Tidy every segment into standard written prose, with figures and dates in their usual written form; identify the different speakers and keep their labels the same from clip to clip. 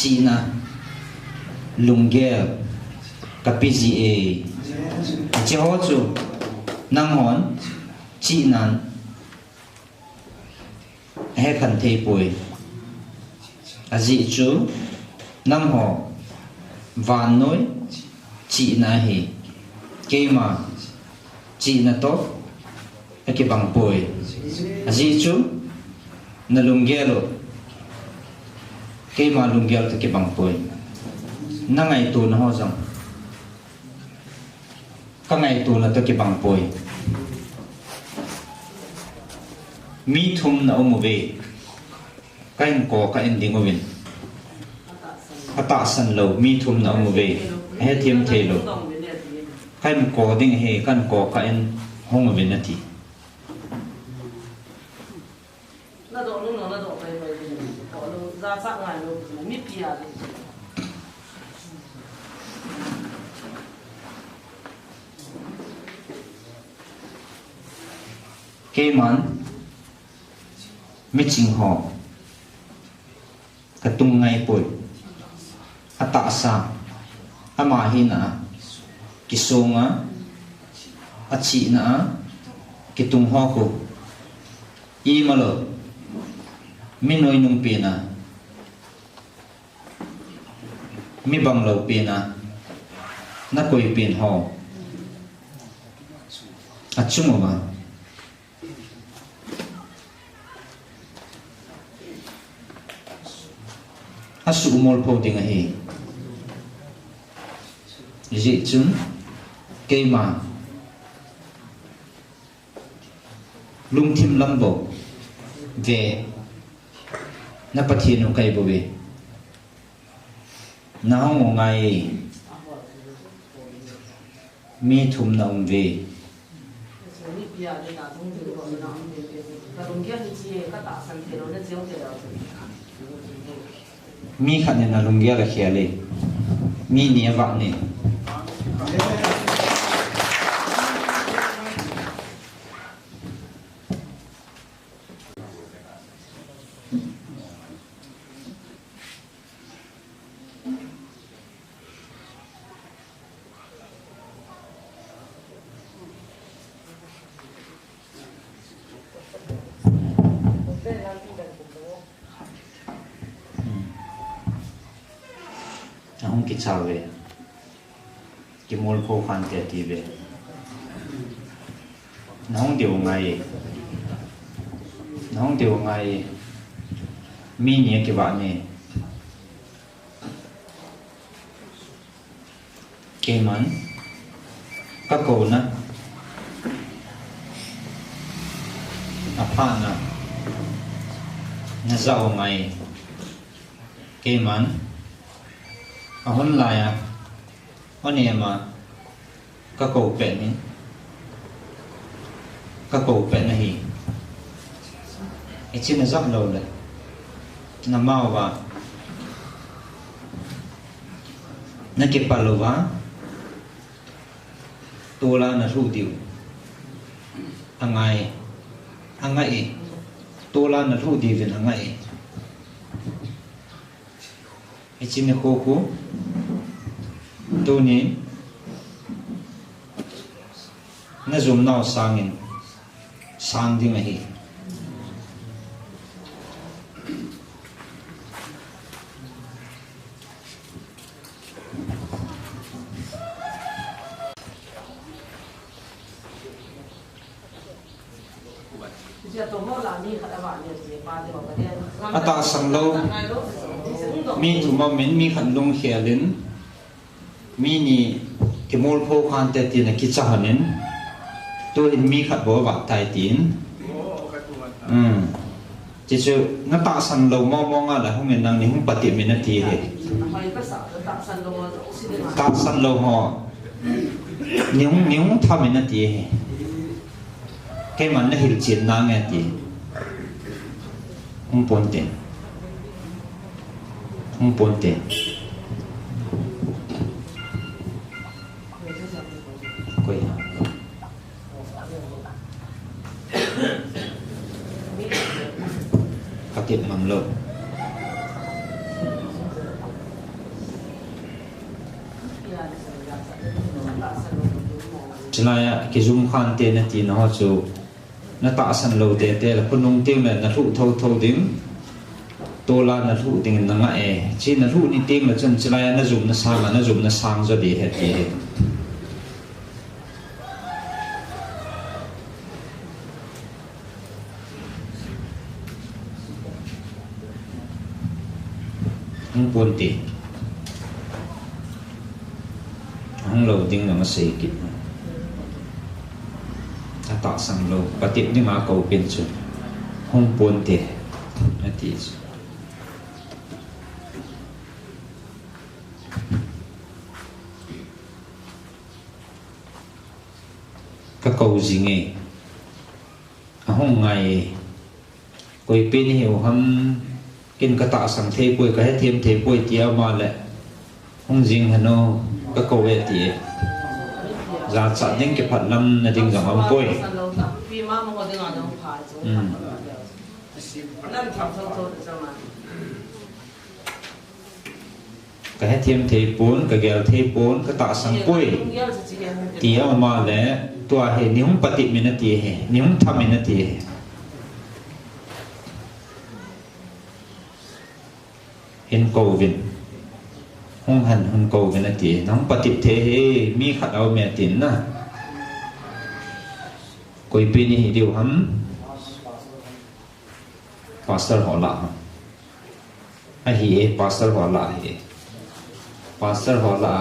Speaker 1: chị na lùng ghê cái gì ấy chỉ họ chú năng hòn chị nan hết khẩn thế bồi gì chú năng họ van nói chị na hi cái mà chị na tốt cái bằng bồi gì chú na lùng ghê rồi cái mà lùng ghê thì cái bằng bồi năng ngày tu nó ho rằng các ngày tu là tôi cái bằng bồi mi thum na ông về cái anh có cái anh đi ngồi bên tạ san lâu mi thum na ông về hết thêm thế lâu cái anh có đinh he cái anh có cái anh không ngồi bên thì cái món mấy chinh họ cái tung ngay bồi tạ sa mà hi na cái sông á chị na cái tung họ cô y mà lo mi nói nung pin mi bằng lâu pin nó coi pin họ chung mà asu mol po ting hi ji chun ke ma lung thim lam bo ve na pathi no kai bo ve na hong ngai mi thum na ve mi khát nên là lùng ghê là khé lệ mi nia vợ nè không kịp sao về cái môn khô khoan tiệt thì về nó không điều ngày mi nhẹ cái bạn này cái món các cô nữa apa na na giàu ngày cái món hôn lại hôn em các cổ bệnh này cái chuyện nó rất lâu rồi nó mau và nó kịp bao lâu vá tôi là nó ru tiêu hàng ngày tôi là nó ru tiêu về hàng ngày cái chuyện nó khô tôi nhỉ nó dùng nào sang thì mà hi ta sang lâu mi thủ mong mình mi khẩn lung khè lên mi ni cái mol phô khan tê tiền cái cha hẳn tôi hình mi khẩn bố vặt tài tiền chỉ cho nó ta sang lâu mong là không mình đang những bát tiệm mình thì hết ta sang lâu họ những tham mình thì hết cái mà nó hiểu chuyện năng nghe thì không buồn tiền quay các tiệm mầm lợn chulaya ki zum khan te na ti no chu na ta san lo te te la punung ting la na thu tho tho ding tola na thu ding na nga e chi na thu ni ting la chen chulaya na zum na sang zo de he ti hung pon ti hung lo ding na ma sei ki ta sang lo patip ni ma ko pin chu hung pon ti na ti ka câu gì nghe hông ngày quay pin hiểu hâm kinh cái tạ sang thế quay cái thêm thế quay tia mà lệ hông riêng hả nó cái câu về thì ra chặt những cái phần lâm là tiếng rằng ông quay cái thêm thế bốn cái gel thế bốn cái tạ sang quay tia mà lệ tua he ni hung pati minati he ni hung tham minati he hin cầu vin hung han hung cầu vinati nang pati the he mi khat au me tin na koi pini hi diu ham pastor ho la a hi pastor ho la he pastor ho la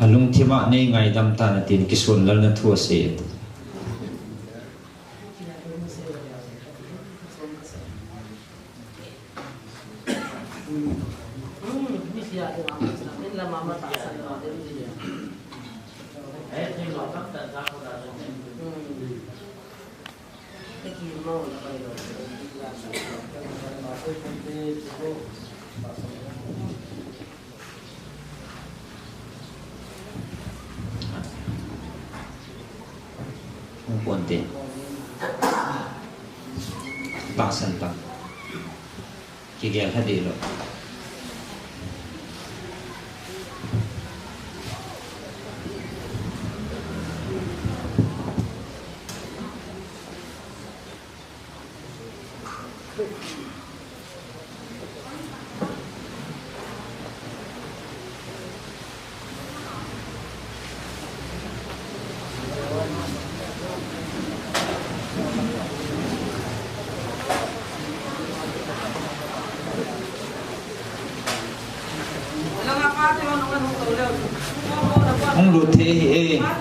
Speaker 1: alung thima nei ngai dam ta na tin kisun lal na thua se buồn tiền ba sân tăng chỉ ghé hết đi rồi không được thế hệ na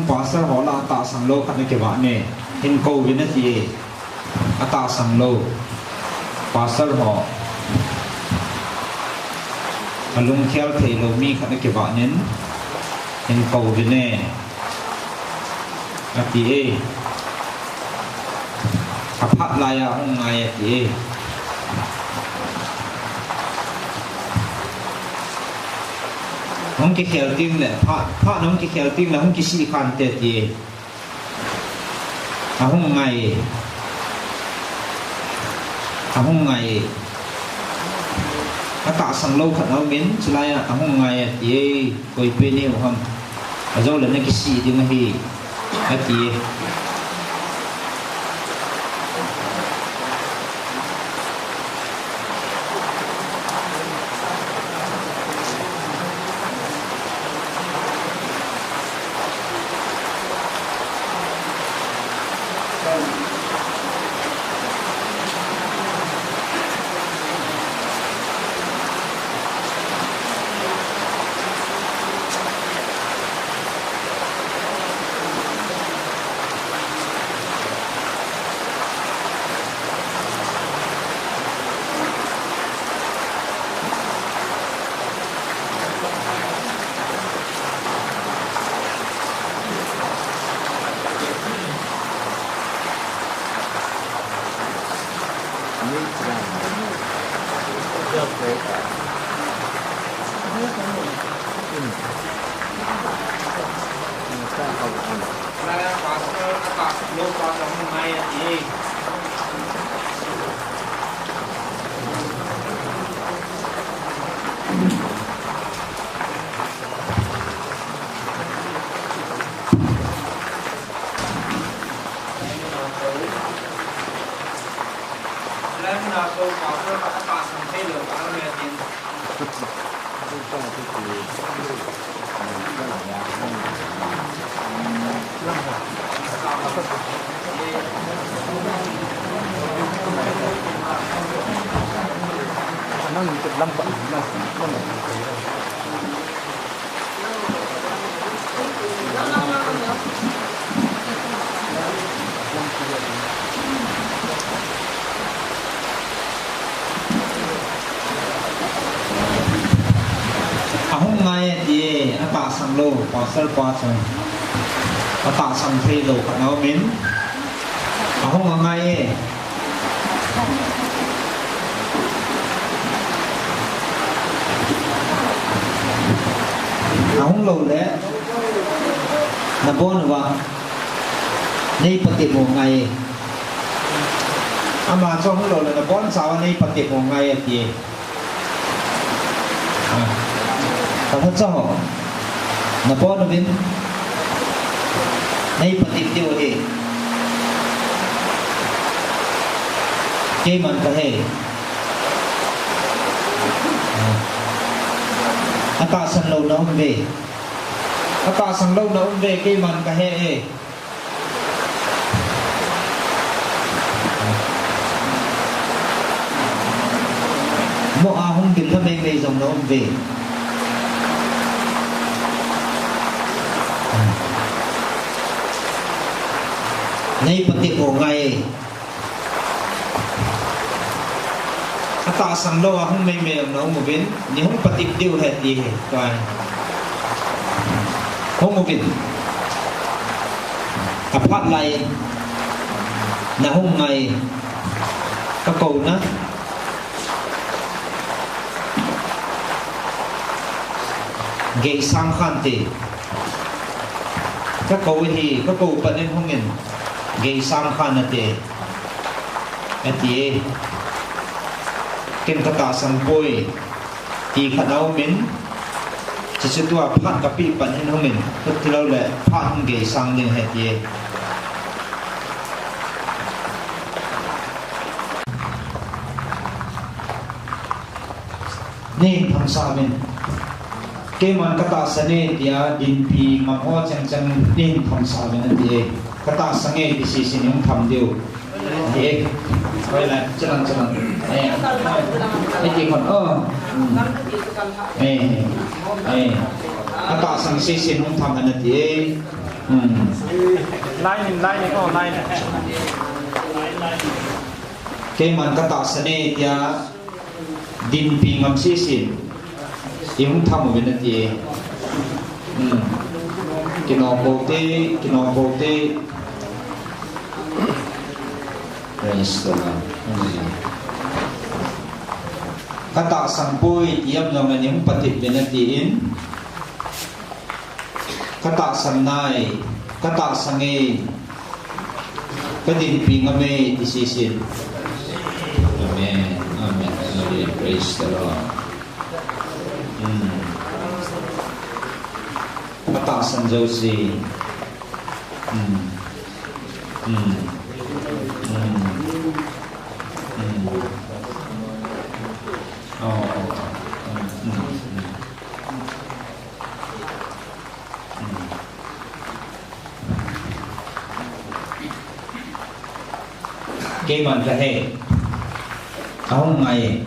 Speaker 1: pastor ho la ta sang lo khat ke wa ne hin ko win na ti ata sang lo pastor ho alung khial thei lo mi khat ke wa nen hin ko win ne ati e aphat la ya hong ngai ati hong ki khel ting le pha nong ki khel ting la hong ki si khan te ti a hong ngai tạ sang lâu khát áo miến chỉ lại à không ngày thì coi bên này không ở đâu là cái gì thì mà hi thì sang lô có sơ qua rồi có tạo sang thuê đồ khả năng miến không có ngay không lâu đấy là bốn và này bắt tiệm một ngày mà cho không lâu là bốn sao này bắt tiệm một ngày thì có thật sao na po na bin nay patitiw he kay man ka he atasan lâu na umbe atasan lâu na umbe kay man ka he mo ahong din na may dòng na umbe nay pati mo ngay ata sang lo akong may no mo bin ni hong pati diw het di kai hong mo bin apat lai na hong ngay ka cầu na gay sang khante ka cầu hi ka cầu panin hongin gay sang khan ate ati ken kata sang boy ti khadau min chi tua phat ka pi pan hin homin thilo le phat gay sang din heti ni tham sa min ke man kata sane dia din pi ngamo chang chang din tham sa min ati kata sange di sisi yung tham diu di quay lại chân cái gì còn kata sang sisi yung tham anh di line cái man kata sane dia din pi ngam sisi yung tham mo bin di kinopote Praise the Lord. Kata sampui tiap naman yung patid binatiin. Kata sanay, kata sangi, kadin pingame disisin. Amen. Amen. Praise the Lord. ta san dâu gì cái mình cái hệ không ngày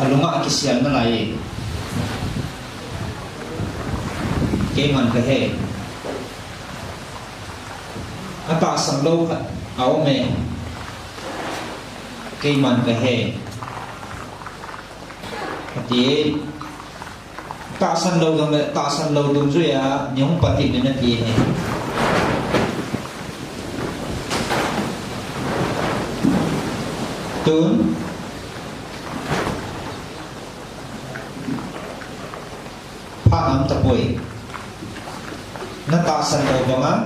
Speaker 1: lúc ngã cái xiên nó lại cái mình cái hệ ta sang lâu áo mẹ cái mình cái hệ thì ta sang lâu đúng rồi à những bát thịt nó gì hết tướng phá ấm tập bụi nó ta sang lâu bằng á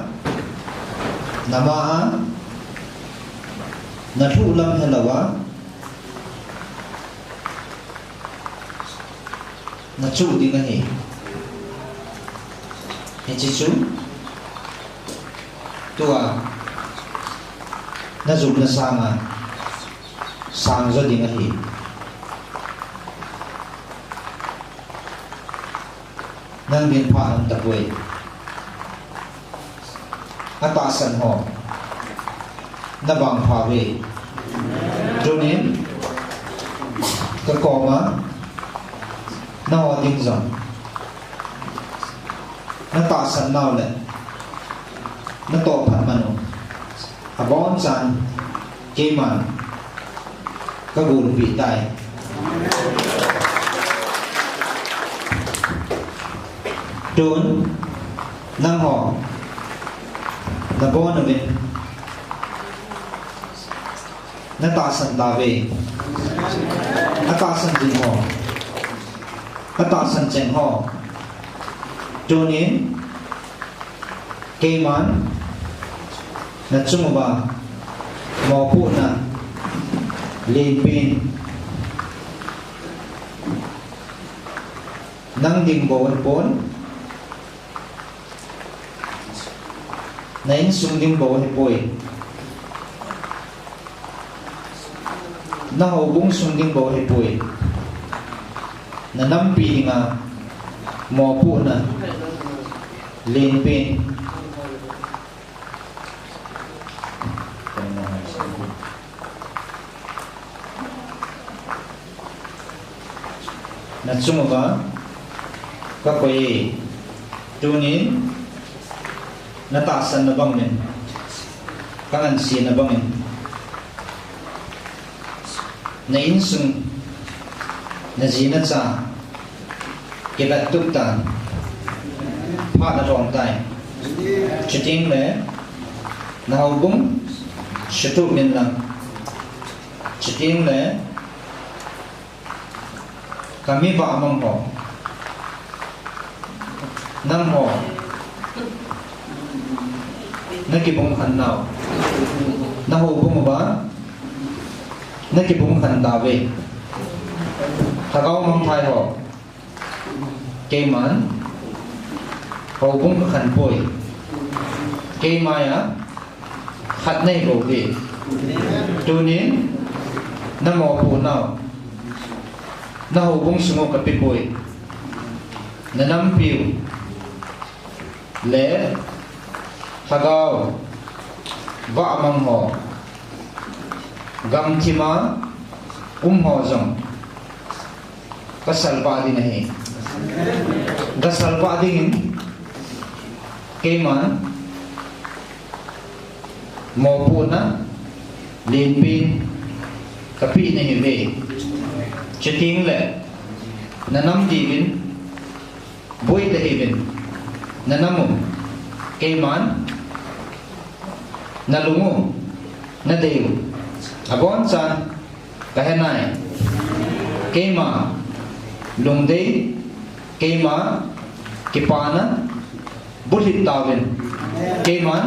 Speaker 1: nằm á nó thu lâm hay là quá nó chủ đi cái gì thì chỉ chú tua nó dùng nó sang rồi đi cái gì năng biến phá ấm tập bụi ta sân họ nó bằng phá về cho nên cái con á nó họ tiếng rằng nó ta sân nào lại nó tổ phận mà nó bón sàn kê màn các buồn vị tài trốn năng họ nó bón ở bên nó ta sân ta về nó ta sân tình họ nó ta sân chèn họ cho nên cây mán nó chung vào mò phụ nè lên pin năng đình bốn nén sung đình bộ hay bồi nó hậu bung sung đình bộ hay bồi nó năm pi ngà mò phụ nè lên pin nó chung vào các quầy cho nên nó ta sân nó băng mình các anh xin nó băng mình nó in sung nó gì nó cha cái bát túc tàn phát nó rong tay chỉ tiếng đấy nó hậu búng chỉ tụ mình làm chỉ tiếng đấy kami vợ mong họ năng họ nó kịp bông khăn nào nó hậu bông mà nó kịp bông khăn đào về thà cao mong thai họ cây mán hậu bông khăn bồi cây mai á khăn này bổ về cho nên nó mò phụ nào nó hậu bông sung cái bịch bồi nó nắm phiêu lẽ thà cao vợ mong họ gam thi má họ rằng cái salva đi này cái salva đi cái mà mò phụ na lên pin cái pin này về chỉ tiếng lệ nó nắm gì bên bôi để bên nó nắm cái mán nó lúng nó đều abon san cái này cái mà lúng đấy cái mà cái pana bút hít tao bên cái mà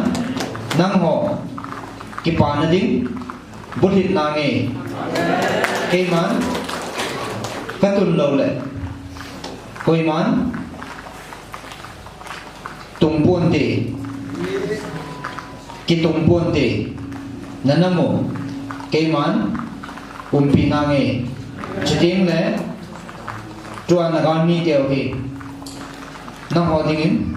Speaker 1: năng họ cái pana đi bút hít na nghe cái mà cái tuần lâu lệ coi mán tung buôn thì cái tung buôn thì nana mo cái mán pinange chỉ tiếng lẽ chuan là con mi tiêu thì nó họ tiếng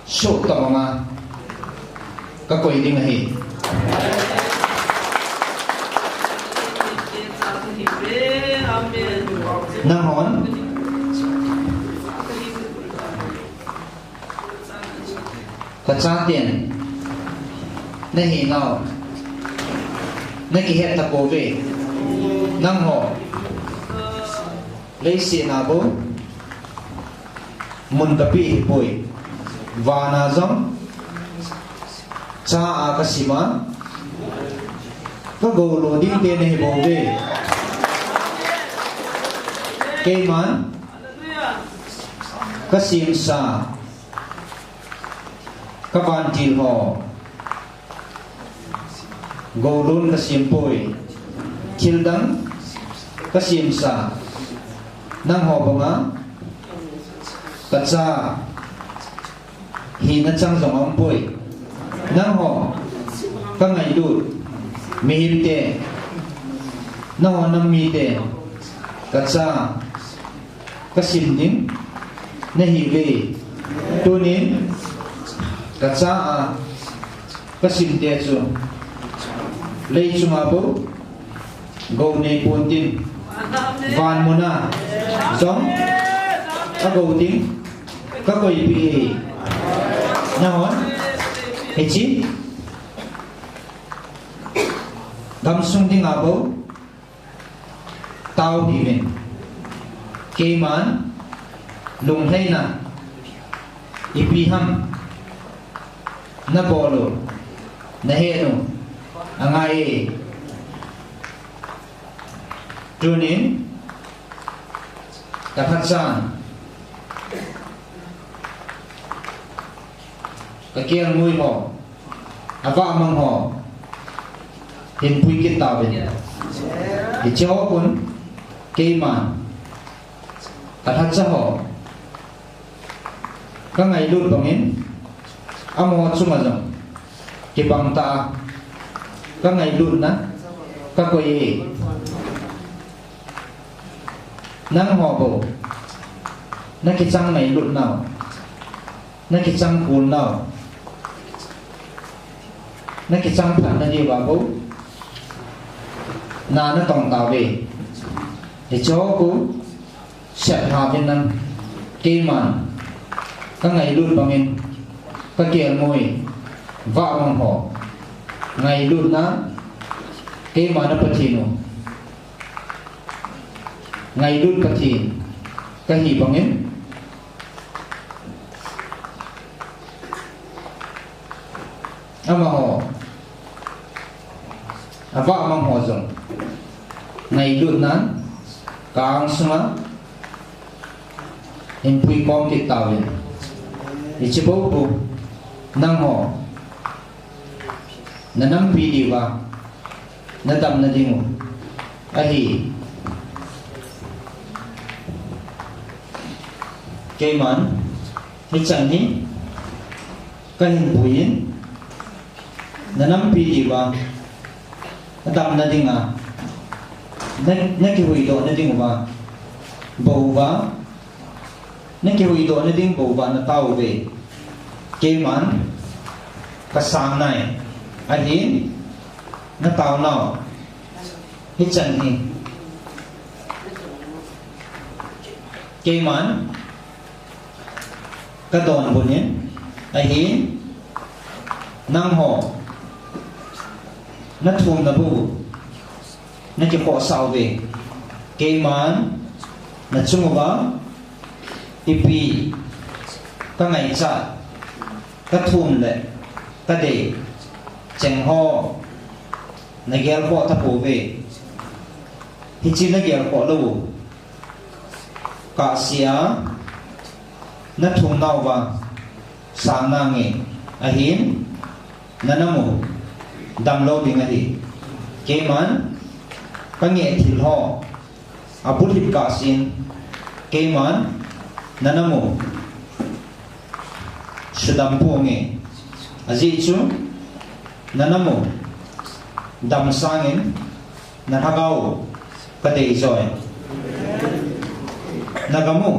Speaker 1: số tao mà các quầy tiếng này năng hòn có trả tiền nên hiện nào nên cái hết ta cố về năng họ lấy xe nào bố muốn tập bị bồi và na giống cha akasima có gồ lô đi tên này bố về cây mán các sim sa các bạn chỉ họ gồ luôn các sim bồi chil đắng các sim sa năng họ bằng á các cha hi na chang zong ang bồi năng họ các ngày đuổi mihim te năng họ nam mi te các cha các sim nín na hi về tu nín các cha các sim te chu lấy chung abo go ne pon tin van mona giống các go tin các coi bị na hon he chi gam sung ding abo tao hi men ke man lung hay na ipi ham na bolo na he no angai tunin kapatsan kakiang mui ho ava mang ho hin pui kit ta ben di chaw kun ke man kathat sa ho ka ngai lut bangin amo chuma jong ke bang ta ka ngai lut na ka ko ye nang ho bo na ki chang ngai lut nào na ki chang kul nào na ki chang phan na di ba bo na na tong ta về để cho cô sẽ hạ bên năng cây màn các ngày luôn bằng mình các kia ngồi vạ bằng họ ngày luôn na cây màn nó bật nó ngày luôn bật cái gì bằng mình ama ho ava mang ho zong ngày luôn nan càng suma in pui kom ki tawin ichibo bu nang ho nanam pi diwa nadam na dingo ahi keman hichan ni kahin buin nanam pi diwa nadam na dinga na ki hui do na ding ba bầu ba na ki hui do na ding bầu ba na tao về ke man ka sang nai adin na tao nào hit chan ni ke man ka don bunin ahin nang ho na thum na bu na ki ko sao về ke man na chung ba ipi ka ngai cha ka thum le ka de cheng ho na gel ho ta po về hi chi na gel ho lo ka sia na thum nau ba sang na nge ahin na namu dam lo ding ahi ke man cái nghe thil ho abut hip ka sin ke man nanamu sudam pu nge aji chu nanamu dam sangin nanagao kate joy nagamu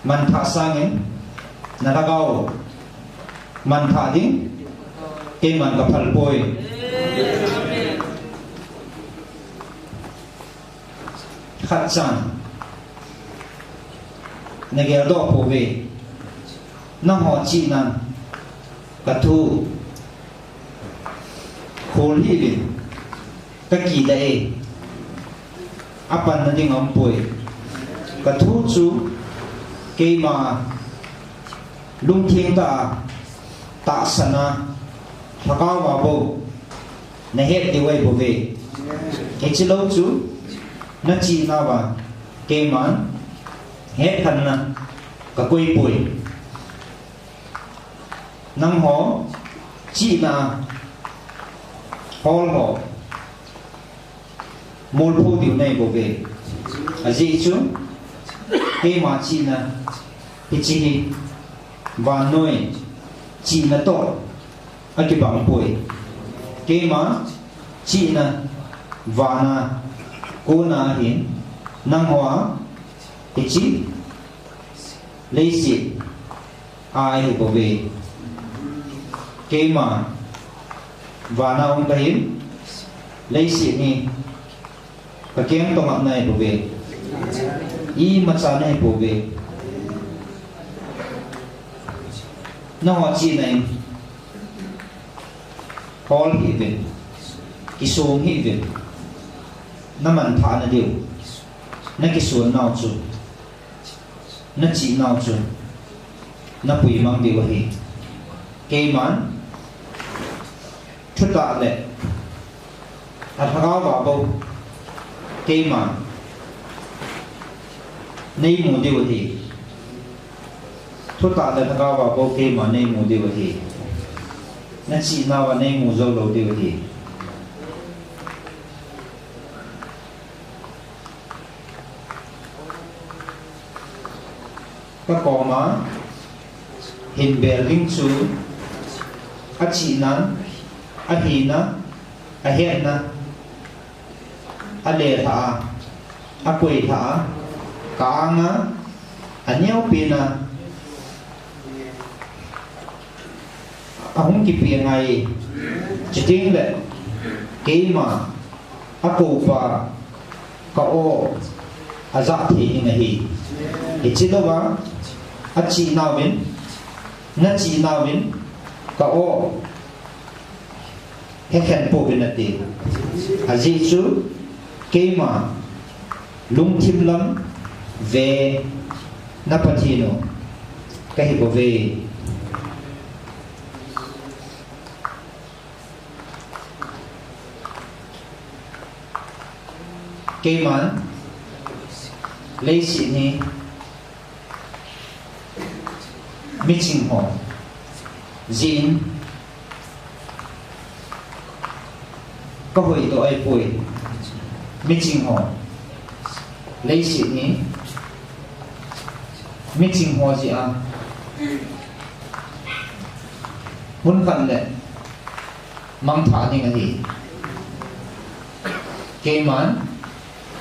Speaker 1: man tha sangin nanagao man tha ding ke man ka phal poi khát chan nage do po ve na ho chi nan ka thu khol hi bin ka ki da e apan na ding am poi ka thu chu ke ma lung thing ta sana thakaw wa bo na het di wai bo ve ke chi lo chu na chi na wa ke man het khan na ka koi poi nang ho chi na hol ho mol phu diu nei bo ve a ji chu ke ma chi na chi và noi chi na to a ki bang poi ke ma chi na va na cô na hin nang hoa chi lấy xịt ai bảo vệ ke ma và na ông hiến lấy xịt ni cái kén to ngọc này bảo vệ y mặt sa này bảo vệ nó hoa chi này hol hi về cái số hi về nó mình thả nó điều nó cái số nào chứ nó chỉ nào chứ nó bùi mang điều gì cái món chút tạ lệ thật cao vào bầu cái món nay một điều gì chút tạ lệ thật cao vào bầu cái món nay một điều gì nó chỉ nào và nay một dâu đầu điều gì các con mà hình bề linh chú a chỉ nan a hi na a hiện na a lệ thả a quỳ thả cá ngá a nhau pin na a không kịp pin ngày chỉ tiếng lệ kí mà a cụ và cậu a dạ thì ngày hi thì chỉ đâu mà a chi nào bên na chi nào bên ka o he khen po bên ati a ji chu ke ma lung thim lam ve na pathino ka hi bo ve ke man lấy xị ni meeting ho zin có hội tổ ai bùi meeting ho lấy xị ni meeting ho gì à muốn khăn lệ mang thả như cái gì cái món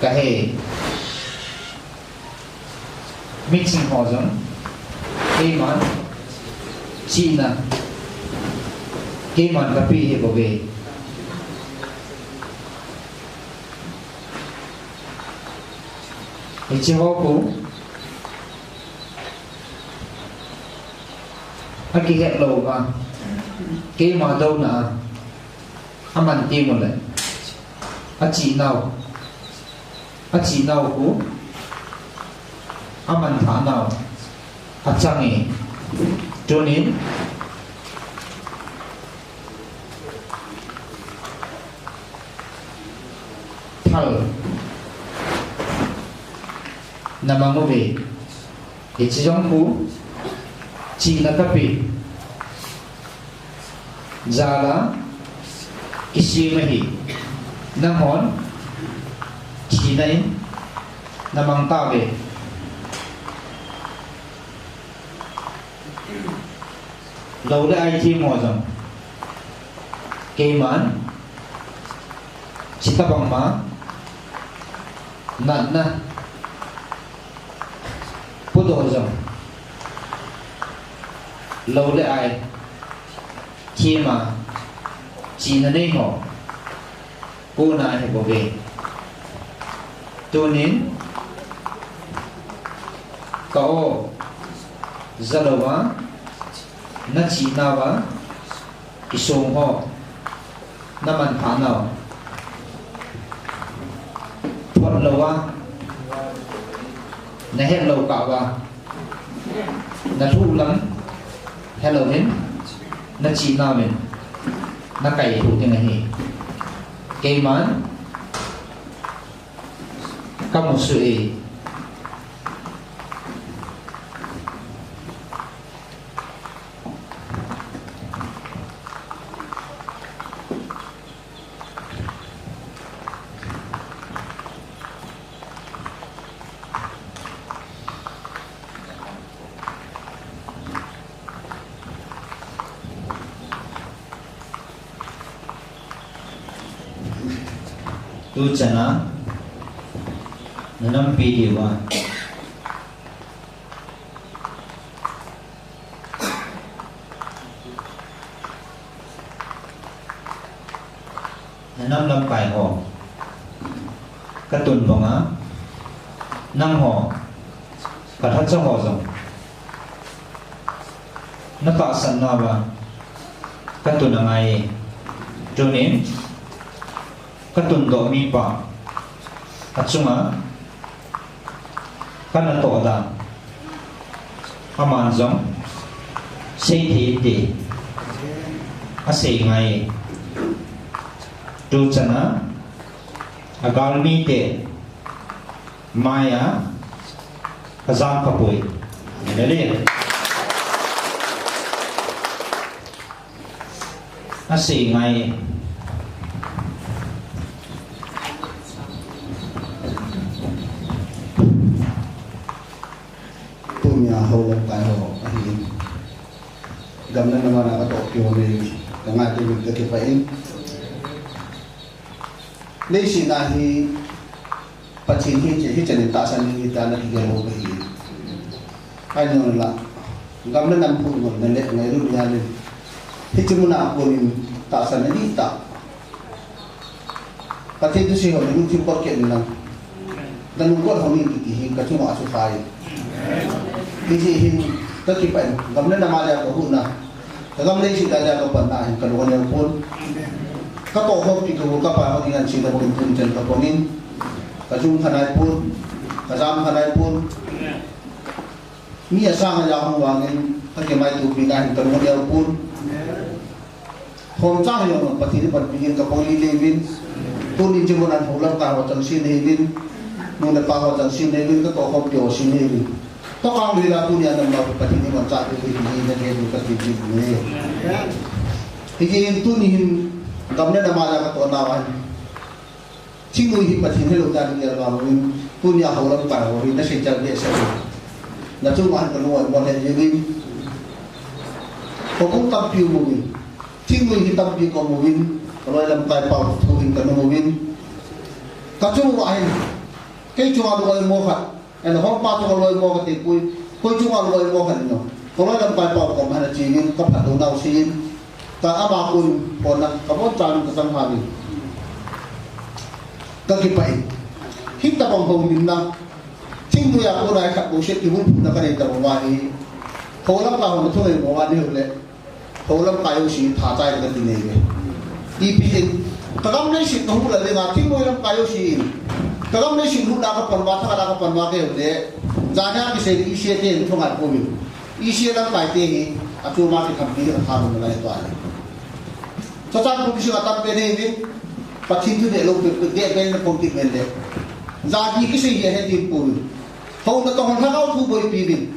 Speaker 1: cái hệ meeting ho giống cái món chi na cái món cà phê bảo vệ cái chiếc hộp cũ cái hẹn lầu mà cái mà đâu nè ăn mặn tim một lại chỉ nào cũ ăn mặn thả nào chẳng ấy cho nên thở nằm ngô về thì chỉ trong cú chỉ là các vị ra là cái gì mà hi năm món chỉ này là bằng ta về lâu đấy ai thêm mò rằng cái món chỉ ta bằng má nặng na phụ đồ rằng lâu đấy ai thêm mà chỉ là đây họ cô này thì có về cho nên cậu ra đầu á nó chỉ nào á cái sông họ nó mình phá nào thuận lâu á nó hết lâu cậu á nó thu lắm hết lâu đến nó chỉ nào mình nó cày thủ thế này cái món có một sự tu chana nanam pidiwa nanam lam pai ho katun bonga nam ho kathat cha ho jong na ka san na ba katun angai jonin katun do mi pa achunga kana to da aman jong sei thi ti ase ngai tu chana agal mi te maya azam kapoi nele ase ngai
Speaker 2: hầu tại hồ thì gần đây là có tổ kiểu này cả ngày thì mình thực phải lấy xin là thì phát triển thì trở nên tạo ra những cái là cái hồ cái hay nữa là gần đây năm phút rồi nên lệ ngày lúc nhà lên thì chúng mình nào cũng tạo ra những cái tạo phát triển thì họ những cái phát triển là dan ko ho ni ki ka chuma su khai ki hin ta ki pen gamne na ma ja ko hunna ta gamne si da ja ko pan na ka lo ne pon ka to ho ti ko ka pa ho ni an si da pon tun chen ka ponin ka chung khanai pon ka jam khanai pon mi ya sang ja ho wa ngin ta ke mai tu pi na ka lo ne pon hom cha yo no pati ni pan pi ka pon li levin tu ni jimon an ho lam ka ho chang sin hevin nung na pa ho chang sin hevin ka to ho pyo sin hevin to kang li la tu ni an ma pati ni mon cha pi ni na ke du ka ti ji ni hi tu ni hin gamne na ma ja ka to na wa ching lui hi pati ni lo ta ni la wa min tu ni ho lam pa ho na se chang ye se na chu ma ka lo mo ne ye ni ko cũng tập piu mo ni ching lui hi tập piu ko mo win rồi làm tài bảo thu hình cái nông viên các chú ai cái chú ăn rồi mua hạt anh họ ba chú rồi mua cái tiền cuối cuối chú ăn rồi mua hạt nhiều rồi làm tài bảo của mình là chỉ nên cấp hạt đồ nào xin ta áp ba quân còn là các món tràn cái sang hàng các cái bảy hít ta bằng hồng mình năng chính tôi ăn cái này các bố sẽ kêu nó cái này ta bằng vài hồ lắm là hồ nó thôi bằng vài điều lệ hồ lắm cái gì thả tay cái gì này ipin kagam nei sit no hula le nga thing moilam kayo sin kagam nei sin hula ka panwa tha ka panwa ke de jana ki se i se te thonga ko mi i se lam kai te hi atu ma ki kham ki ka no lai to ai cha cha ko bi ta pe nei ni pathin tu de lo pe de pe na ko ti men de za ki ki se ye he ti pu ho na to hon ha ka thu boi pi bin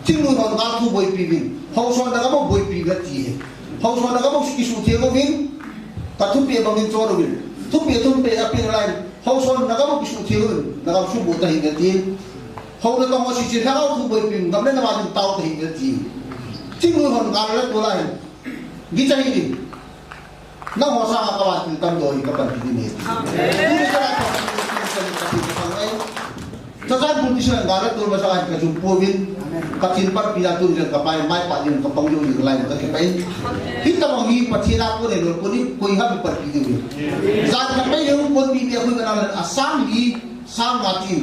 Speaker 2: thing mo hon ka thu boi pi bin ho so na ka mo boi pi ga ti ho so na ka mo ki su ti ko bin ta thu pe bangin cho rồi thu pe api lai hậu son nó có một cái sự thiếu nó có sự bổ hình cái gì hậu nó có sự thiếu hậu thu bồi pin gặp nên là bao nhiêu tàu thì cái gì chính người hồn gan lấy tôi lại nghĩ cho gì nó họ sang các bạn từ tâm rồi các bạn thì này cho nên pun disini gan lấy tôi mà sang cái chụp povin các tin bắt pila tôi rồi các bạn mai bắt những các bông yêu những lại các cái bay kita mau hidup pasti nak pun itu pun ini koi habis pergi tu. Zat sampai yang pun dia koi kenal asam hi sam mati.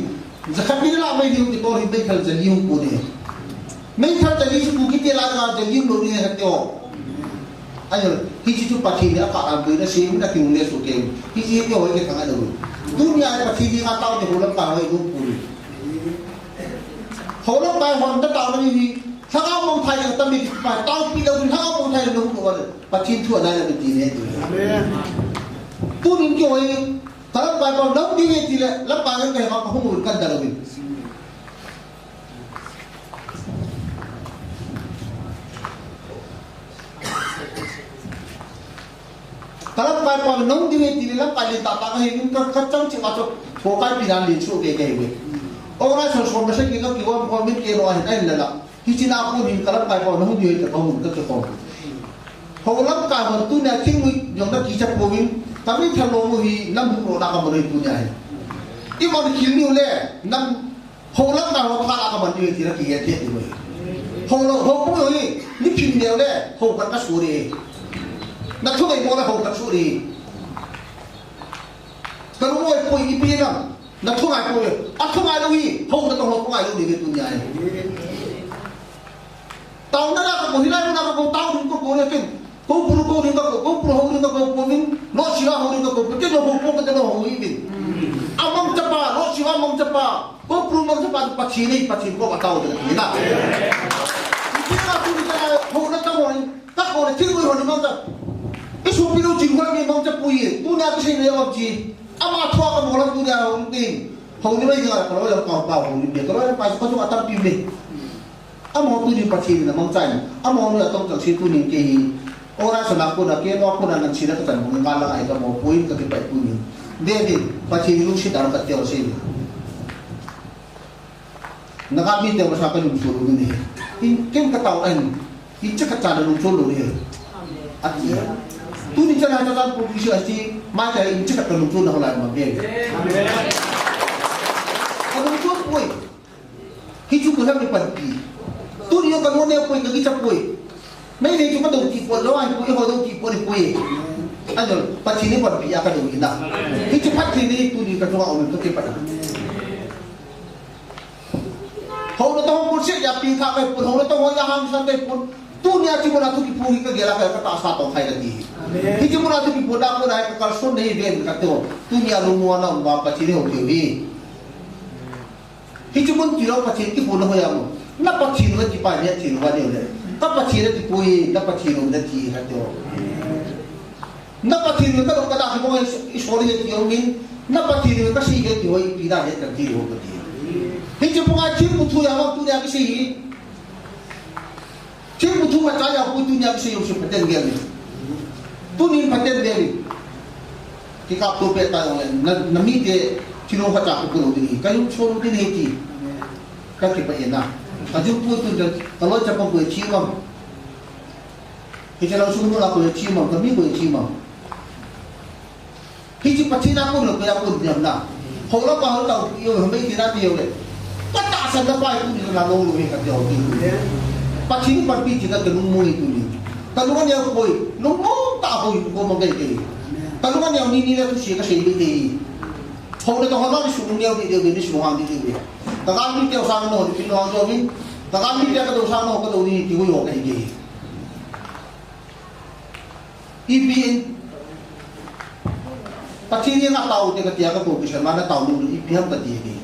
Speaker 2: Zakat ni lah mai dia tu orang hidup kalau jadi yang pun ni. Mai kalau jadi suku kita lah kalau jadi yang lori ni hati ayo, hiji tu pasti dia apa ambil dah sih nak tiung dia suka. Hiji dia orang kita kan ada. Dunia ada pasti dia tahu dia hulam tahu itu pun. Hulam tahu hulam tahu ni.ถ้าเอามองไทยก็ต้องมีฝ่ายต้องปีเราถ้าเอามองไทยเราดูว่าประเทศทั่วได้เราเป็นดีเนี่ยตัวนี้ก็ไอ้ถ้าเราไปบอกน้ำดีเนี่ยดีเลยแล้วไปกันไปเขาเขาหมุนกันตลอดเลยถ้าเราไปบอกน้ำดีเนี่ยดีเลยแล้วไปเรียนต่างๆให้มันก็คัดจ้องจิตว่าจะโฟกัสปีนั้นเรียนช่วยเก่งๆเว้ยโอ้ยส่วนๆไม่ใช่กินก็กี่ว่าพอไม่เกี่ยวอะไรได้เลยล่ะที่จีน่าพูดถึงการรับไปพอน้องดีแต่พอหุ่นก็จะพอพอรับการหุ่นตัวเนี่ยทิ้งไว้ยังนักกิจกรรมวิ่งแต่ไม่ทะลุมือน้ำหุ่นโรนักมันเลยตัวเนี่ยที่มันคิดนิ้วเล่น้ำพอรับการหุ่นพารากับมันดีที่นักกิจเทียบด้วยพอเราพอพูดอย่างนี้นี่พิมพ์เดียวเล่พอกันก็สู้ดีนักทุกไอ้โมเลยพอกันสู้ดีก็รู้ว่าปุยอีปีนั่นนักทุกไอ้ปุยอัดทุกไอ้ลูกพอกันต้องทุกไอ้ลูกดีกับตัวเนี่ยtahu nak aku hilang nak aku tahu aku boleh kan kau perlu kau dengan kau perlu dengan kau pun lo siapa kau dengan kau kita lo pun kita lo ini amang cepat lo siapa amang cepat kau perlu amang cepat pasti kau tahu dengan kita kita aku kita kau nak tahu ni tak kau ni tinggal orang mana itu bila tinggal ni amang cepat puye tu nak sih ni amang sih amang tua kamu orang tu dia orang ni kau ni macam kalau yang kau tahu ni dia kalau yang pas kau cuma tak pilih among tu ni pasti ni namang cai, among ni atau tak situ ni kehi orang senang pun nak kehi aku nak nanti dah ketan mengalah itu mau poin ke tempat pun ni, dia ni pasti lu si dalam ketiak sini, nak kami dia bersama lu suruh ni, ini ketahuan, ini cakap cara lu suruh ni, artinya, tu ni cara cara polisi asli, macam ini cakap lu suruh nak lain macam ni, kalau lu suruh poin, hidup kita ni pergi. Tu dia kan mana pun kerja capui. Mereka cuma dong tipu, lawan pui, orang dong tipu ni pui. Ayo, pasti ni buat biar kan dong indah. Ini cepat ni tu dia kan orang tu cepat. Orang tu pun siap ya pingkak kai pun, orang tu orang yang santai pun. Tu ni cuma nak tu tipu kita gila kai kata asal tong kai lagi. Ini cuma nak tu tipu dah pun naik kalau sun ni dia kata tu ni alumu ana bapa ciri orang ni. Ini cuma kira pasti tipu nak yang nak pasti nak tipu dia tipu dia le. Tak pasti nak tipu nak pasti nak tipu hati orang. Nak pasti nak kalau kata semua isori dia tipu ni, nak pasti nak kasih dia tipu pida dia tertipu betul. Ini cuma tipu tu yang waktu dia kasih. Tipu tu macam yang waktu dia kasih usah paten dia ni. Tu ni paten dia ni. Kita tu peta orang, nami dia cino kata aku perlu ni. Kayu suruh dia ni. Kaki pak enak. Aju pun tu kalau cakap boleh cium. Kita langsung mula boleh cium, kami boleh cium. Hiji pasti nak pun nak pun diam nak. Kalau baharu tahu, yo hambai tidak dia le. Kata asal dapat itu dia lalu lu hekat dia orang itu. Pasti ni pergi kita kenumui itu ni. Kalau kan yang koi, numu tak koi, kau mengkai kei. Kalau kan yang ni lah tu siapa sendiri kei. Kalau tu orang ni suruh dia ni semua orang dia. Takkan dia usaha no, dia orang tu ni. Takkan dia kata usaha no, kata ni tiga orang kei kei. Ibin pasti dia nak tahu dia kata apa pun, mana tahu dulu ibin apa dia ni.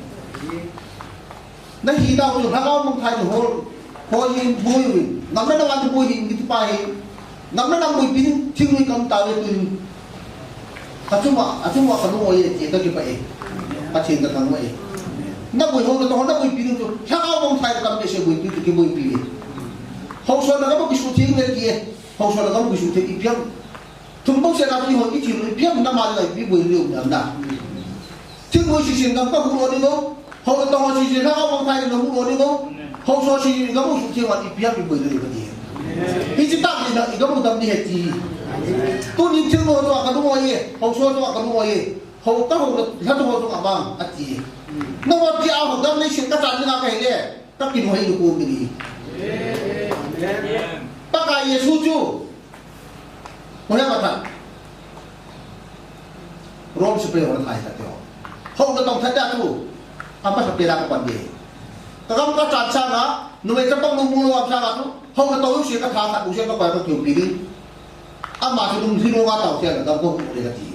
Speaker 2: Nah hidup tu, kalau orang Thai tu hoi boy, nampak nak tu boy itu pakai, nampak nak boy bin cingui kamu tahu tu. Acuma kalau boy itu kita pakai, pasti kita kamu pakai. Nak boy hoi tu, nak boy bin tu, kalau orang Thai kamu biasa boy itu kita boy bin. Hausa nak kamu kisuting lagi, hausa nak kamu kisuting ibin. Tumpang saya nak pergi hoi itu, ibin nak malah ibin boy liu nak. Thiên ngôi chỉ xin ngắm các hữu đi không? Hậu tông họ chỉ xin các ông thay nó hữu đi không? Hậu số chỉ xin các ông thiên hoạt ít biết bị bồi được cái gì? Khi chúng ta đi là các ông tâm đi hết gì? Tôi nhìn thiên ngôi cho các ông ngồi hậu số cho các ông ngồi hậu các hậu là các hậu cho các ông ăn gì? Nó mà chỉ ao hậu tâm lấy xin các sản như cái này các kinh hội được cuồng cái gì? Tất cả Giêsu chú, mọi người thật, Rome superior thay thật đó. Hậu nó tổng thật ra chú, apa seperti apa pandai. Kalau kita caca na, nuai kita mulu apa sana tu, hậu nó tahu sih kita thang, usia kita pada kiu pilih. Ama tu sini orang tahu siapa kita tu boleh kati.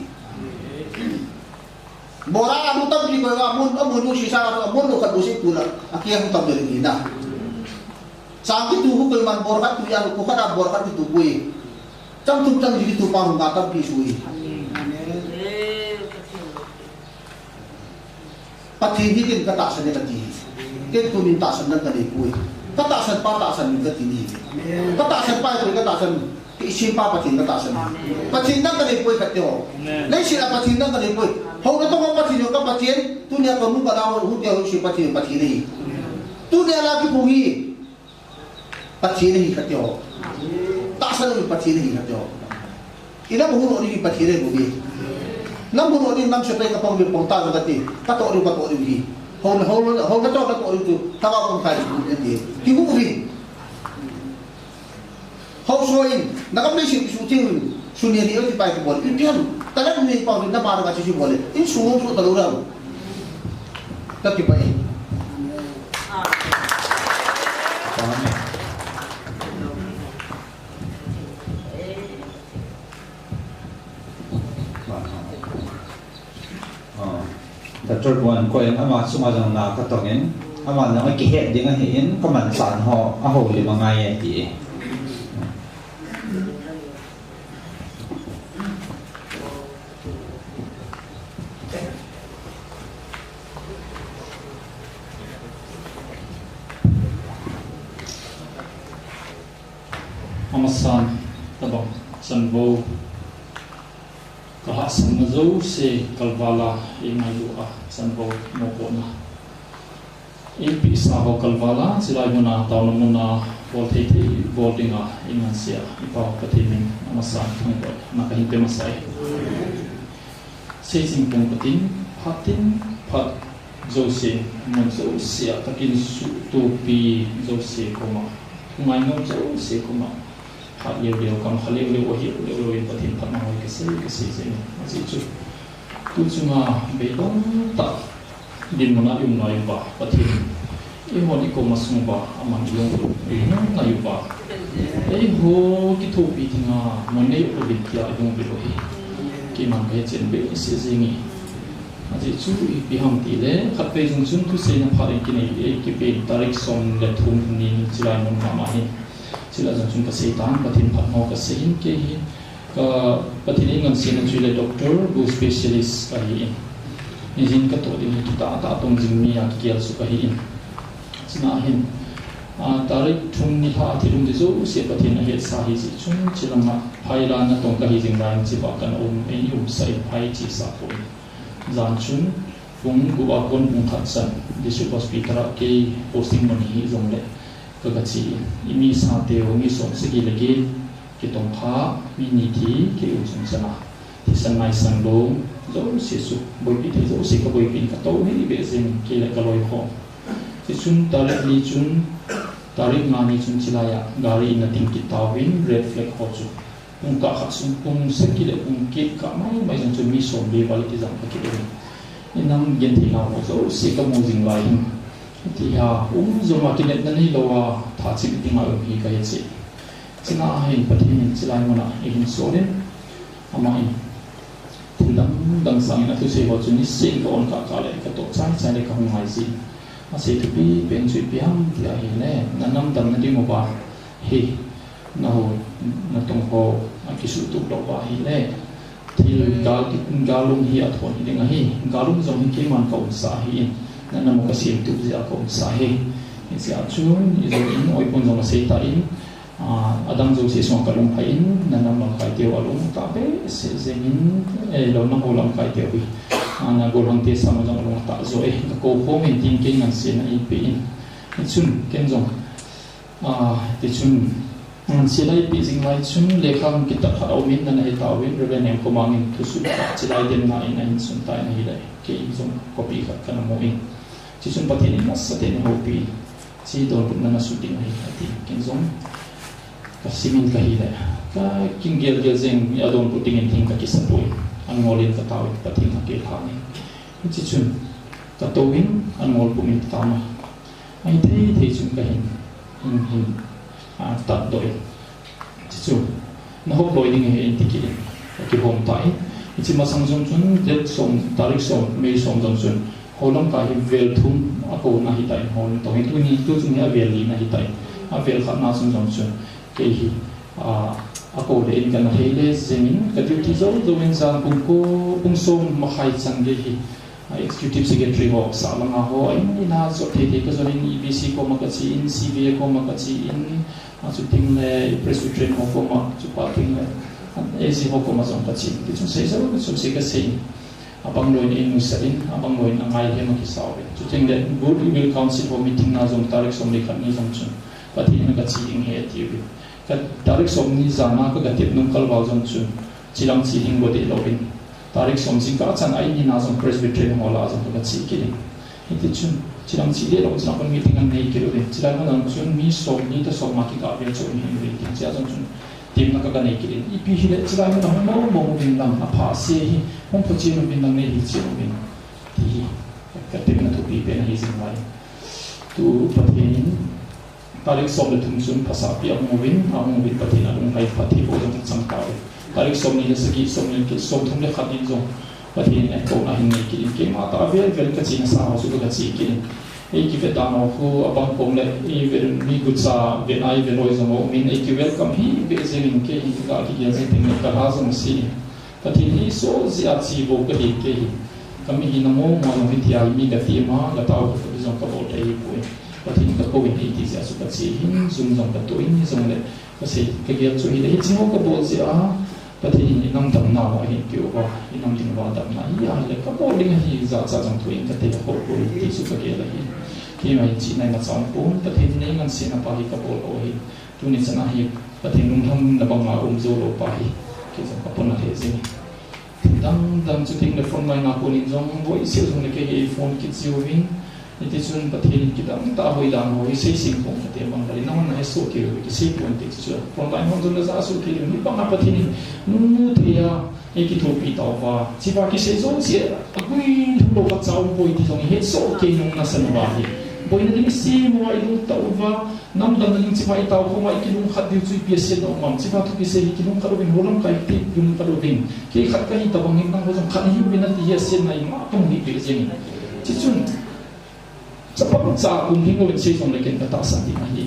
Speaker 2: Bora amu tak beli kau amu nu sisa amu nu kat usia pula, akhirnya amu tak beli ni na. Sakit tu kau man borkat tu yang kau kada borkat tu kau. Cang tu cang jadi tu pang ngata pisui. Pati ni kan kata sana kati, kan tu minta sana kati kau. Kata sana pa kata sana kati ni. Kata sana pa tu kata sana isi pa pati kata sana. Pati nak kati kau kati oh. Lain sila pati nak kati kau. Hau na tu kau pati juga pati tu ni aku muka dah hu dia isi pati ni. Tu dia lagi puhi. Pati ni kati oh. Tak sana pati ni kati oh. Ina buhu ni pati ni buhi. Nam buhu ni nam siapa yang kapang berpongtal kati. Kata orang ni. Hau kata orang tu. Tak apa pongtal ni. Kibu buhi. Hau soin. Nak ambil si syuting. Sunia dia di pagi boleh. Impian. Kalau ni pang nak marah macam si boleh. Ini semua tu terlalu. Tak kipai.
Speaker 1: Dr. Buan ko yung ama sumajang nakatongin ama na kihet din ang hiin kamansan ho aho lima ngaya hi
Speaker 3: Amasan tabang sanbo kahasan mazo se kalvala ingayu sanbo mokona impi saho kalvala silai muna tauna muna voltete votinga inansia ipa patimin amasan ngoi nakahinte masai se simpung patin patin pat jose monzo sia takin su topi jose koma ngai ngom jose koma hạt nhiều cầm hạt liều và thiên phật nói cái gì gì chứ tôi chung mà bị đóng tập điền một nát dùng nói và thiên em muốn đi cùng mà sung và mà dùng đi nó là dùng và ấy hồ cái thu bị thì ngà muốn lấy ở bên kia dùng bị rồi khi mà cái chuyện bị sẽ gì nhỉ gì chứ bị hỏng tỷ lệ khát về dùng chung tu xây năng phát cái này cái bên tarik som để thùng ni chỉ là một mà hi sila jangsun kesehatan batin patmo kesehin ke batin ingan sinan sila doktor bu spesialis kahiin izin ka to din kita ta tong jingmi ya kial su kahiin sinahin tarik thum ni ha thilum dizu se batin ahet sahi ji chung chilama phaila na tong kahi jingran chi ba kan ei sai phai chi sa ko zan chung fung bu ba kon bung khatsan disu hospital ke posting mani zong le kagachi imi sa teo ngi som sigi lagi ki tong kha mi ni thi ki u chung sana thì san mai sang do zo se su boi pi zo se ka boi pin ka to ni be zin ki la ka loi kho ti chun tarik li chun tarik ma ni chun chilaya gari na ting ki tawin red flag ho chu ung ka kha sum pung se ki le ung ki ka mai jang chun mi som be wal ki jang ka ki de inam gen thi na ho zo se ka mo jing lai thì zo ma kinet nan hi lowa tha chi ti ma hi ka hi china hin pathin chilai mona hin solen ama hi thulam dang sang na thu se ho chuni sing ko on ka le ka to chai le ka ngai si a se tu bi pen chui piam ti a hi le nanam dam na di mo ba hi na ho na tong ho a ki su tu do ba hi le thì galung hi a thon hi ding a hi galung zo hi ki man ka sa hi na mo kasi tu dia ko sahi si achun izo in oi pon zong se ta in adam zo se song kalung phain na nam lam kai teo alung ta be se zengin e lo na ho lam kai teo bi ana gol hang te sama jong long ta zo e ko ko men tin king an sin ai pe in chun ken jong ti chun an silai pi jing lai chun lekham ki ta khau min na ai ta win re nem ko mangin tu su ta chilai den na in sun ta na hi dai ke in jong copy khat kana mo in chi chun pathin in sa te ho pi chi don put na su ting ai ti ken jong ka simin ka hi dai ka king gel gel jeng ya don putting in thing ka ki sa poi an ngolin ka taw pathin ka ke kha ni chi chun ka to win an ngol pu min ta ma ai thei chun ka hin hin tập đội chú nó hốt đội những người thì cái hôm tại chỉ mà sang trong chúng rất sống tarik sống mấy sống trong chúng họ làm cái về thun aku na hitai họ tổng itu ni tu chúng nhà về lý na hitai về khác na sang trong chúng cái aku để in cái này lấy zemin cái điều tí dấu dấu in sang cùng sống mà khai sang cái executive secretary ho sa lang ho in na so the cái zo in EBC ko makachi in CBA ko makachi in chu ting le presbyterian ho ko ma chu pa ting le AC ho ko ma zong kachi ti chu sei zo chu sei ka sei abang loin in musain abang loin angai he ma ki saw chu ting le goodwill council ho meeting na zong tarik som le khan ni zong chu pa ti na kachi in he ti bi ka tarik som ni zana ka gatip nung kal wal zong chu chilang chi hing bo de lovin tarik som sing ka chan ai ni na zong presbyterian ho la zong ka chi ki ni ti chun chilang chi de lo chang kon meeting an nei ki lo de chilang na chun mi som ni ta som ma ki ka ve chu ni ni ti cha zong chun tim na ka nei ki ni I pi hi le chilang na mo mo bin lam a pha se hi hom pho chi no bin lam nei hi chi no bin ti ka te na tu pi pe na hi zing mai tu pathin tarik som le thum chun phasa pi a mo bin pathin a lung hai phathi bo jong chang ka tarik som ni se ki som le ki som thum le khat in jong pathin e ko na hin nei ki ke ma ta vel ka chi na sa ho su ka chi ki ei ki ve ta no hu abang pom le ei ve mi gut sa ve ai ve noi zo min ei ki welcome hi ve zeng ke hi ka ki ya zeng ting ka ha zo si pathin hi so zia chi bo ka hi ke hi kami hi na mo no hi ti ai mi ka ti ma la ta ko zo ka bo te hi pu pathin ka ko wi ti sia su ka chi hin zum zong ka to in zong le ka se ka ge chu hi le hi chi mo ka bo zia pathin ni nam tam na wa hi ki wa hi nam ting wa tam na ya le ka bo ding hi za za jong tu in ka te ko ko ti su ka ge la hi ki mai chi nai na chang pu pathin ni ngan sin na pa hi ka bo o hi tu ni chana hi pathin lung tham na ba ma zo lo pa hi ki zo ka pon na he zin dang chu ting le phone mai na ko ni jong voi se jong le ke hi phone ki chiu win ni ti chun pathin ki dang ta hoi dang hoi se sing pong ka te bang dali na na he so ki ki se point ti chu phone mai hon jong za su ki ni ba ma pathin nu ti ya e ki thu pi ta wa chi ba ki se zo se a kui lo ka chau boi ti jong he so ke nong na san wa hi boi na ding si mo ai lu ta wa nam dan ding chi mai ta ko mai ki lung khat diu chui pi se no mam chi ba thu ki se ki lung ka ro bin holam kai ti lung ka ro bin ki khat ka hi ta bang nang ho jong khat hi bin na ti ya se nai ma tong ni pe je ni chi chun sapang sa kum hingo in se jong le ken ka ta sa ti na hi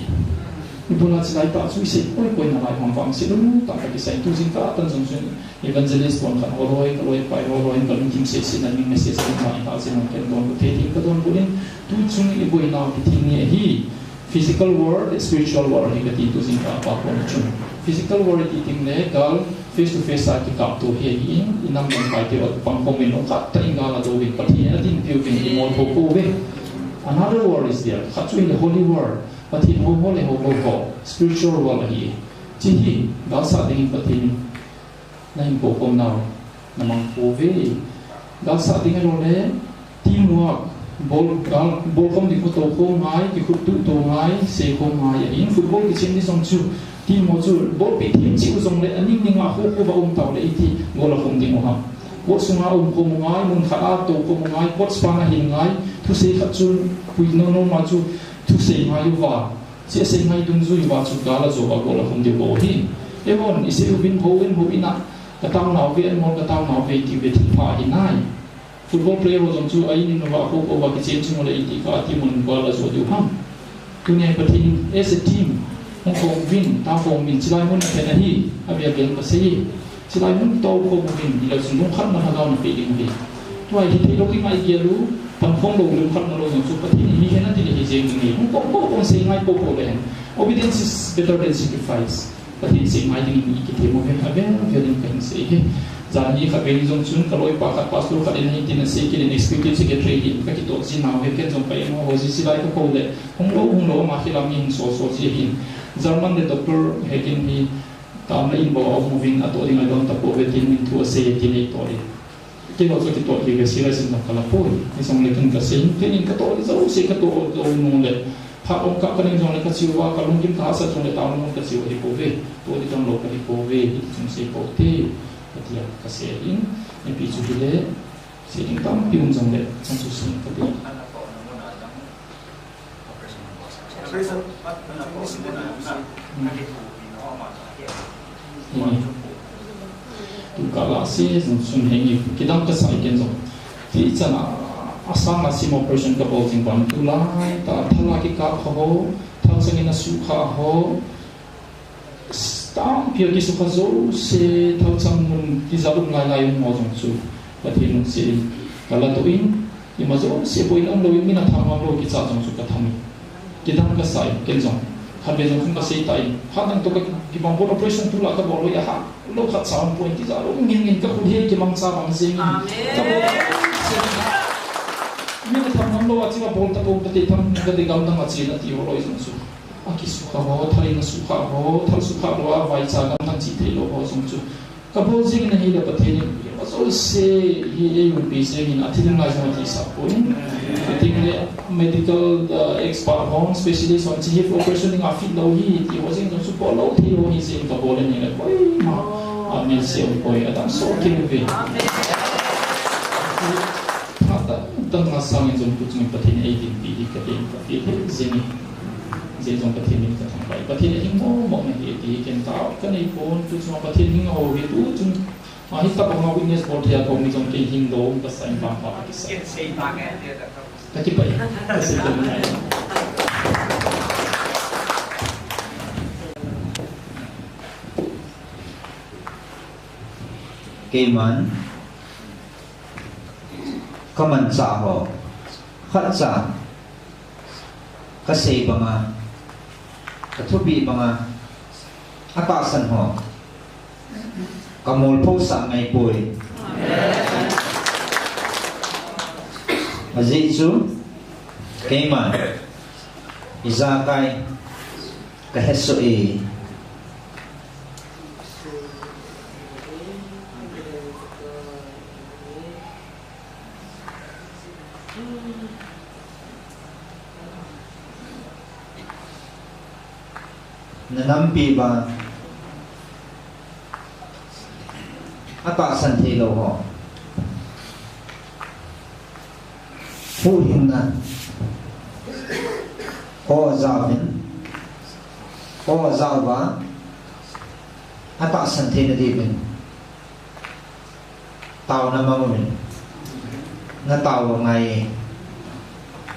Speaker 3: ibuna chi lai ta chui se koi na lai hong fang se lu ta ka ki sai tu jing ka tan jong chun evangelist pon khan horoi pai horoi ka lung kim se se na ni message ma ta se no ken don te ti ka don bulin tu chung i boi na ti ni hi physical world spiritual world hi ka ti tu jing ka pa ko ni chung physical world ti ting le gal face to face a ki ka to he in inam non pai te pang pong min no ka ta inga la do win pa ti na tin tiu win i mo ko we another world is there khatui the holy world but in ho le ho spiritual world hi chi hi ga sa ding patin na in ko kom now na mang ko ve ga sa ding ro le teamwork bol kom di ko to ko ngai ki khu tu to ngai se ko ngai in football ki chen ni song chu team mo chu bol pe team chi u song le aning ni nga ho ko ba taw le ti go la khom ding ha ko sunga ko ngai mun kha a to ko ngai ko spa na hin ngai thu se kha chu pui no ma chu thu se ngai wa se ngai dung zui wa chu ga la zo ba go la khom di bo hi evon ise u bin ho ina ka taw na ve mo ka taw na ve ti ve ti pa hi nai football player ho jong chu ai ni no wa ko wa ki chen chu le ti ka ti mun ba la zo du ham tu ne patin as a team hong kong win ta hong min chilai mun na na hi abia ben ba sei chilai mun to ko win ila sun long khat na ha ga na pe ding bi tu ai ti lo ki mai ge lu pan phong lo lu khat na lo jong chu patin hi he na ti ni je ni hong kong ko sei ngai ko le obedience is better than sacrifice pati sing mai ding ni kiti mo ve din kan se he zani kha be jong chun kaloi pa kha pastor kha din tin se ki din executive secretary hi ka ki to jin na ve ken jong pa mo ho ji si lai ko le hung lo ma khi lam in so ji hin German de doctor hekin hi tam in bo of moving ato ding adon ta po ve tin min tu se tin ni to ki no so ki to ki si la sin na kala po ni song le kan ka se tin ka to zo se ka to no le ha om ka kan jong le ka siwa ka lung kim ta sa jong le ta mo ka siwa hi po ve to di jong lo ka hi po ve hi jong se po te dia ka se in ni pi chu le se in tam pi un jong le san su sin ka ti tu kala se sun hengi kidam ka sai ken jong ti chana asam asim operation ka bol jing ban tu lai ta thala ki ka ho thang sang ina su kha ho stam pio ki su kha zo se thang sang mun ki zalum lai lai mo jong chu pati nung se kala to in i ma zo se boin ang lo in mina tham lo ki cha jong chu ka tham kidam ka sai ken jong kha be jong ka sei tai ha nang to ka ki bang bol operation tu la ka bol ya ha lo khat sound point ki za lo ngin ka khu he ki mang sa bang se amen mina tham lo achi ba bol ta ko te tham ga de gam na achi na ti ho loi jong chu aki su kha ho thari na su kha ho thal su kha lo vai cha gam na chi te lo ho jong chu ka bol jing na hi da pathe ni ma so se hi e yu bi se ni athi ding la jong ti sa po ni I think medical expert home specialist on chief operation in afit lo hi ti ho jing jong chu po lo thi ho hi se ka bol ni la koi ma amen se ko ya dam so ki ve tang na sang jong ku chung pathin ei din bi ka den ka ti zeni je jong pathin ni ka thang bai pathin ni mo mo na hi ti ken ta ka nei pon tu chung pathin ni ho hi tu chung ma hi ta ba witness board ya ko mi jong ke hin do ka sai pa pa ki sa sei ta ga de ka ki bai ka se ka ni
Speaker 1: Keman kaman sa ho khat sa ka sei banga ka thubi banga atasan ho kamol po sa ngai poi azizu keman izakai ka heso e nanampi ba ata san the lo ho fu hin na ho zavin ho zalwa ata san the na di ben tao na ma min na tao ngai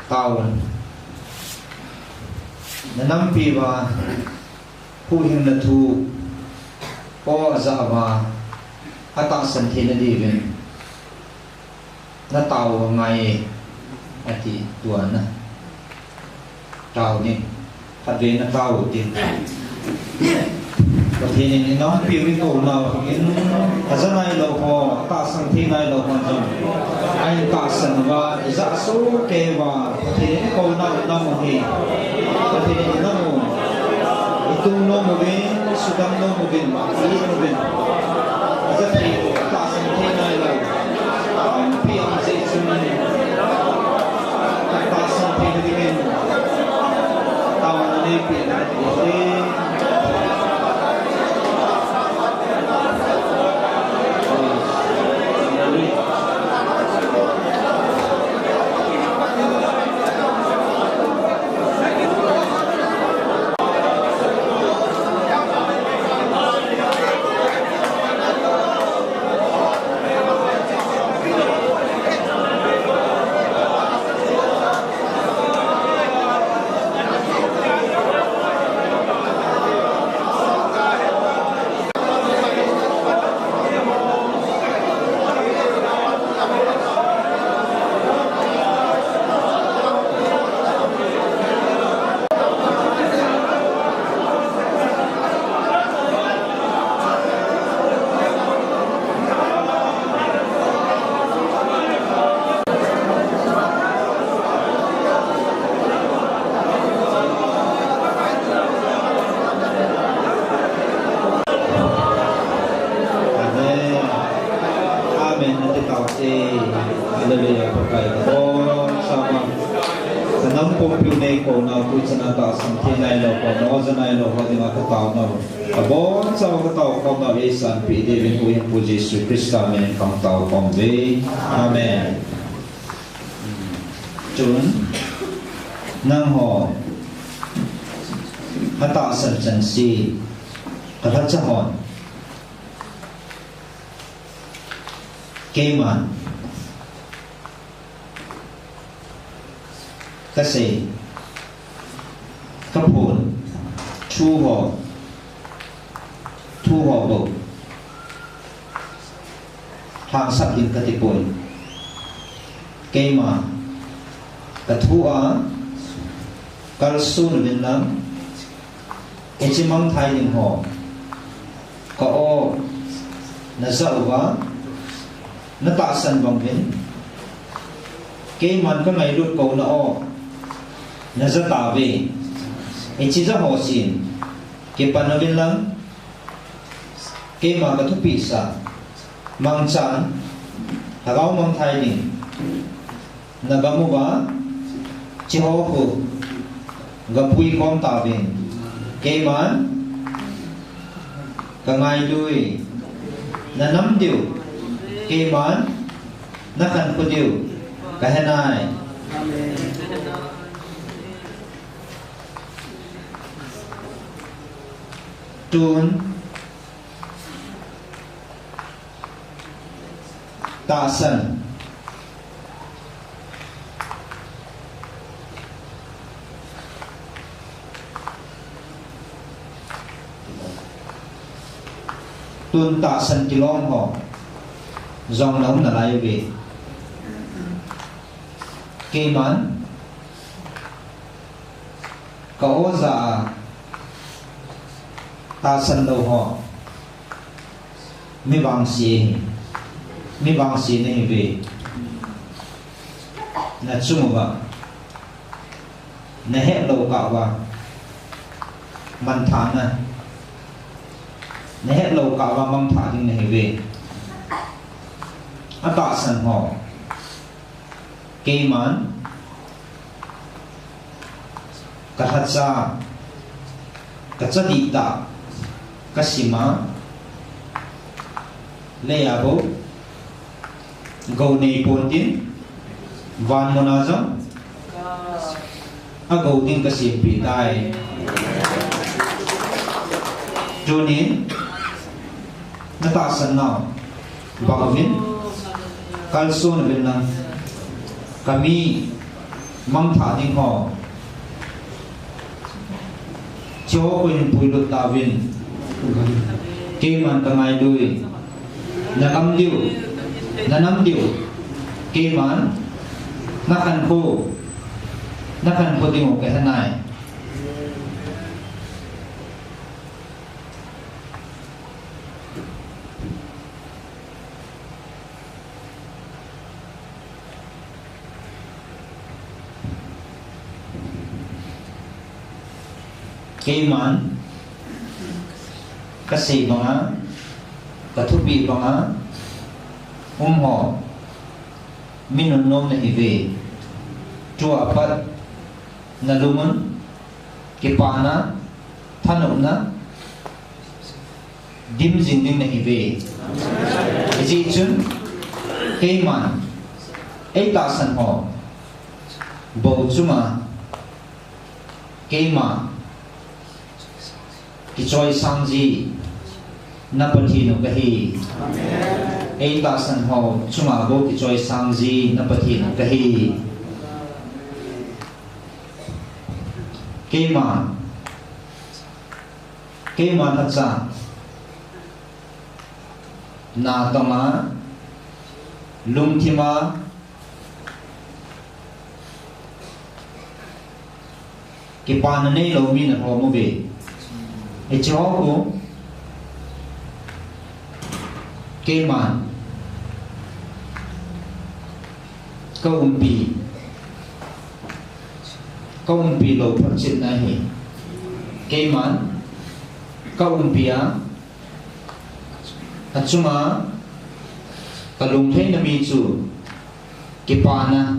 Speaker 1: tao nanampi ba fu hin na thu ho zawa ata san the na di ben na tao ngai ati tuan na tao ni phát về nó tao tiền có thể nên nó biểu cái cổ nào cái ở dưới này lâu ho ta sang thế này lâu ho trong anh ta sang và giá số kê và có thể cổ nào nó một gì có thể nó một itu nó một bên sudah nó một bên mà ý một bên ở dưới này ta sang thế này lâu anh biểu dễ chịu này ta sang thế này bên tao này biểu cái phiêu này cổ nào cúi chân ta sang thiên này lo cổ nó chân này lo họ đi ngã cái tàu nào bốn sau cái tàu con nào ấy sang bị đi bên hùi của Jesus Christ mình con tàu con về amen chúng năng họ hắn tạo sân chân si cái thắt chắc hòn kê màn cái gì cái hồn thu họ bộ hàng sắp hiện cái bồi kê màn cái thu á cái sun bên lắm cái chim măng thay những họ có ô nó dậu quá nó tạo sân vòng bên cái màn cái ngày lúc cầu nó rất tạo về cái chỉ rất họ xin cái bàn nó bên lắm cái mà cái thuốc bị sa mang chán thà gạo mang thay đi nó gam mua bá chỉ họ hồ gặp vui con tạo về cái màn cái ngày đuôi nó nắm điều cái màn nó khăn có điều cái hè này tuôn ta sân tuôn ta sân chỉ lom họ dòng nóng là lại về kê mắn có giả ta sân đầu họ mi vang xì này về là chung vào này hết đầu cạo vào man thán này này hết đầu cạo vào man thán này về ta sân họ kê mắn cái hạt ra cái chất đi ta cái sima lấy abo gầu này bốn tiếng van monazam gầu tiếng cái sim bị tai cho nên nó ta sân nào bảo vin kalson vin năng kami mang thả tiếng họ cho quên bùi lụt ta vin kê man ka ngai đuôi na nắm điệu kê man na khăn khô tiếng cái thân này kê man kasi mga katubi mga họ minunom na hive chua apat na lumun kipana thanom na dim jinding na hive isi chun kê man ay tasan họ bầu chuma kê man ki choi sangji napati no kahi ei ta san ho chuma go ki choi sangji napati no kahi ke ma hatsa na tama lumthima ki panane lo mi na ho mo ve e cho ko kê màn câu umpi lo phát triển này kê màn câu umpi á at suma kalung thay na mi chu kipana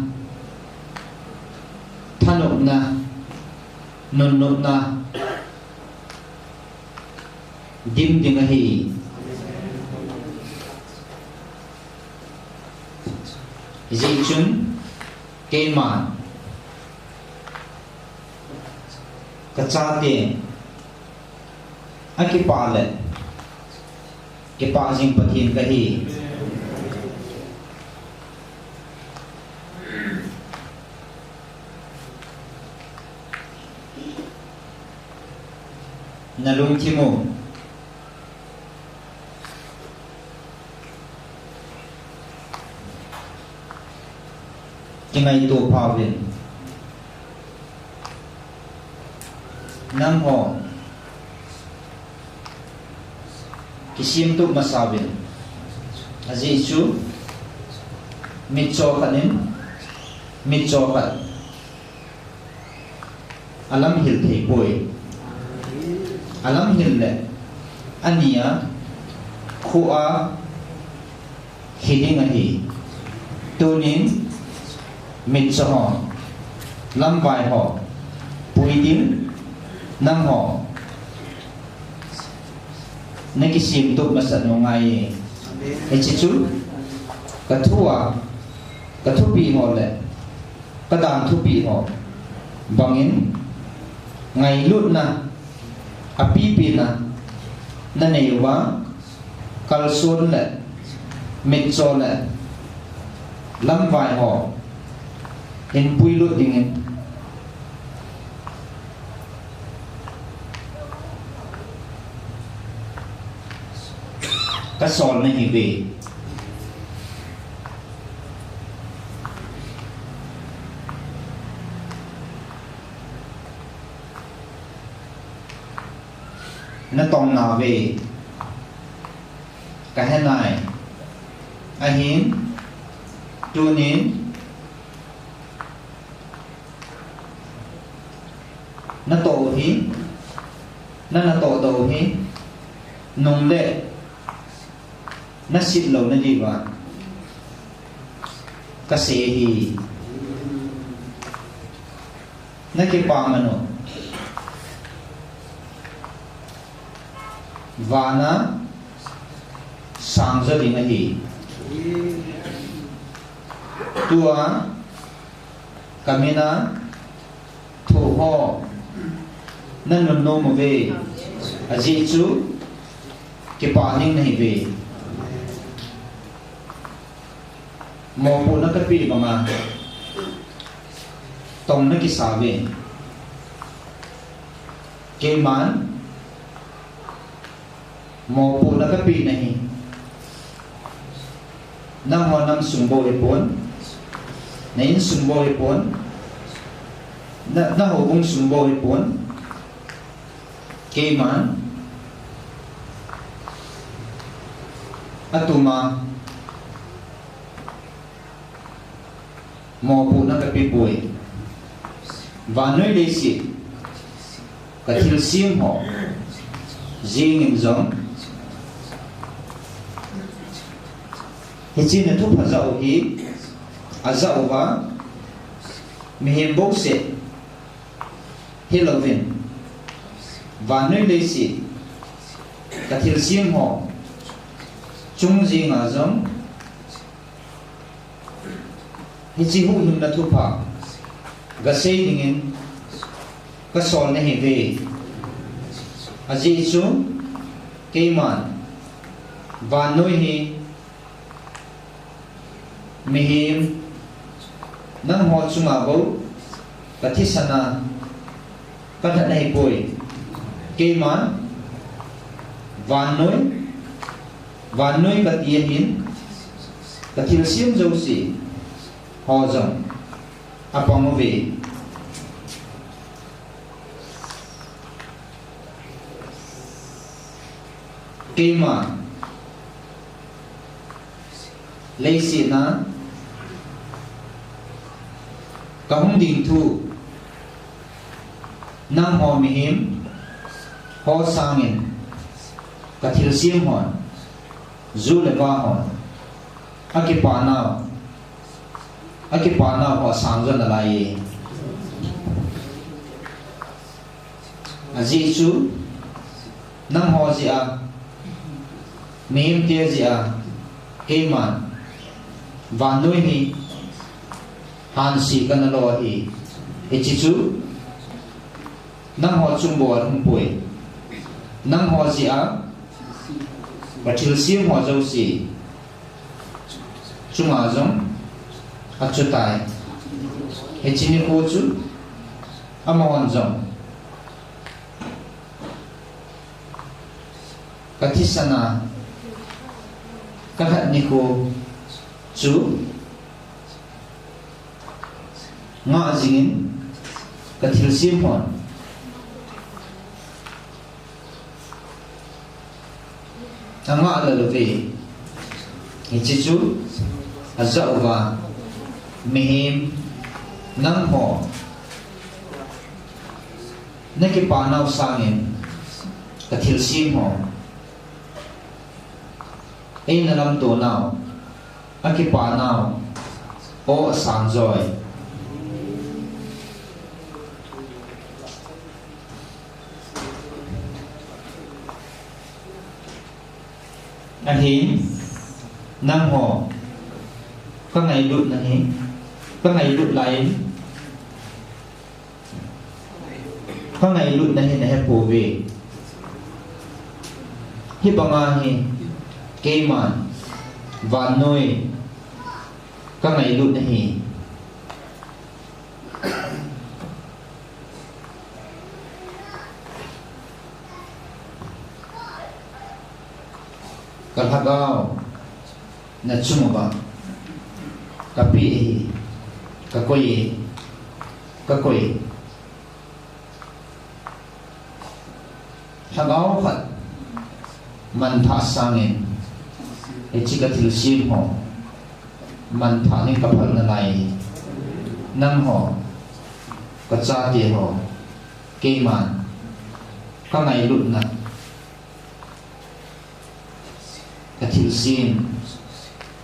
Speaker 1: nụ na nun nụ na dim ding hi dị chun cây màn cái cha tiền cái pa lệ cái pa dinh bát hiền cái hi na lung chi mo cái ngày tu phao viện nam ho cái sim tu mà sao viện aji chu mit cho kanin mit cho kat alam hil thei poi alam hil le ania khua hiding ahi tunin mit cho họ lam vai họ pui dim nam họ nên cái sim tu mà sẵn một ngày cái chỉ chút cái thu bị họ lệ cái đàn thu bị họ bằng in ngày luôn na api pi na này quá kalson lệ mit cho lệ lam vai họ in pui lut dingin cái sòn này về nó tòng nào về cái hen này ai hiến chu nín nó tổ hí nó là tổ đầu hí nung lệ nó xịt lầu nó đi vào cái xe thì nó cái pa mà nó và nó sang giờ thì nó thì tua kami na thu ho nên nôn nôn mà về aji chu cái pa ning này về mò phụ nó cái pi mà tông nó cái sao về cái mán mò phụ nó cái pi này năm hoa năm sùng bồi bốn nên sùng bồi bốn nó hồ cũng sùng bồi bốn cái mán atuma mò phụ nó cái pi bồi và nơi đây xịt cái thiếu xiêm họ riêng những giống thì chỉ là thuốc phải dậu ý dậu và mình hiện bốc xịt hết là viên và nơi đây xịt cái thiếu xiêm họ chung riêng ở giống thì chỉ hữu hình là thuốc phải cái xây những cái sòn này về gì xuống cây màn và nuôi hi mihim nang ho chunga bo kathi sana kadha nei poi cây màn và nuôi cái tiền hin cái thiêu xiêm dâu xỉ họ rồng apong về cây mà lấy xịt na cả hông đình thu nam họ mi hiếm họ sang in cả thiêu xiêm hòn du lệ ba hòn cái pa nào họ sang dân là lại aji chu nang ho ji a mim tia ji a ke man van noi hi han si kan lo hi e chi chu nang ho chung bo hum pui nang ho ji a ba thil sim ho zo si chung a zong a chu tai e chi ni ko chu amon zong katisana kahat ni ko chu nga jingin kathil sim hon anga la lo ve chi chu azauwa mehim nang ho naki panau sangin kathil sim ho ai na lam to now aki panau o sang joy anh hi nam ho có ngày lụt là hi có ngày lụt lại có ngày lụt là hi là hẹp phổ về hi bằng hi cây màn và nuôi có ngày lụt là hi kalhagaw na chumaba kapi kakoy hagaw khat man tha sangin e chikathil sim ho man tha ni kaphal na lai nam ho ka cha ti ho ke man ka ngai lut na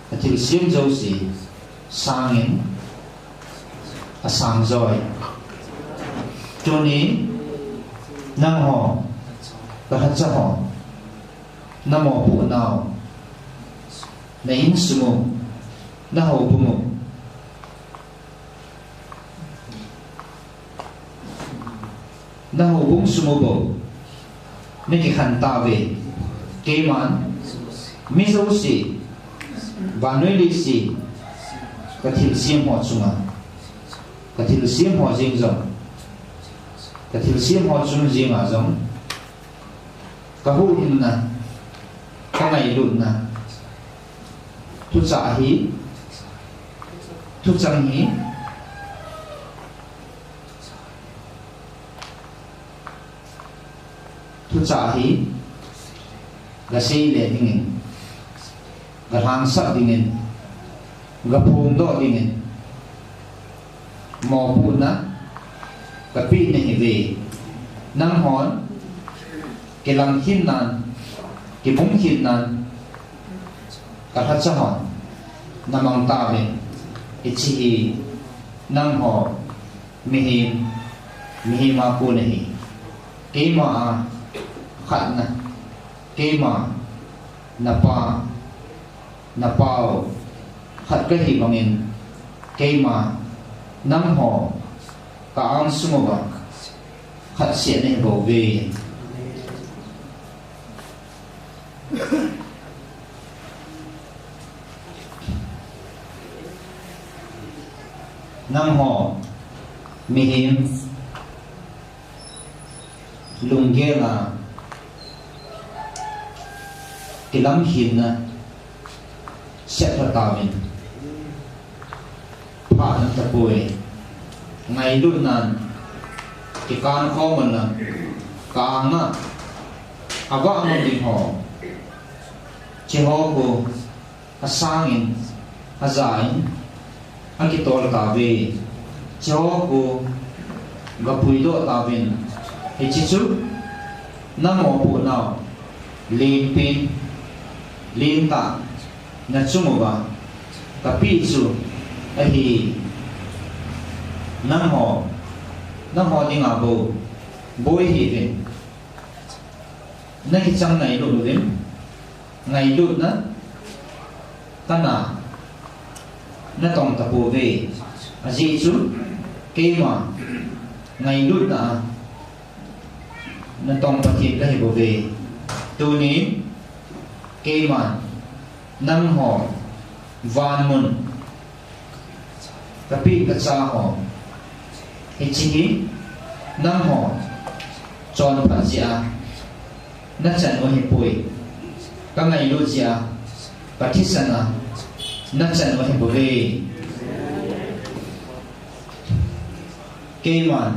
Speaker 1: kathil sim zo si sangin asang joy choni nang ho ka cha ho namo pu nao na in sumo na ho bu mo na ho bung sumo bo me ki khan ta ve ke man mi zo si và nơi đi si cái thil sim họ chung à cái thil sim họ riêng rộng cái thil sim họ chung riêng à giống cái hũ in na cái này lụn na thu trả hí thu chẳng hí thu trả hí là xây để tình ga hang sa dingin ga phum do dingin mo pu na ka pi ne hi ve nang hon ke lang hin nan ke bung hin nan ka ha cha hon namang ta ve ichi hi nang ho mi hi ma pu ne hi ke ma khat na ke ma na pa na pao khát cái gì bằng in cây mà năm họ cả ăn sung vào khát xiên này bảo vệ năm họ mi hiểm lùng ghê là cái lắm hiểm nè sẽ thật tạo mình phá thân tập bùi ngày lúc nan cái con khó mình là càng á à vợ một tình họ chỉ họ của à sang in à giải à cái tổ là tạo về chỉ họ của gặp bùi độ tạo về thì chỉ chút năm mỏ bộ nào liên pin liên tạ na chumuba tapi chu ahi nam ho ni nga bo boy hi ve na ki chang nai lu vin ngai lut na kana na tong ta po ve aji chu ke ma ngai lut na tong pa ki ka hi bo ve tu ni ke ma nam ho van mun tapi ka cha ho hi chi hi nam ho chon pa chia na chan o hi pui ka ngai lu chia patisana na chan o hi bo ve ke man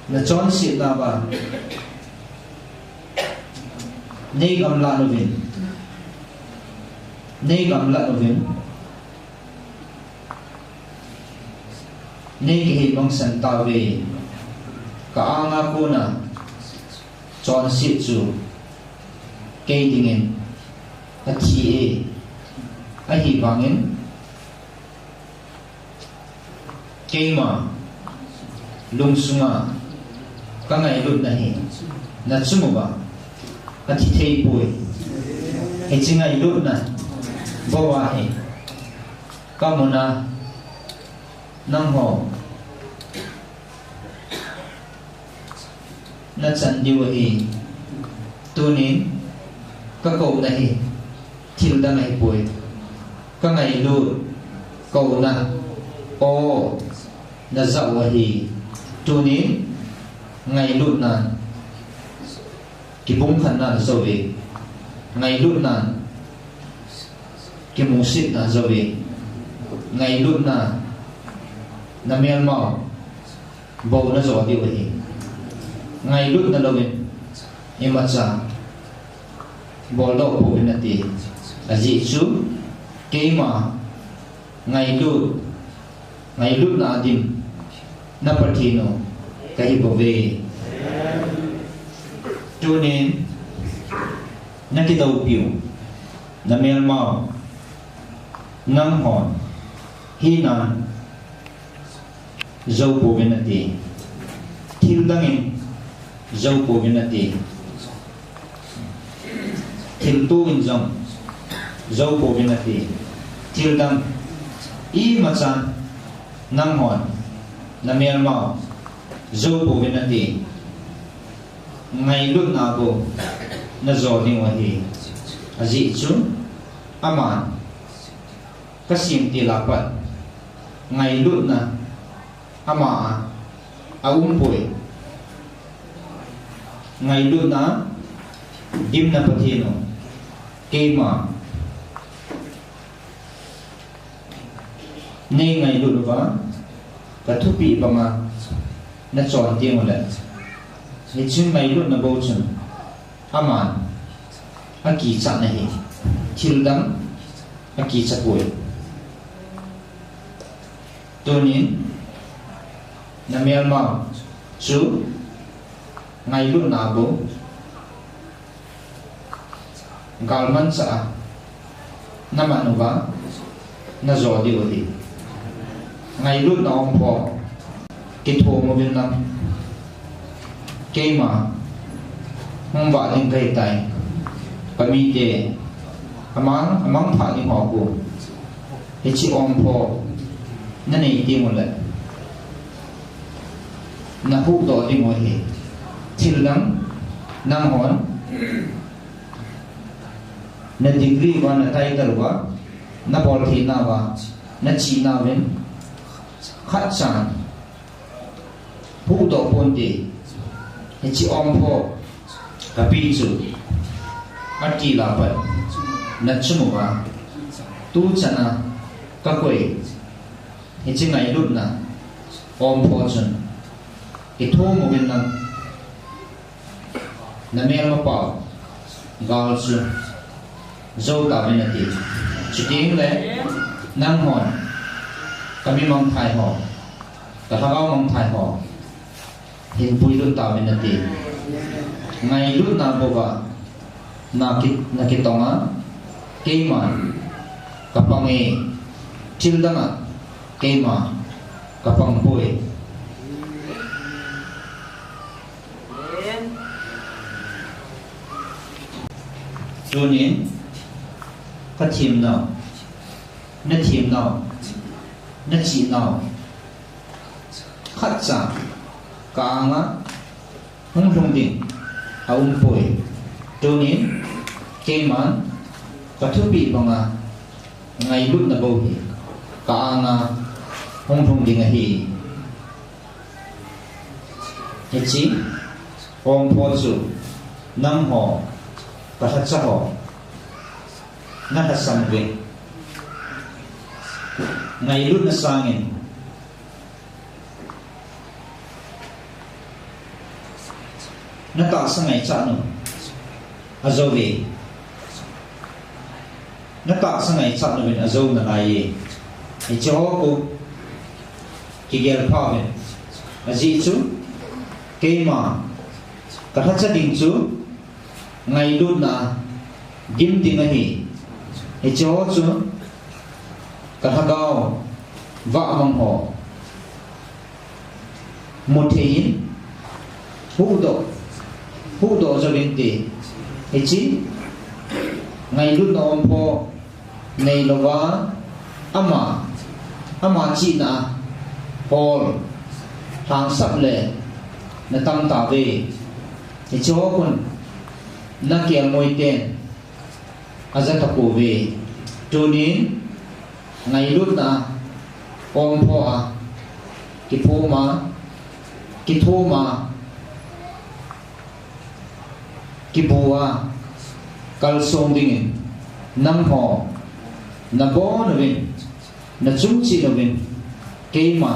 Speaker 1: na chon si na ba nei gam la no vin nei gam la no vin nei ki hi bang san ta ve ka anga ko na chọn sĩ chủ cây đình in a thi a hi vang in cây mà lung sunga ka ngai lut na hi na chumu ba a thi thei pui he chingai lut na bawa hi ka mona nang ho na chan diwa hi tunin ka ko na hi thil da ngai pui ka ngai lu ko na o na za wa hi tunin ngai lu na ki bung khan na zo ve ngai lu na ki mu sit na zo ve ngai lu na mel ma bo na zo diwa hi ngai lut na lovin imacha bolo po binati aji chu keima ngai lut na adim na pathino kai bove tunin na ki dau piu na mel mau nam hon hi na zo po binati thil dangin dâu po binati thil tu in jong dâu po binati thil dam i machan nam hon na mel mau dâu po binati ngai lut na bo na zo ding wa hi aji chu aman kasim ti lapat ngai lut na ama pui ngai lu na dim na pathino keima nei ngai lu wa ka thupi banga na chon tiang la ni chung ngai lu na bo chun aman aki cha na hi thil dam aki cha pui tonin na mel ma chu ngai lu na bo galman sa na manuwa na zo di odi ngai lu na om pho ki tho mo bin nam ke ma hong ba ling kai tai pa mi te amang pha ni ho ko he chi om pho na nei ti mo le na hu do di mo he thil dam nam hon na degree wa na title wa na bol thi na wa na chi na ven khat chan hu do pon ti he chi om pho ka pi chu ati la pa na chumu wa tu chana ka koi he chi ngai lut na om pho chun ke tho mo ven na mel ma pa gal chu zo ta binati chiting le nang hon kami mong thai ho ka hagaw mong thai ho hin pui lu ta binati ngai lut na bo ba na ki tonga keima kapange childanga keima kapang pui cho nên các team nào nó team nào nó chỉ nào khát chả cả ngã không thông tin ông bồi cho nên cái món các thứ bị bằng ngày lúc là bầu hi cả ngã không thông tin hi cái gì ông phô su năm họ và thật sao họ nó thật sang về ngày lúc nó sang in nó tạo sang ngày chả nữa à dâu về nó tạo sang ngày chả nữa bên à dâu là lại thì cho cô cái ghé phao bên à gì chứ cái mà cả thắt chặt đình chú ngày lúc là dim tiếng này thì cho chú cả thằng cao vợ bằng họ một thế hin hú độ cho bên tì thì chỉ ngày lúc nó ông po này là vợ ama chị na Paul hàng sắp lệ là tăng tả về thì cho con na kia ngồi tên aza thắc cổ về cho nên ngày lúc na ông po cái thô mà cái bùa cal song ding nam ho na bo na vin na chung chi na vin cái mà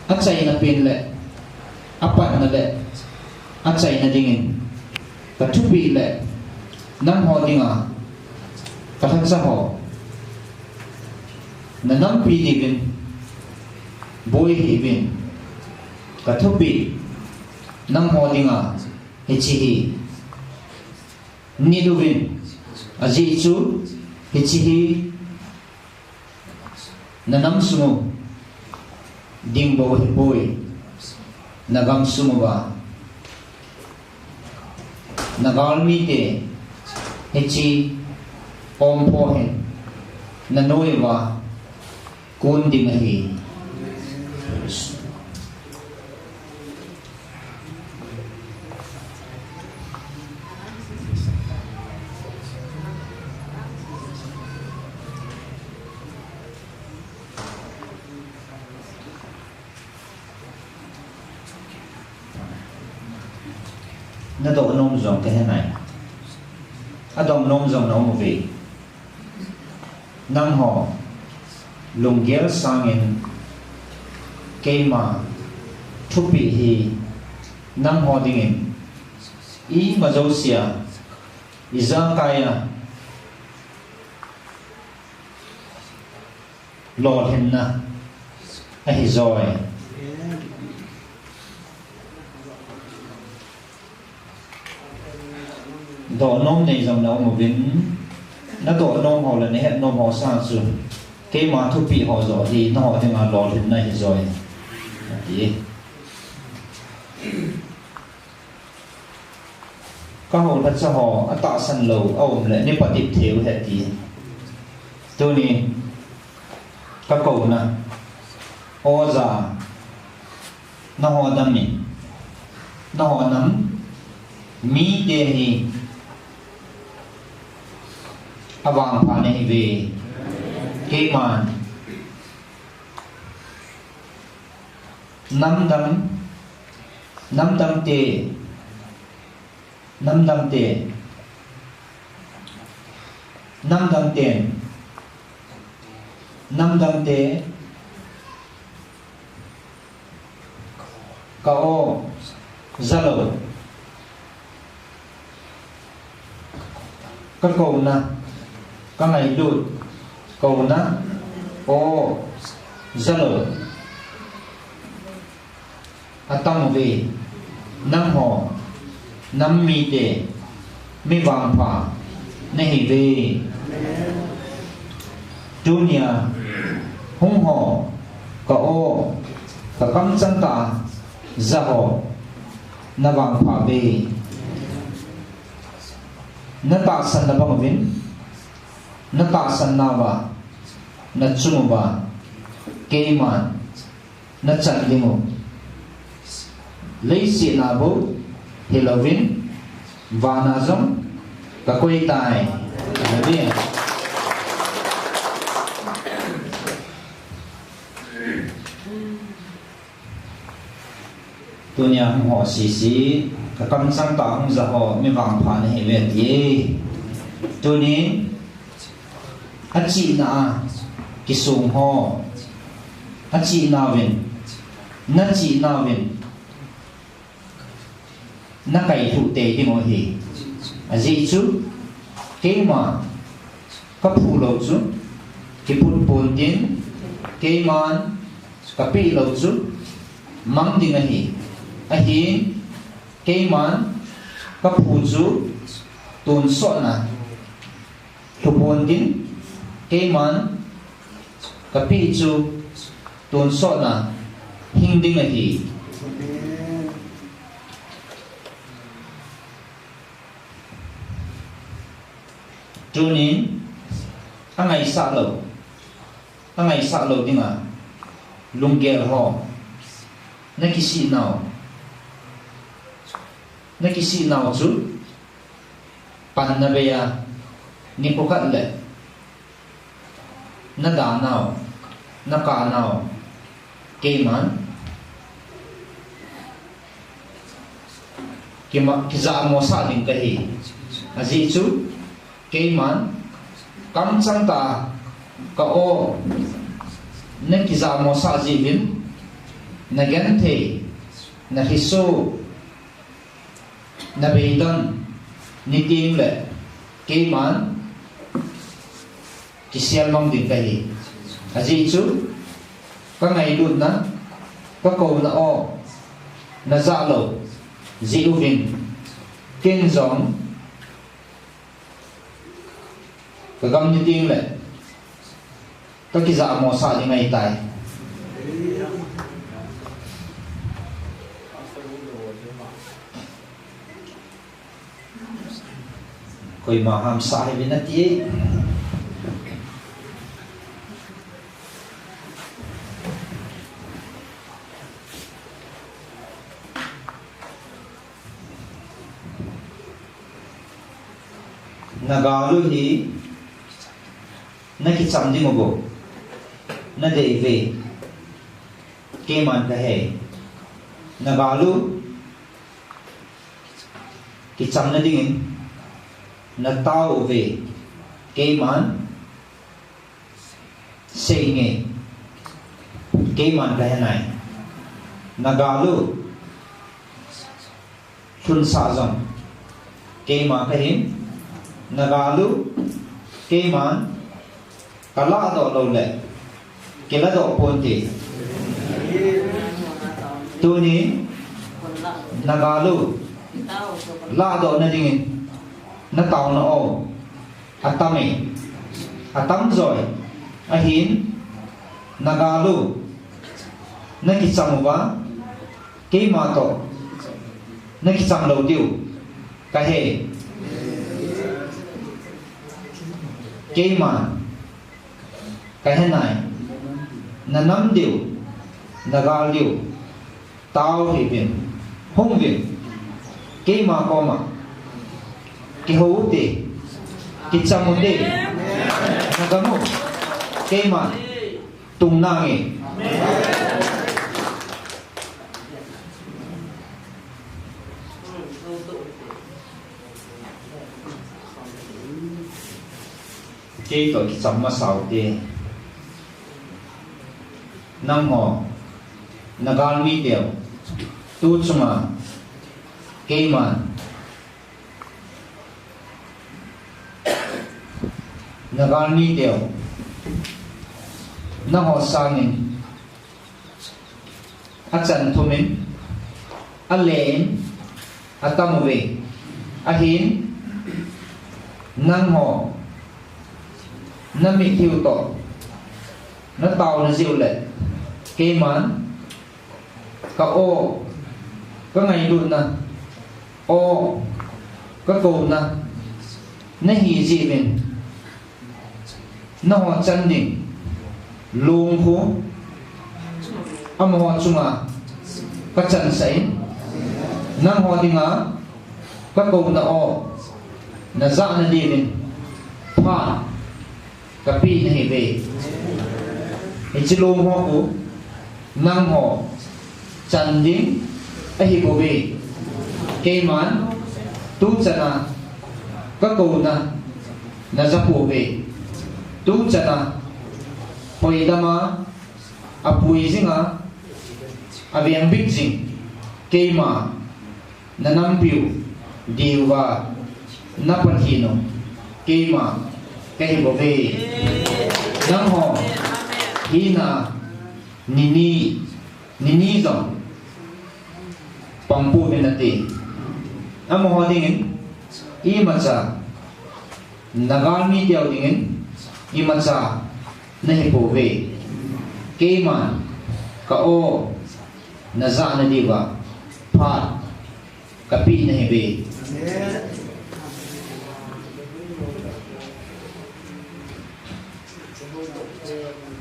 Speaker 1: achai na pin le apat na le achai na dingin ka thubi le nam ho dinga ka thang sa ho na nam pi ni vin boy hi vin ka thubi nam ho dinga he chi hi ni du vin aji chu he chi hi na nam sumo ding bo he boy na gam sumo ba na gal mi te he chi om po he na noi wa kun ding hi nó độ nôm dòng cái thế này ở đồng nôm dòng nó một vị năm họ lùng ghé sang in cây mà thúc bị thì năm họ đi in ý mà dâu xìa ý giang cay à lọt hình à hay rồi độ nôm này dòng nó một viên nó độ nôm họ là nó hẹn nôm họ sang xuống cái mà thúc bị họ rồi thì nó họ thì mà lọt hình này rồi thì các hộ thật cho họ tạo sân lầu ôm lại nếu bạn tiếp thiếu hệ thì tôi này các cậu nè ô già nó họ đâm nhỉ nó họ nắm mi đề hi avang phá này về cái màn năm đâm tệ năm đâm tệ cậu zalo các cầu na các ngày đột cầu na ô zalo atang về năm họ năm mi tệ mi vàng phá này về dunia hung họ cả ô cả cam chân ta za họ na vàng phá về na ta san na bang vin na ta san na ba na chung ba ke man na chan lingo lấy si na bo Helovin và na giống cả quay tài là bien tu nhà họ xí cả cầm sang tao không giờ họ mới vàng phản hệ về gì tu ní anh chị na cái sùng họ anh chị nào về nó chị nào về nó cày thủ tế đi ngồi hì gì chú cái mà các phụ lộc chú cái bút bồn tiến cái mà các bị lộc chú mang đi ngồi hì hì cái mà các phụ chú tôn sọ na thủ bồn tiến cái mà các bị chú tôn sọ na hình đi ngồi hì cho nên anh ấy xả lầu đi mà lung ghé họ nó cái gì nào chú pan na bây giờ ni có cắt lệ nó đá nào nó cá nào cái mà cái giá mua sa đến cái gì à gì chú cái man cắm sang ta cả ô nên cái giá mua sa gì vin na gen thế na hisu na beidan ni tim le cái man cái sial mong din cái à gì chú các ngày luôn na các câu na ô na giá lầu dịu vin kiên giống cái gam như tiếng lệ các cái dạ mò xạ như ngày tài coi mà ham xạ hay bên nát tí nagalu hi na ki cham ding go na de ve ke man ka he nagalu ki cham na ding na tao ve ke man se nge ke man ka he nai nagalu chun sa jam ke ma ka hin nagalu ke man kala do lo le kela do ponte tu ni nagalu la do na ding na tao na o atame atam rồi a hin nagalu na ki samwa ke ma to na ki sam lo tiu ka he cái mà cái này là nắm điều là gạo điều tao thì biển không biển cái mà có mà cái hố thì cái trăm một đi là cái một cái mà tung năng ấy cái tội chấm mà sao thì năm họ nagal mi điều tu chuma cái mà nagal mi điều năm họ sang này chân thu mình lên tâm về hin năm họ nó bị thiêu tổ nó tàu nó dịu lệ cái mán cả ô các ngày luôn nè ô các cồn nè na hi ji min na ho chan ding lung khu am ho chunga ka chan sai nang ho dinga ka ko na o na za na di min pha ka pi na hi ve hi chi lung ho ku nang ho chan ding a hi ko ve ke man tu chana ka ko na za pu ve tu chana poi dama apui zinga aviang big zing ke ma na nam piu diwa na pathino ke ma ke bo ve nang ho hina nini zong pampu benati amo ho dingin I macha nagalmi tiaw dingin I macha na hipo ve ke man ka o na za na diwa phat ka pi na hibe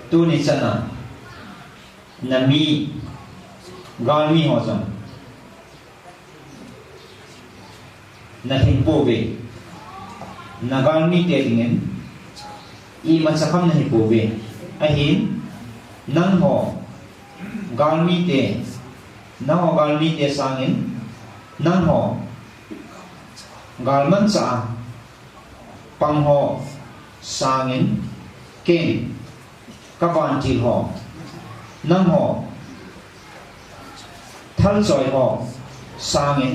Speaker 1: tu ni chana nami galmi ho sam na hipo ve nagalmi te dingin I macha kham na hipo ve ahin nang ho galmi te na ho galmi te sangin nang ho galman sa pang ho sangin ken kapan til ho nang ho thal choi ho sangin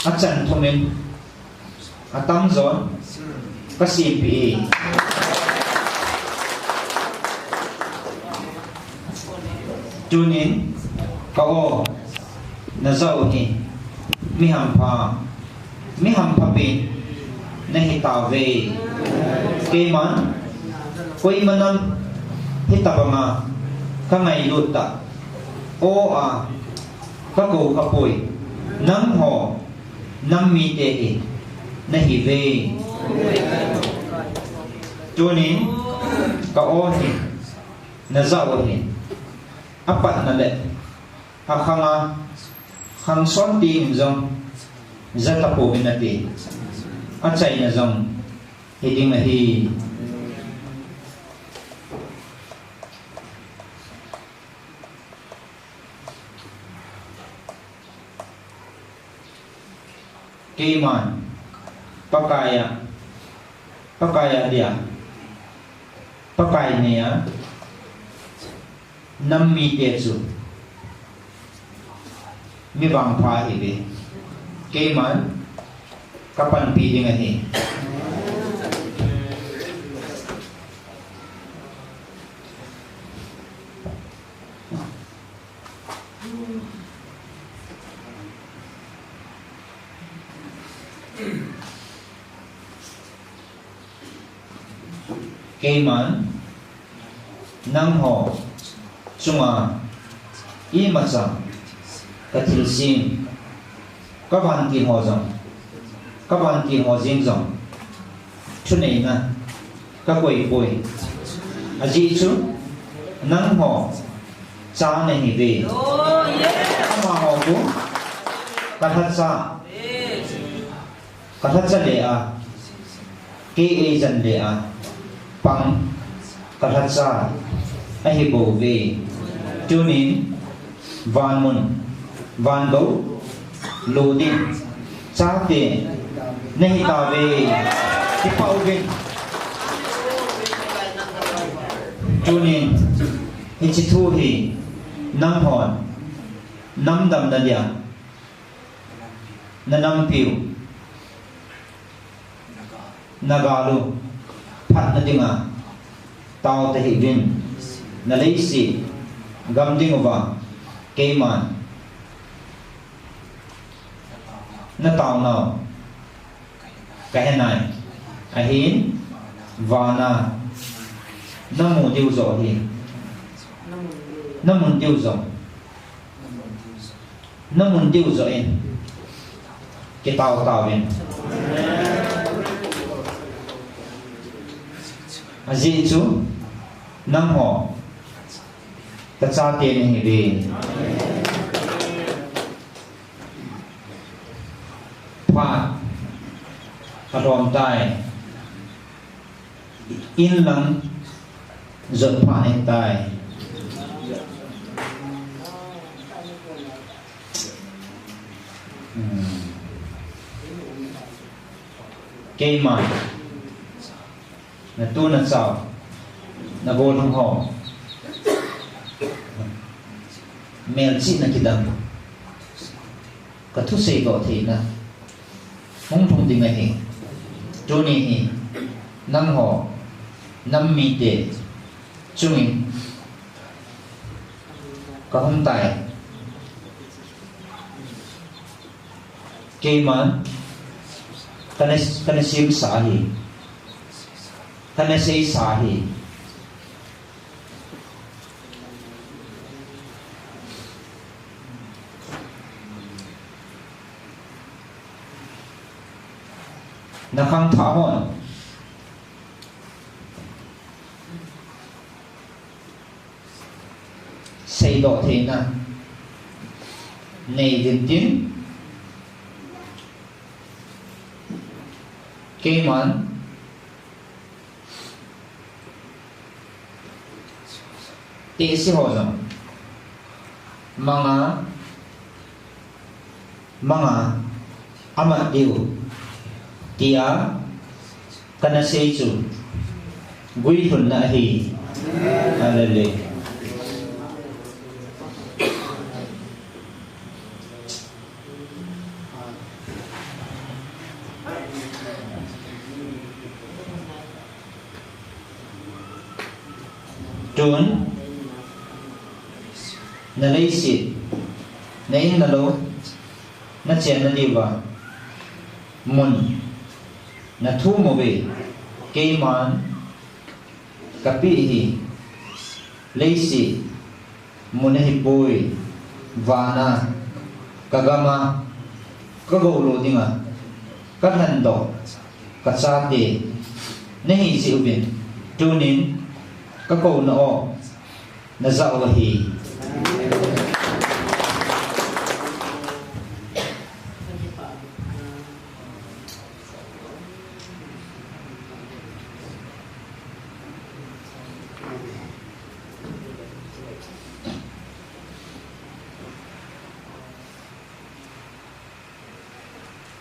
Speaker 1: achan thomen atang zon kasipi tunin kao na zau hi mi ham pha pe na hi ta ve ke man koi manam hi ta ba ma ka ngai lut ta o a ka ko ka poi nang ho nam mi te hi na hi ve tunin kao hi na zau hi apat na le akhanga khang son ti zong zata po binati achai na zong hiding na hi keman pakaya dia pakai niya nammi tesu mi bang pha hibe keman kapan pi ding hi keman nang ho chunga I macha kathil sin kavan ki ho jing zong chunei na ka koi poi aji chu nang ho cha ne hi ve ama ho ku katha cha le a ke e jan le a pang katha cha a hi bo ve tunin van go lo din cha te nahi ta ve ki pau ve tunin hi chi thu hi nam hon nam dam da dia na nam piu nagalu phat na dinga tao te hi vin na lei si gam ding over keman na tao nào cái này ahin vana nam mu tiêu zo hi nam mun tiêu zo in cái tao bên aji chu nam ho ta cha te ni be pha rom tai in lang giật pha anh tai cây mà là tu là sao là vô thằng họ mèo chị là cái đầm cả thuốc xây gọi thì là không thông tin này cho nên năm họ năm mi tệ chung in có không tài cây mà kana sim sahi kana sei sahi na khang tha hon sei do thế na nei din tin cây món tê sĩ hồ rồi mga ama điều tia kana sei chu gui thun na hi alele tuấn na lấy xịt na in na lô na chèn na đi vào mun na thu mồ về cây man kapi hi lấy xịt mun hi bôi và na kagama kagou lô đi mà các hành động các sa tê na hi chịu biển tu nín các câu nọ na dạo và hì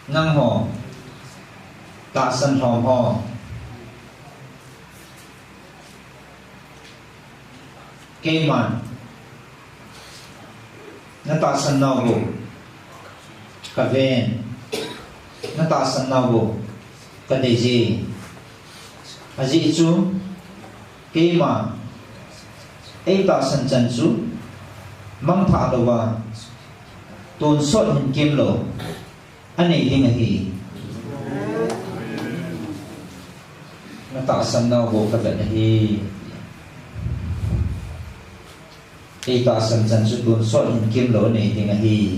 Speaker 1: năng hồ tạ sân hòm hò cây màn nó ta sân nào bộ cả ven nó ta sân nào bộ cả đề gì à gì chú cây màn ấy ta sân chân chú mong thả đầu vào tôn sốt hình kim lộ anh ấy đi ngay nó ta sân nào bộ cả ven này thì ta sân chân xuất buồn soi hình kim lỗ này thì ngày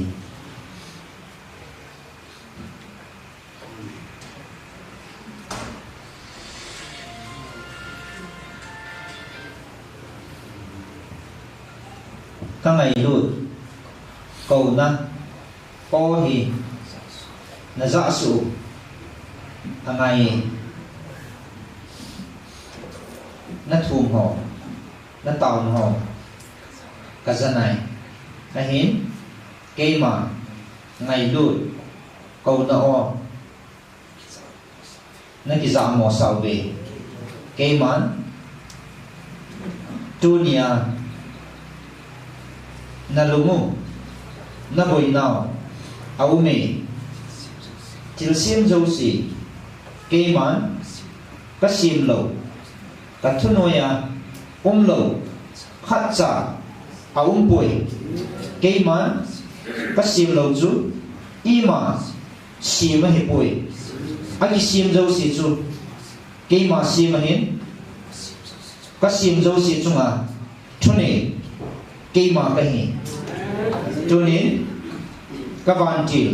Speaker 1: các ngày lụt cầu na co thì là dạ sụ hàng ngày nó thùm họ nó tàu họ cái dân này nó hiến cây mà ngày lụt cầu nọ nó cái dạng mỏ sào về cây mán tu nhà na lumu na bồi nào áo mì chỉ xiêm dâu xì cây mán các xiêm lẩu các thu nuôi lẩu khát trả áo bồi cây mán các xiêm lẩu chú y mà xiêm mà hiệp bồi anh xiêm dâu xì chú cây mà xiêm mà hiến các xiêm dâu xì chú thu này cây mà cái hiến cho nên các bạn chỉ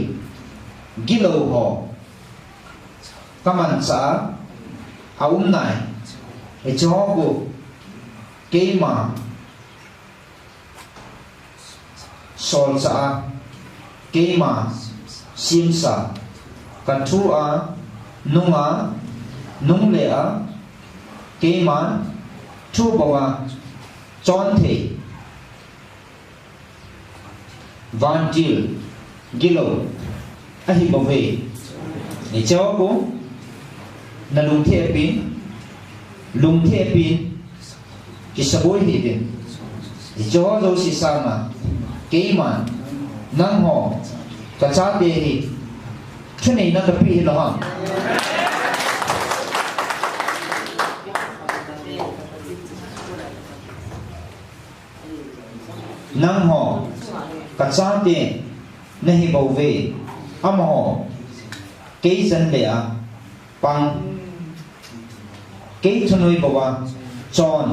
Speaker 1: ghi lâu, 路 河，今日xã áo này e cho ko ke ma sol sa ke ma sim sa ka thu a nung le a ke ma thu bawa chon the van til gilo a hi bove e cho ko na lung the pin ki saboi hi din e cho do si sa ma ke ma nang ho ka cha te hi chune na ka pi lo ha nang ho ka cha te na hi bo ve am ho ke san le a pang ke thunoi bawa chon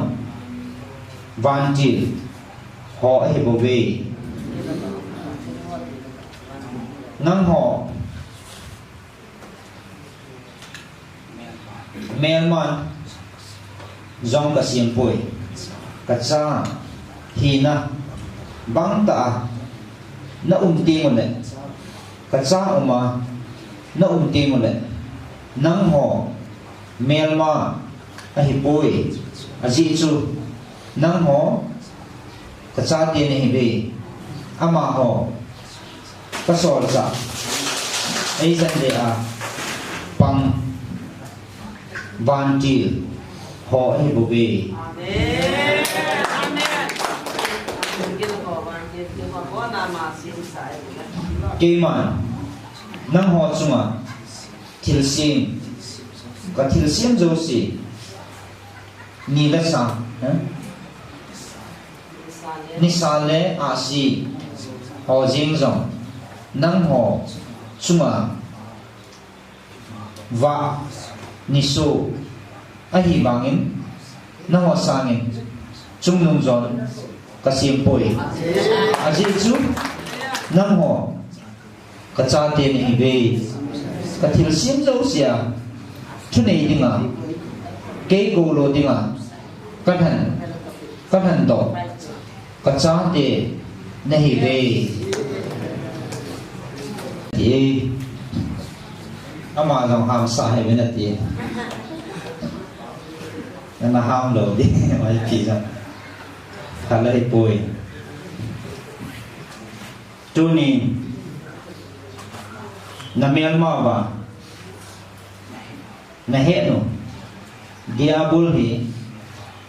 Speaker 1: van til ho hi bo ve nang ho melman zong ka sim poi ka cha hi na bang ta na ti mo le ka cha uma na ti mo le nang ho melma a hi poi a ji chu nang ho ka cha ti ne hi be ama ho ka sol sa ai zan de a pang van til ho hi bo be ke ma nang ho chunga thil sim ka thil sim zo si ni la sa ni sa le a si ho jing zong nang ho chunga va ni so a hi bangin nang ho sangin chung nung zon ka sim poi a ji chu nang ho ka cha te ni be ka thil sim zo sia chu nei dinga ke go lo dinga ka than do ka cha te nahi be ti ama dong ham sa hai ben ti na ham lo di mai pi sa halai poi tu ni na Myanmar ba na he no dia bul hi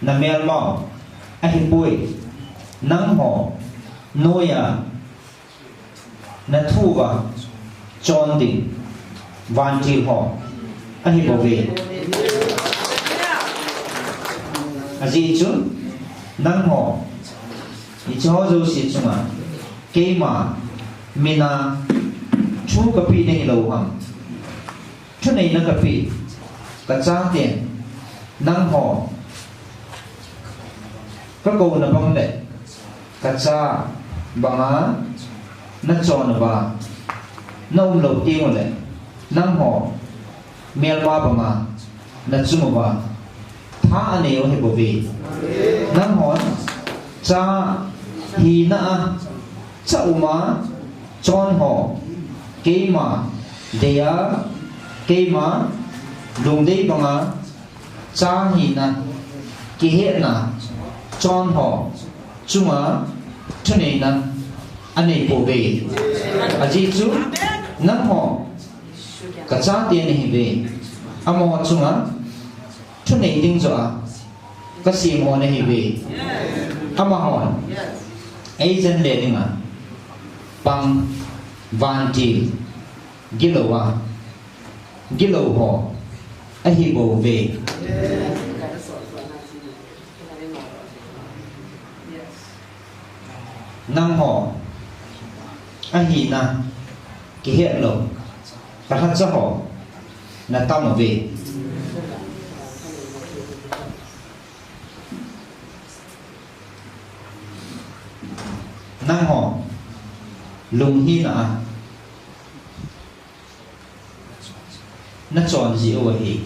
Speaker 1: na Myanmar a hi poi nang ho noya na thu ba chon ding van til ho a hi bo ve a ji chu nang ho i cho zo si chunga ke ma mina chu ka pi nei lo ham chu nei na ka pi ka chang tiền nang ho ka ko na bang le ka cha banga na cho na ba na lo ti mo le nang ho mel ba banga na chu mo ba tha ane o he bo vi nang ho cha hi na cha uma chon ho ke ma deya ke ma lung dei banga cha hi na ki he na chon ho chunga thune na ane bo be aji chu nang ho ka cha te ni be amo chunga thune ding zo a ka si mo ne hi be ama ho ai zen le ding a pang van ti gilo ho a hi bo ve nang ho a hi na ki he lo ka ha cha ho na tam ve nang ho lung hi na chọn gì ở hi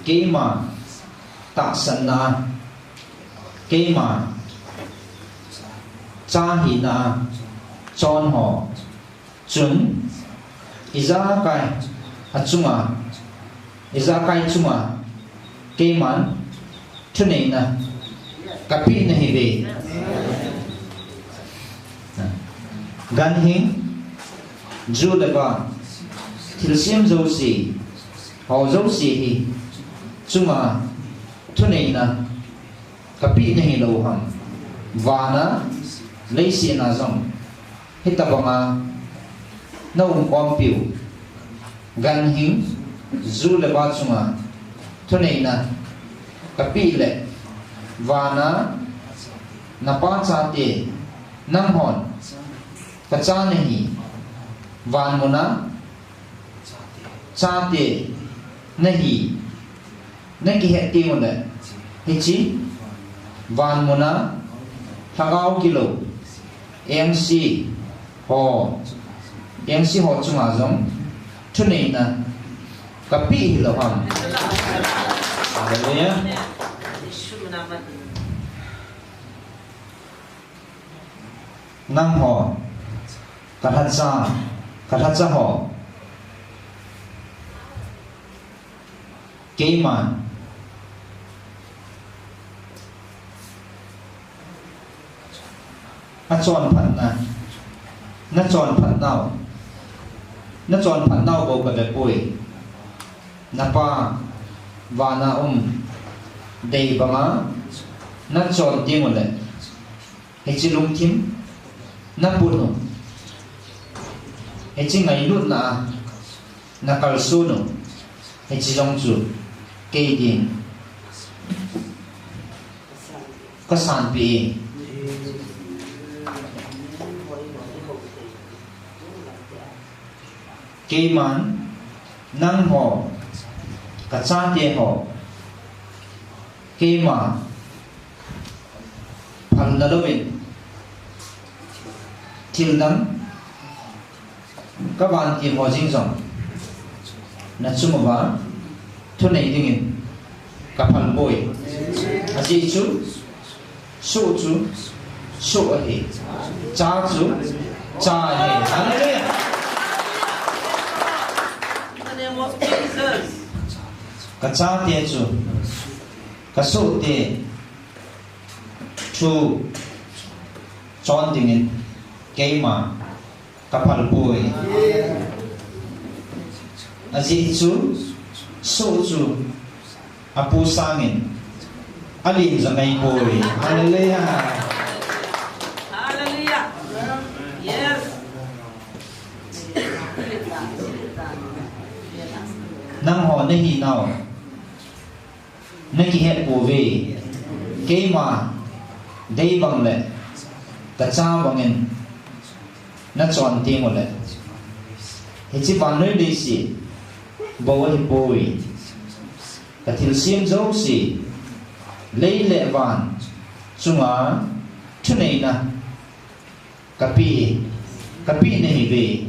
Speaker 1: ke ma ta san na ke ma cha hi na chon ho chun iza kai achunga iza kai chunga ke man thunei na kapi na hi ve gan hing ju le ba thil siam zo si ho zo si hi chunga thunei na kapi na hi lo ham wa na lấy xì na zong hết tập bằng nâu com piu gan hing du le ba chunga thu nei na kapi le và na pa cha te nam hon ka cha nei van mo na cha te nahi na ki he ti mo le hi chi van mo na thagao kilo MC ho chunga zong thunei na kapi lo ham hallelujah nam ho kathatsa ho keiman nó chọn phản nào bầu cả đời bồi na pa và na đầy bằng á nó chọn tiếng một lần hay chỉ lung thím nó buồn không hay chỉ ngày luôn na cào su không hay chỉ trong chuột cây điện có sàn bị cây man năng họ cả cha tiền họ cây mà phần là đâu vậy thiên đắng các bạn tìm họ sinh sống là chung một ván thôi này thì nghìn cả phần bồi là gì chú số ấy cha chú cha ấy hallelujah ka cha te chu ka su te chu chon dingin keima ka phal boi aji chu su chu apu sangin alin zangai boi hallelujah
Speaker 4: hallelujah yes
Speaker 1: năng họ nơi hi nào nơi ki het của về cái mà đây bằng lệ ta cha bằng en nó chọn tiếng một lệ thì chỉ bằng nơi đây gì bồi bồi ta thiếu xiêm dấu gì lấy lệ vàn chung á chút này nè kapi này về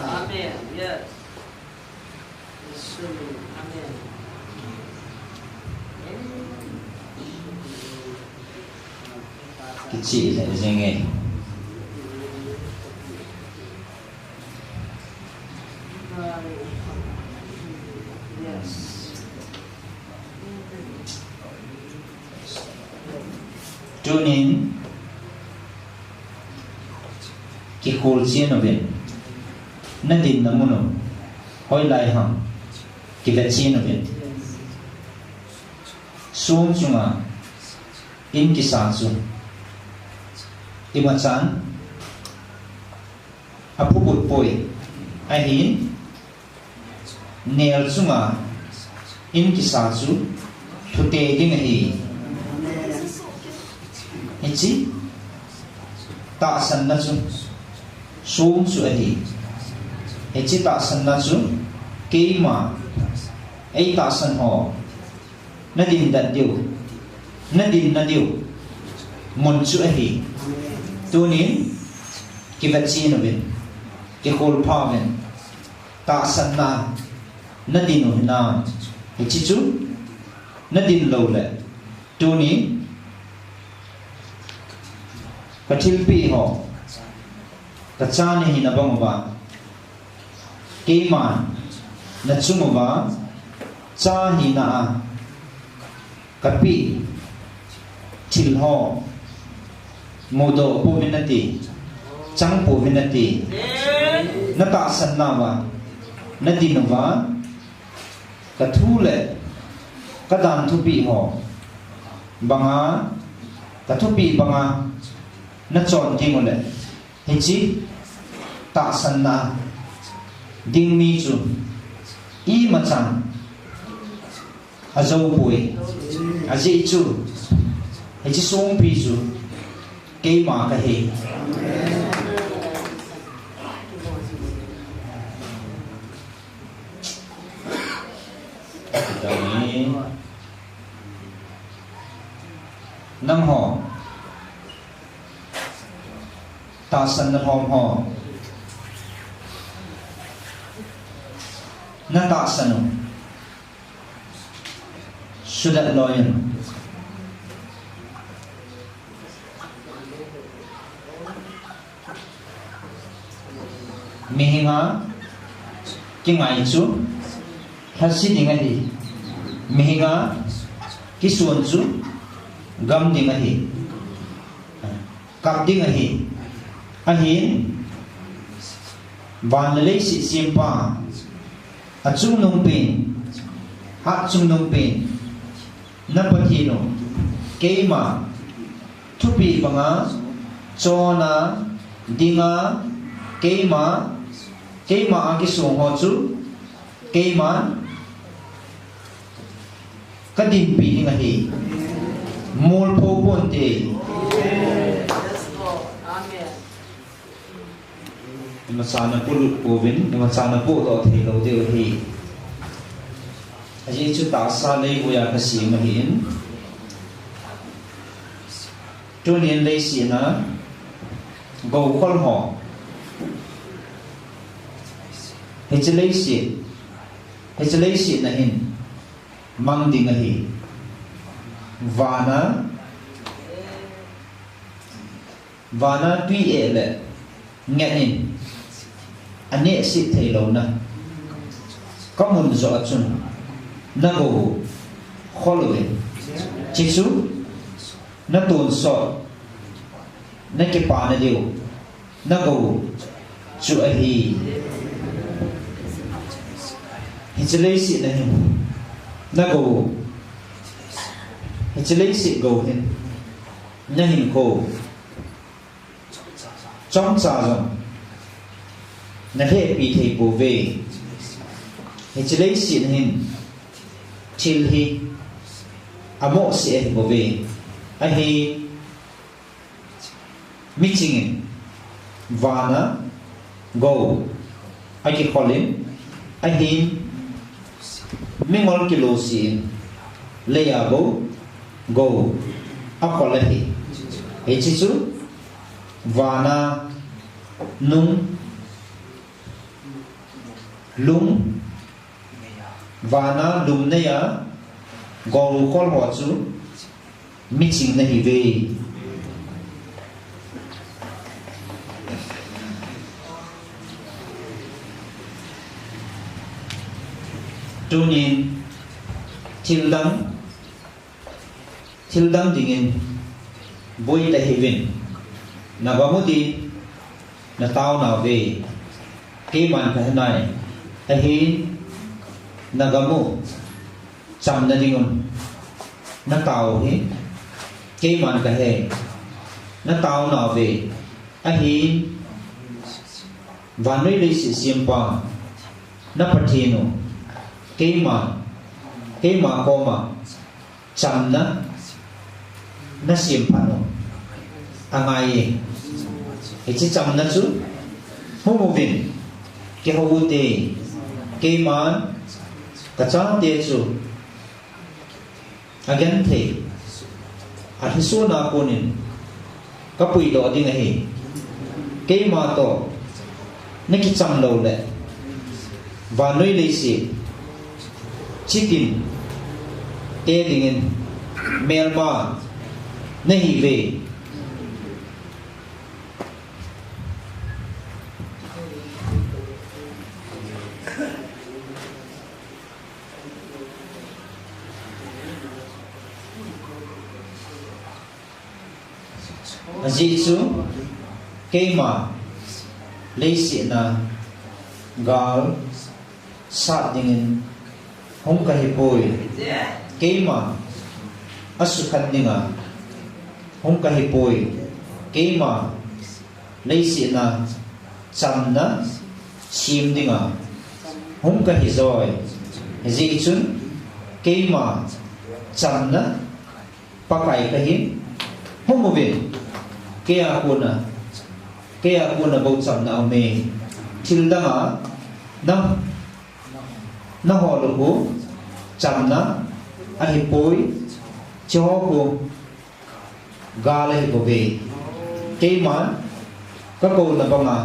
Speaker 4: amen yes amen
Speaker 1: cái chị lại dễ nghe cho nên cái khối chiến ở bên nên tin là muốn hỏi lại hằng cái vật chiến ở bên xuống chung à in cái sáng xuống imacan apu bút bôi ai hin nel chung à in cái sáng xuống thu tê đi ngay hết chi ta san na chung xuống xuống ấy hết chi ta san na chung cái mà ấy ta san họ nó din đặt điều nó din na điều muốn xuống ấy tu nín cái vật gì nó bên cái khối phàm bên ta san na nó din nó na chỉ chú nó tin lâu lệ tu ní cái thiên pi họ cái cha này hình là bằng vàng cái mà nó chung vàng cha hình là cái pi thiên họ mô đồ po minati chẳng po minati nó tạo sanh nào mà nó đi nó vá cái thu lệ cái đàn thu bị họ bằng á cái thu bị bằng á nó chọn đi một lệ hình chí tạo sanh na đinh mi chu y mà chẳng à dâu bùi à dễ chu hình chí xuống pi chu cái mà cái hệ đấy năm họ ta sanh năm họ na ta sanh sudah loyan mihinga cái ngày chú thật sự đi ngay đi mihinga cái xuân chú gam đi ngay đi cặp đi ngay đi ahin van lấy sự xiêm pa ở chung nông pin hát chung nông pin nắp bát hino cái mà thu bị bằng á cho na dinga cái mà cái xuồng họ chú cái mà cái điểm bị như này mol po pon te mà sana po lut po vin mà sana po to thì lâu tiêu thì aje chu ta sa lấy vô ya cái gì mà hiện cho nên lấy gì na gầu con họ hết lấy gì na hin mang đi ngay vana tuy lệ nghe hin anh ấy sẽ thấy lâu na có một rõ chun na gầu khó lưỡi chỉ số na tuôn sọ na cái pa na điều na gầu chú ai hết lấy gì na hin na gầu hết lấy gì gầu hin na hin cô trong xa rồi na hệ bị thầy bố về hết lấy gì na hin chill hi amo sẽ bố về ai hi meeting vana go ai cái calling ai hi mingol kilo sin leabo go akolahi hechisu vana nung lung vana lum neya go kol ho chu meeting nahi ve tu nhìn thiêu đắng dingin vui tại heaven na bamuti na tao nào về cái man cái này hi na gamu chăm na dingon na tao hi cái man cái he na tao nào về hi van noi lấy sự xiêm pa na pathino cái mà có mà chăm na xiêm pa no angai cái chỉ chăm na chú không một viên cái hậu tê cái mà cái cháu tê chú again thế à thì số nào cô nên cái bụi đó đi ngay cái mà to nó cái chăm lâu đấy và nơi lấy gì chicken te dingin melma nahi ve Aji chu keima leisi na gal sa dingin hong kahipoi keima asukan ninga hong kahipoi keima leisi na chamna sim dinga hong kahizoi aji chun keima chamna pakai kahin hong movin kaya kuna bau cham na me thilda nga na holu ko cham na ahi poi cho ko gale ko be ke man ka ko na banga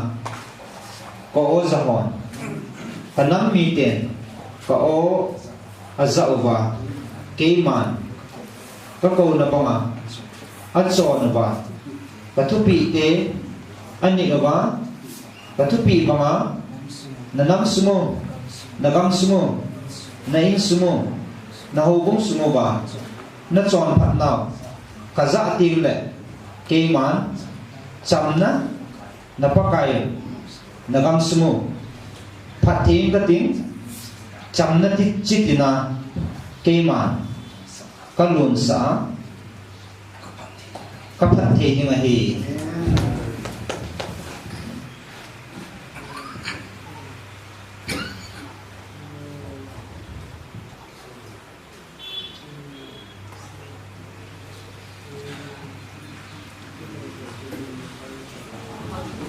Speaker 1: ko o zahon kanam mi ten ka o azauwa ke man ka ko na banga atso na ba Katupi te ani ba katupi mama nanam sumo nagam sumo nain sumo nahubong sumo ba na chon phat naw kaza tim le ke man chamna napakai nagam sumo phatin kating chamna ti chitina ke man kalun sa kapat the ni hi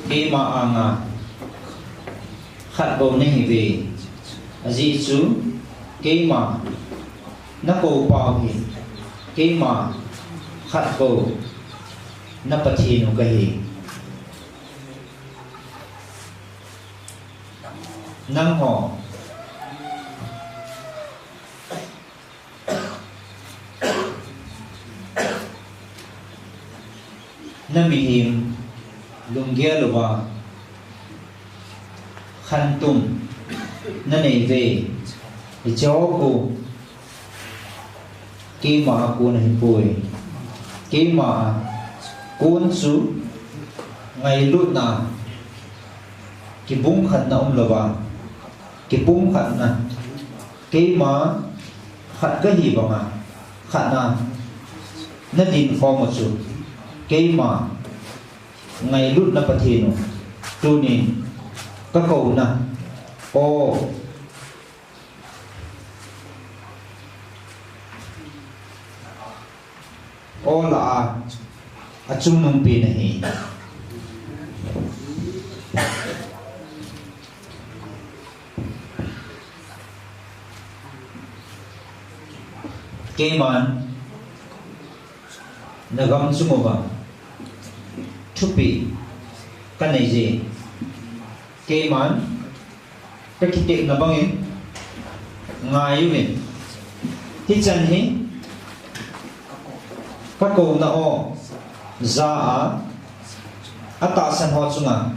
Speaker 1: kema anga khat bo nei ve aji chu kema na ko pa hi kema khat bo na pathinu kahi nang ho na mihim lungia luwa khantum na nei ve ichoko ki ma ko na hipoi ki ma kun su ngày lut na ki bung khat na lawa ki bung khat na ki ma khat ka hi ba ma khat na din form chu ki ma ngày lut na pathino tu ni ka ko na o la achung nung pi nahi keman nagam sumova thupi kanai je keman kakitek na bangin ngayuin ti chan hi ka ko na o za a ata san ho chunga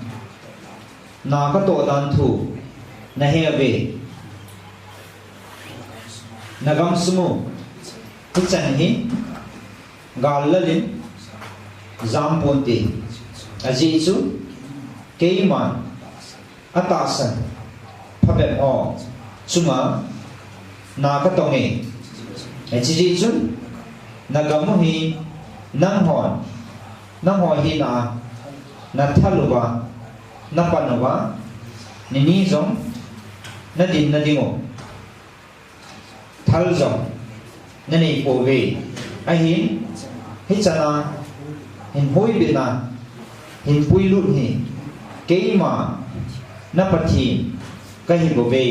Speaker 1: na ka to dan thu na he ve nagam sumu ti chan hi gal lalin zam ponti aji chu keiman ata san phabe o chunga na ka to nge aji chu nagamu hi nang hon hi na thaluwa na panuwa ni zong na din na dingo thal zong na nei po ve a hin hi chana hin hoi bi na hin pui lut hi keima na pathi ka hi bo ve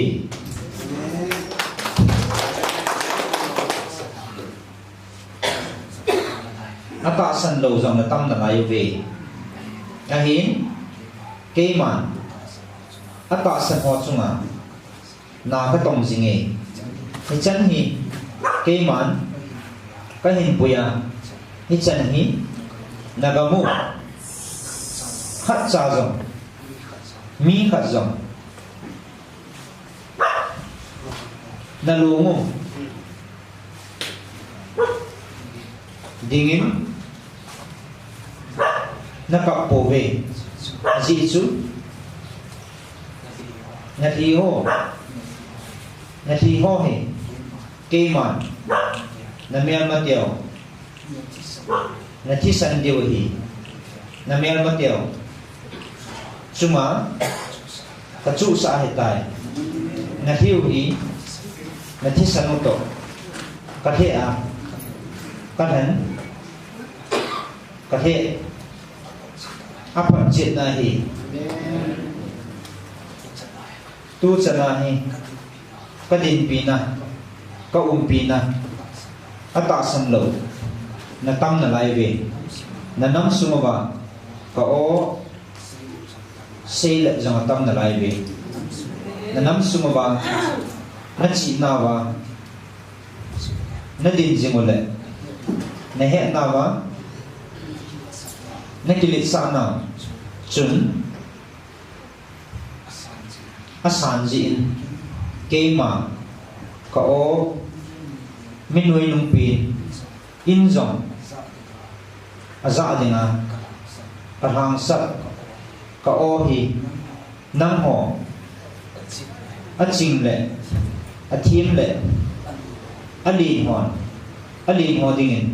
Speaker 1: ata san lo zong na tam na lai ve a hin keima ata san ho chunga na ka tong jinge hi chan hi ke man ka hin puya hi chan hi nagamu khat cha jong mi khat jong nalungu dingin nakapove ji chu nathi ho he ke man namial mateo nathi san deu hi namial mateo chuma kachu sa he tai nathi hi nathi sanuto kathe a kathan kathe apa chet na hi tu chana hi kadin pina ka pina ata sam lo na tam na lai ve na nam sumaba ka o sei la jang tam na lai ve na nam sumaba na chi na wa na din jingole na he na wa na kilit sa na chun asan jin ke ma ka o minui nung pi in zong aza dinga parang sat ka o hi nang ho a ching le a thim le a li hon dingin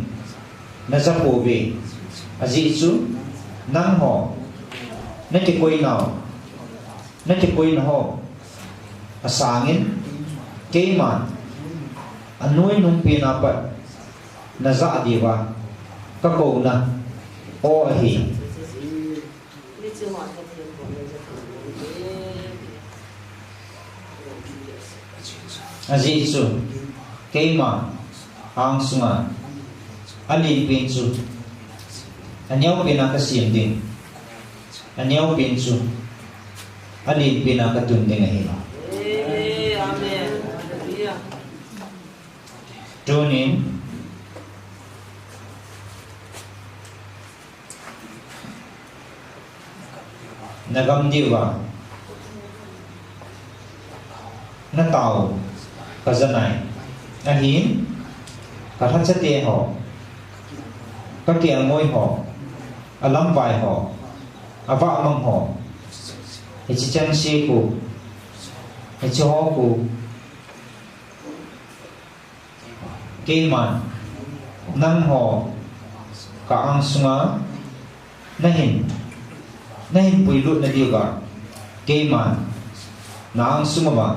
Speaker 1: na za po ve a ji chu nang ho na ke koi nào na ke koi na ho a sangin ke man anoi nung pi na pat na za diwa ka ko na o hi aji chu ke ma ang sunga ali pin chu anyau pina ka sim ding anyau pin chu ali pina ka tun ding hi
Speaker 4: Amen. Hallelujah.
Speaker 1: Tunin nagam diwa na tàu ka zanai na hin ka tha chate ho ka kia ngoi ho alam vai ho ava mang ho hi chi chang se ku hi chi ho ku ke man nang ho ka ang sunga na hin pui lut na diu ga ke man na ang sunga ba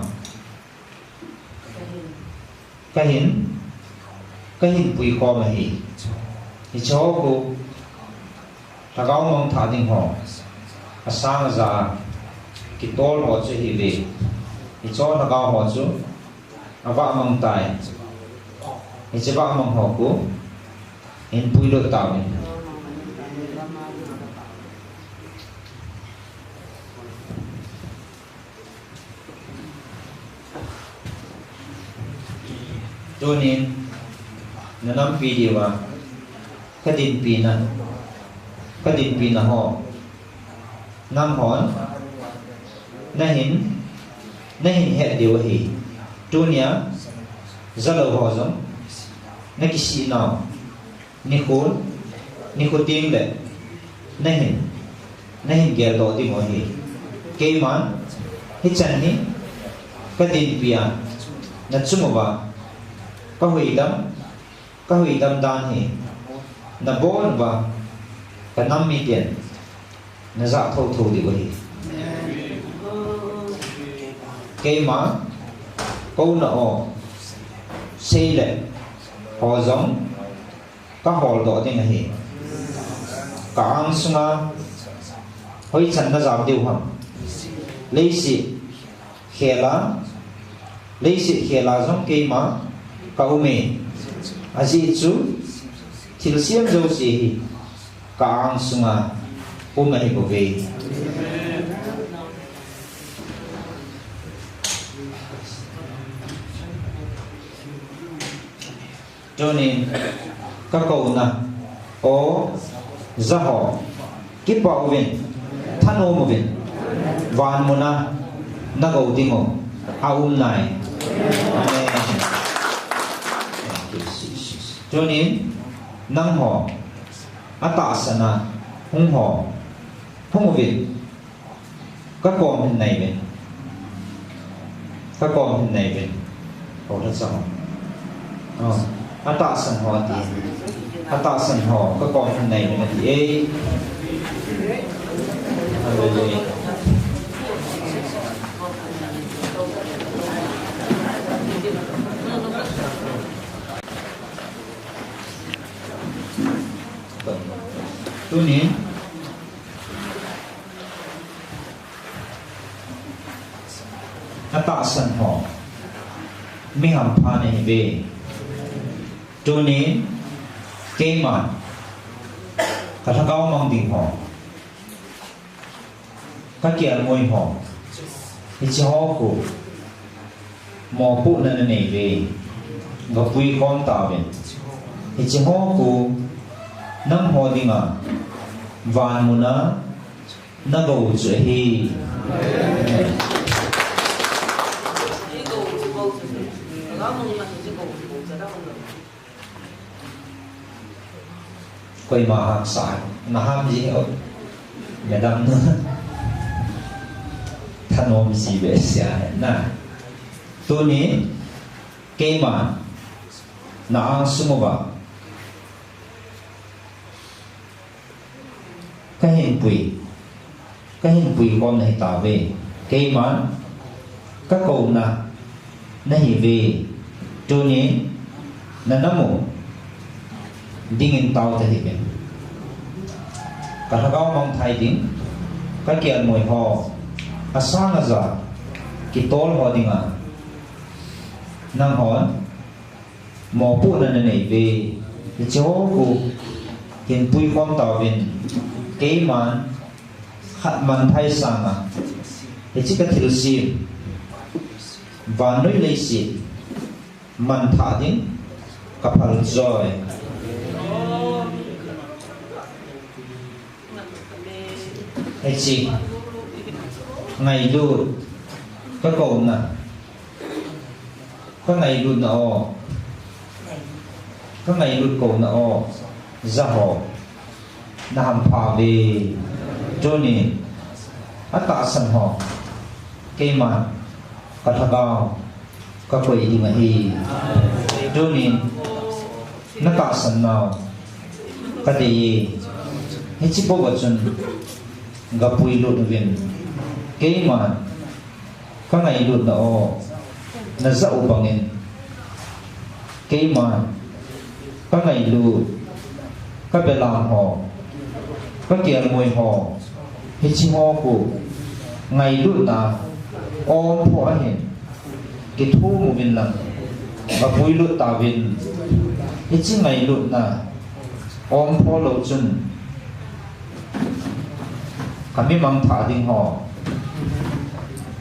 Speaker 1: ka hin pui ko ma hi hi cho ku ta gao mong tha ding ho asang za ki tol ho che hi le hi cho ta gao ho chu ava mong tai hi che ba mong ho ku hin pui lut ta ni Tunin nanam pi diwa kadin pi na ho nam hon na hin he diwa hi tunia zalo ho zong na kisi na ni ko ting le na hin gel do ti mo hi ke man hi chan ni kadin pi na chumo ba ka hui dam dan hi na bon ba ka nam mi tian na za thâu di hi ke ma câu na o sei le ho zong ka hol do ding hi ka ang sunga hoi chan na za diu ham lei si khela zong ke ma kaume aji chu thilsiam jo si hi kaang sunga umai ko ve cho nên các câu na o za ho kip bảo viên than ô một viên van mona na câu tiếng ô này cho nên năng họ atasana hung họ hung một viên các con hình này bên các con hình này bên họ rất sao atasan họ thì atasan họ các con hình này bên thì a tu ni atasan họ mi ham pha này về tu ni cái mà cả thằng cao mang tiếng họ các kia ngồi họ thì chỉ họ của mò phụ nên này về gặp vui con tao về thì chỉ họ của năm họ đi mà van muna na gầu chuỗi hi quay mà học sai mà ham gì ở nhà đâm nữa thanh ôm gì về xe nè tôi ní cái mà na sung vào cái hình quỷ con này tạo về cái mà các câu là nó hiểu về cho nên là nó một đi nghìn tàu thì hiện cả thằng cao mong thay tiếng cái kia ngồi họ sang là giờ cái tol họ đi mà năng hỏi mò phụ là này về chỗ của hiện bùi con tàu về cái mà khát man thay sang à thì chỉ có thiếu gì và nói lấy gì man thả đến cặp hàng rồi hay gì ngày luôn có cầu nè có ngày luôn nọ có ngày luôn cầu nọ ra họ nam phà về cho nên atasan họ cái mà cả thằng cao các quỷ đi mà hi cho nên nó atasan nào cái gì hết chỉ bao giờ gặp bùi lụt viên cái mà các ngày lụt nó dậu bằng nên cái mà các ngày lụt các bé làm họ các kia ngồi họ hết chỉ họ của ngày lụt là ôm họ hiện cái thu một viên lần và bùi lụt tạo viên hết chỉ ngày lụt là ôm họ lụt chân kami mang thả tiếng họ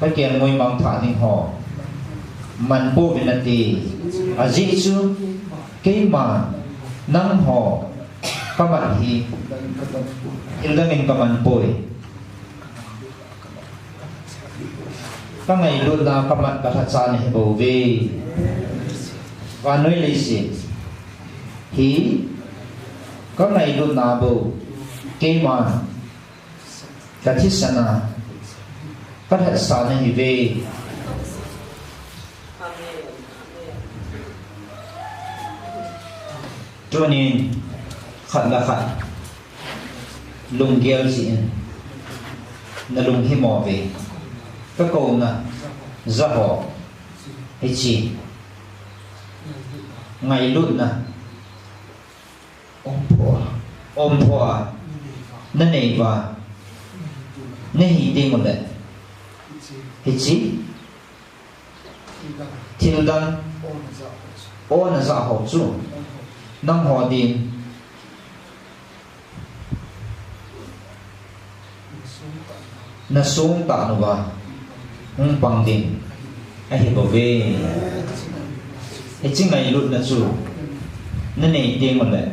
Speaker 1: cái kia ngồi mang thả tiếng họ man po vinati aji chu cái mà năng họ các bạn hi ilda mình các bạn bồi các ngày luôn là các bạn cả thật xa này bầu về và nói lấy gì hi các ngày luôn là bầu cái mà cái thiết sana các hệ sa này về cho nên khát là khát lùng gel gì là lùng hi mò về các câu là ra họ hay chi ngày luôn là ôm phò nên này và nên đi một lần hay chi thiên đăng ô là ra họ chú năng họ đi na xuống tạ nó vào không bằng tiền ai hiểu bảo vệ hay chính ngày luôn là chủ nên này tiếng một lệ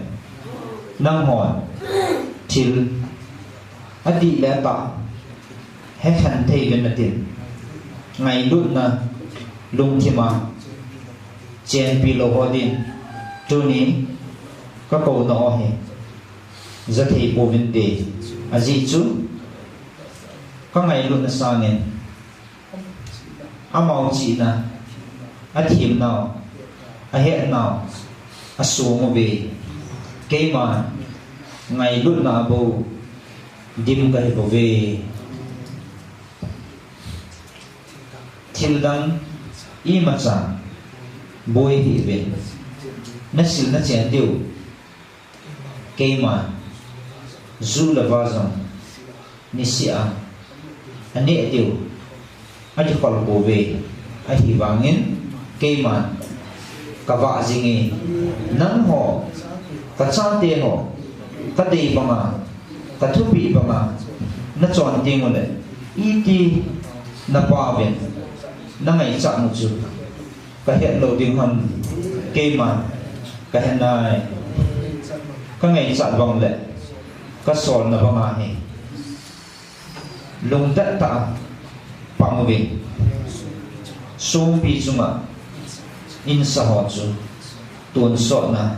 Speaker 1: năng hỏi til adi lẽ ta hết hành thầy bên là tiền ngày lúc na lung thì mà chen pi lô hoa din tu ní các câu nó hè rất thì bộ vấn đề à gì chứ các ngày lúc na sang nên màu chỉ na thiểm nào hết nào xuống về cái mà ngày lúc nào bầu đêm cái bầu về thiêu đăng im mà chẳng bôi thị về nó xịn nó chén điều cái mà du là vào rằng ni xịa anh nệ điều anh chỉ còn bầu về anh thì vangin cái mà cả vợ gì nghe nắng họ cả cha tiền họ cả đầy bằng à cả thu bị bằng à nó chọn tiền một đấy ít đi nó bao về nó ngày chọn một chút cả hiện đầu tiên hơn cái mà cả hiện nay các ngày chọn bằng lệ các sòn là bằng à hè lùng đất ta bằng về sông bị chung à in sa họ chu tuần sọ na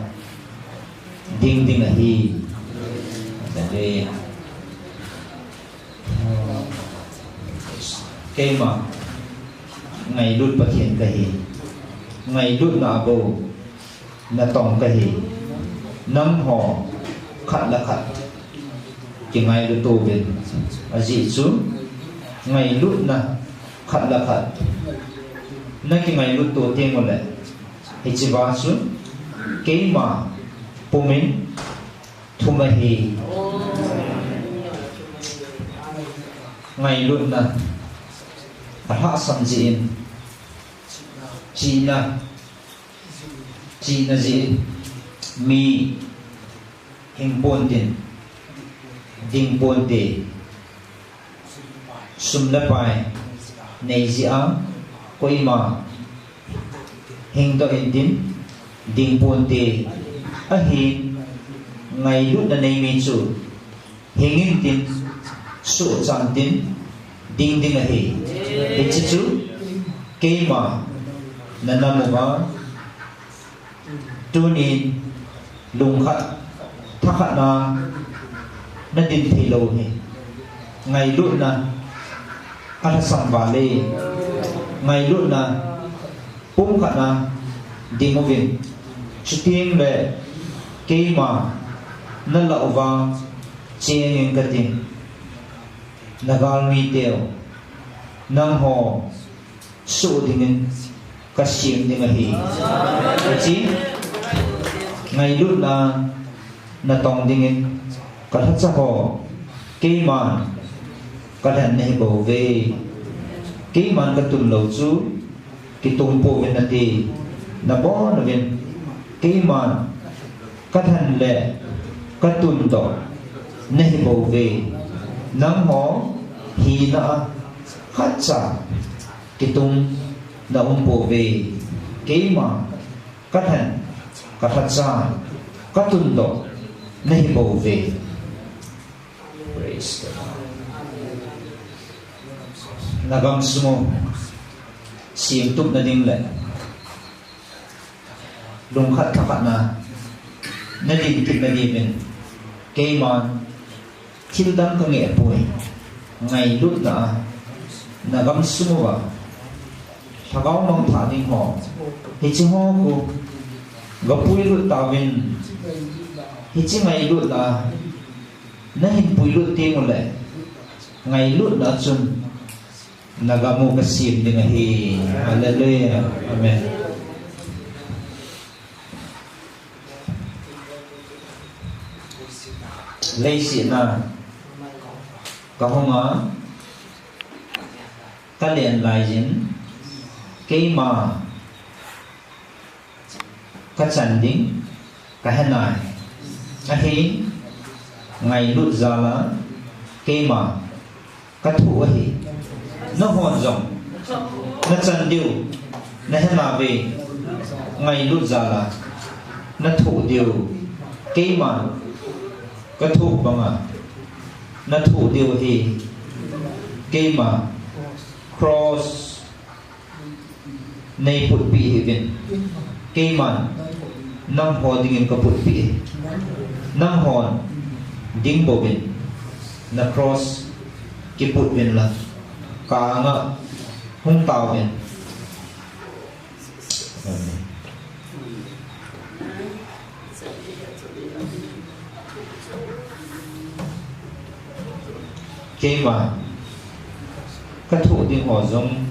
Speaker 1: ding ding hi để cái mà ngày đốt bát hiện cái ngày đốt na bầu na tòng cái năm họ khát là khát cái ngày đốt tu bên gì chứ ngày đốt na khát là khát nên cái ngày lúc tổ tiên một lệ thì chỉ vào xuống cái mà bố mình thu mà thì ngày luôn là hạ sẵn gì chỉ là gì mi hình bốn tiền đinh bốn tiền sum lập bài này gì áo quay mà hình đó hình tin đinh buồn tê ở hình ngày lúc đó này mình chủ hình in tin số chẳng tin đinh đinh là hình để chỉ chú cái mà là nằm ở tuôn in lùng khát thắc khát nó tin thì lâu này ngày lúc là ăn sắm vả lê ngày lúc là bung khát na đi một việc chút tiền về cái mà nó lậu vào chia những cái tiền là gal mi tiêu nâng hồ số tiền cái xiêm tiền gì cái gì ngày lúc là tòng tiền cái thắt sa hồ cái mà cái thằng này bảo vệ cái mà cái tuần lâu chú cái tung bộ bên này thì là bỏ nó bên cái mà cái thằng lệ cái tuần đó này bảo vệ nắng hó thì nó khát trả cái tung là ông bảo vệ cái mà cái thằng cái khát trả cái tuần đó này bảo vệ là gam sumo xiêm tụt na đinh lệ lùng khát khát na đinh kịch na đi bên cây mà thiên đăng có nghĩa bồi ngày lúc là gam sumo vào thà gáo mong thả đinh họ thì chỉ họ cô gặp bùi lúc tao bên thì chỉ ngày lúc là nó hình bùi lúc tiên một lệ ngày lúc đã chun nagamu kasim dengan hi haleluya amen lấy xịn na có không á cái liền lại dính cái mà cái chân đính cái hình này cái hi ngày lút ra là cái mà cái thủ ấy nó hoàn rộng nó chân điều nó hết là về ngày lúc ra là na thu điều cái mà cái thu bằng à na thu điều thì cái mà cross này put bị hiện cái mà năm hòn dingen có put bị năm hòn ding bộ bên na cross cái put bên là cả ngã hung tàu bên cái mà các thủ tiếng họ giống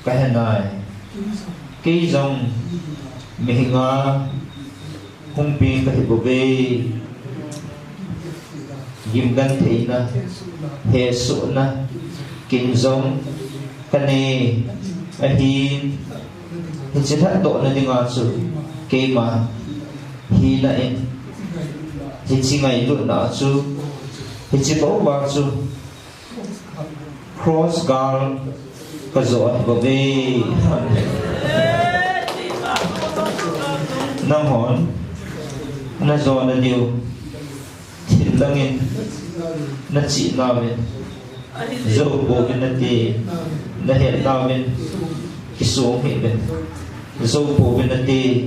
Speaker 1: cái này cái dòng mình không biết cái bộ về dìm gan thị na hệ số na kinh giống cái này anh hi chỉ thắt độ là đi ngang sự cái mà hi lại thì chỉ ngày luôn đó chứ thì chỉ bảo vào chứ cross guard cái rồi bộ về năm hòn nó rồi là điều thịt lăng in nó chỉ nào bên dầu bộ bên nó thì nó hiện nào bên cái số hiện bên dầu bộ bên nó thì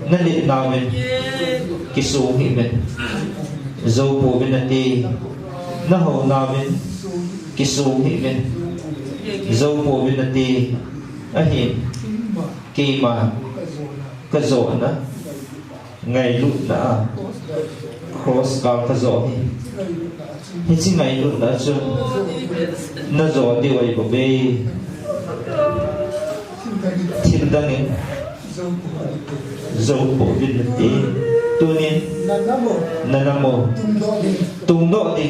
Speaker 1: nó hiện nào bên cái số hiện bên dầu bộ bên nó thì nó hậu nào bên cái số hiện bên dầu bộ bên nó thì nó hiện khi mà cái rồi đó ngày lúc đã cross cao cái rồi thì chỉ ngày lúc đã chứ nó rồi điều ấy của bê thiên đăng ấy dấu bộ viên lực tí tu niên nam mô tung độ đi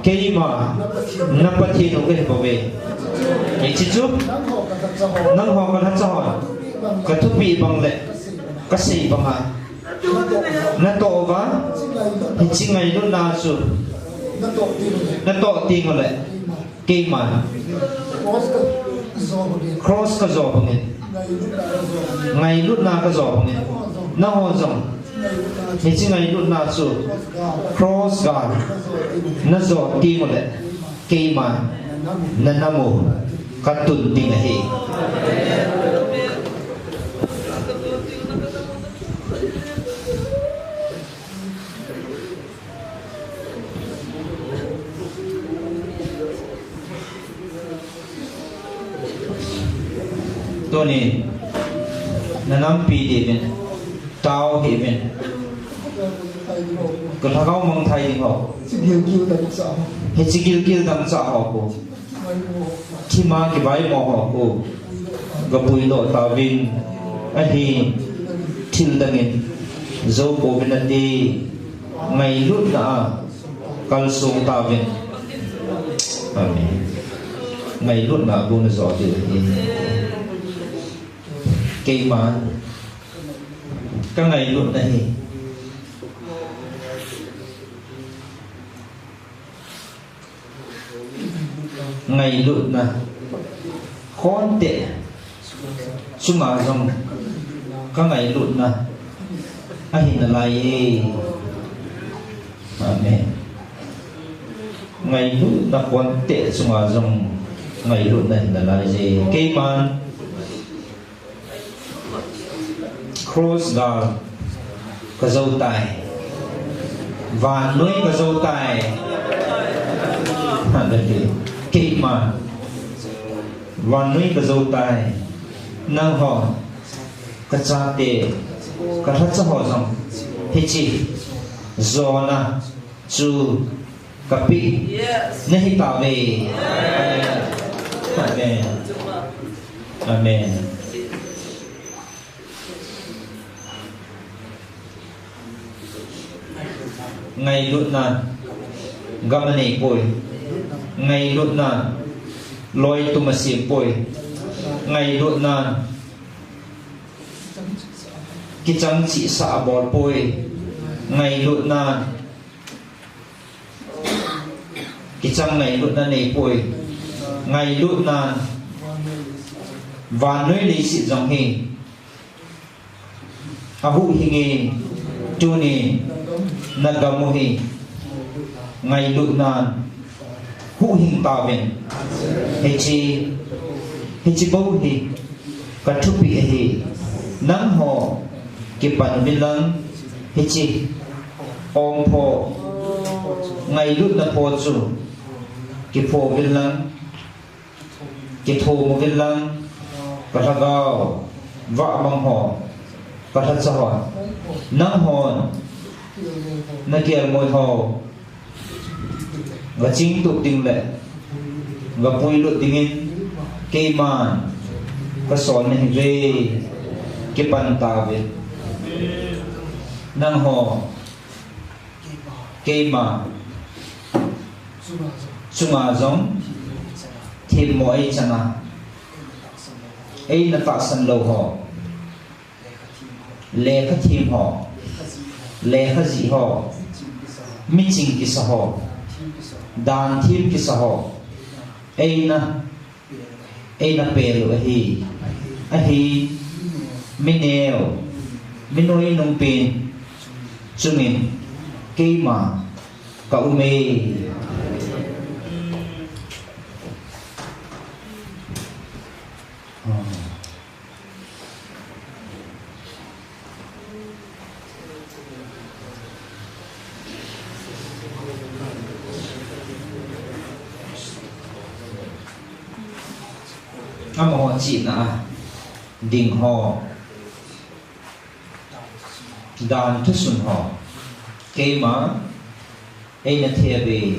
Speaker 1: cái mà năm bát thiên nó cái của bê ấy chỉ giúp năm họ còn hát cho họ cái thuốc bị bằng lệ cái gì bằng hà nó tổ vá thì chỉ ngày lúc nào rồi nó tổ tiền rồi lại cái mà cross cái giò bằng này ngày lúc nào cái giò bằng này nó ho rồng thì chỉ ngày lúc nào rồi cross guard nó giò tiền rồi lại cái mà nó nam mô cái tuần tiền nàyตัวนี้นั่นปีเดียนเจ้าเห็นเป็นก็ถ้าเขาเมืองไทยเขาเห็นสิกิลดังสาวเขาที่มากี่ใบมอเขาก็ปุยโดตาวินไอ้ที่ทิลดังเงินโจโปเป็นนาทีไงรุ่นน่ะกัลสูงตาวินไงรุ่นน่ะบุญสอดอยู่cái mà cái ngày luận này ngày luận là khó tệ nhưng mà dòng cái ngày luận là anh hình là lại amen ngày luận là quan tệ nhưng mà dòng ngày luận này là lại gì cái mà cross guard cái dâu tài và nuôi cái dâu tài kỵ mà và nuôi cái dâu tài năng họ cái cha tệ cái thắt cho họ rằng thì chỉ do na chú cái bị nên bảo vệ amen amen ngày luận là gamane poi ngày luận là loi tu mà xiêm poi ngày luận là cái trăng chỉ xả bọt poi ngày luận là cái trăng ngày luận là này poi ngày luận là và nơi lý sự dòng hình ahu hingi tuni nagamuhi ngay lụt nan hu hình ta bên hay chi bầu hi cả chục bị hi nắng họ kịp bản viên lăng hay chi ôm phò ngay lụt là phò chu kịp phò viên lăng kịp thô một viên lăng cả thằng gạo vợ bằng họ cả thằng sao nắng họ nó kia môi hồ và chính tục tình lệ và vui luật tình in cây màn và xóa này về cái bàn tà về năng hồ cây màn chung à giống thêm mỗi chẳng à ấy là tạo sân lâu họ lệ khá thêm họ lệ khá dị họ minh trình kỳ xã họ dan thêm kỳ xã họ ấy na pelo ahi mineo minoi nung pin chungin keima kaume họ chỉ là đình họ đàn thức xuân họ cây má ấy là thiệt về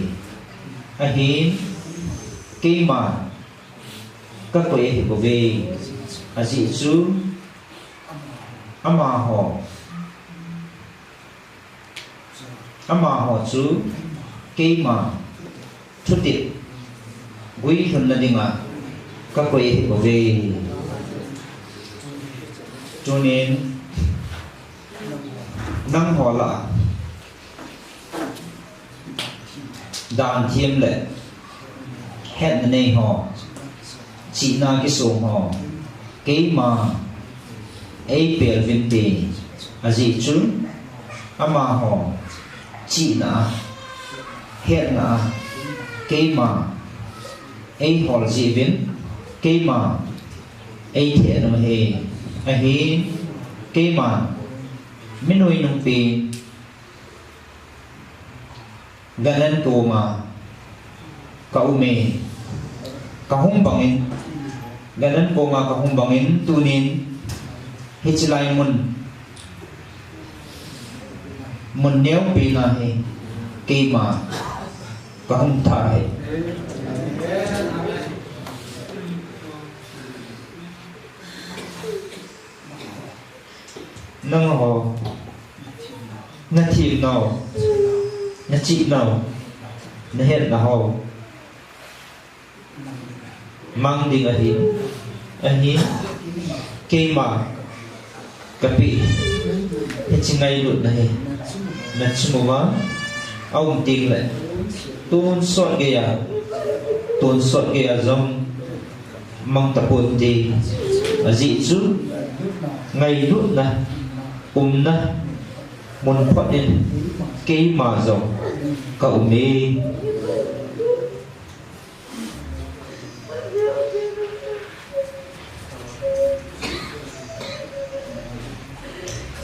Speaker 1: hiến cây mà các quỷ thì có về dị chú ama họ chú cây mà xuất tiệt quý thần là đình à các quỷ của về cho nên năng họ là đàn thiêm lệ hẹn này họ chỉ là cái số họ cái mà ấy bèo viên tì gì chứ mà họ chỉ là hẹn là cái mà ấy họ là gì viên cái mà ấy thiệt nó hề ấy cái mà mấy nuôi nông pì gần lên tù mà cậu mẹ cậu không bằng in gần lên cô mà cậu không bằng in tu nín hết lại mình nếu pì là hề cái mà cậu không thải năng hồ nó chìm nào nó chị nào nó hiện là hồ mang đi ở hiến cây mà cà bị hết chỉ ngay luôn này là chung mà ông tin lại tuôn sọt kia giống mang tập buồn thì dị chút ngay lúc này na muốn phát hiện cái mà rộng cậu mê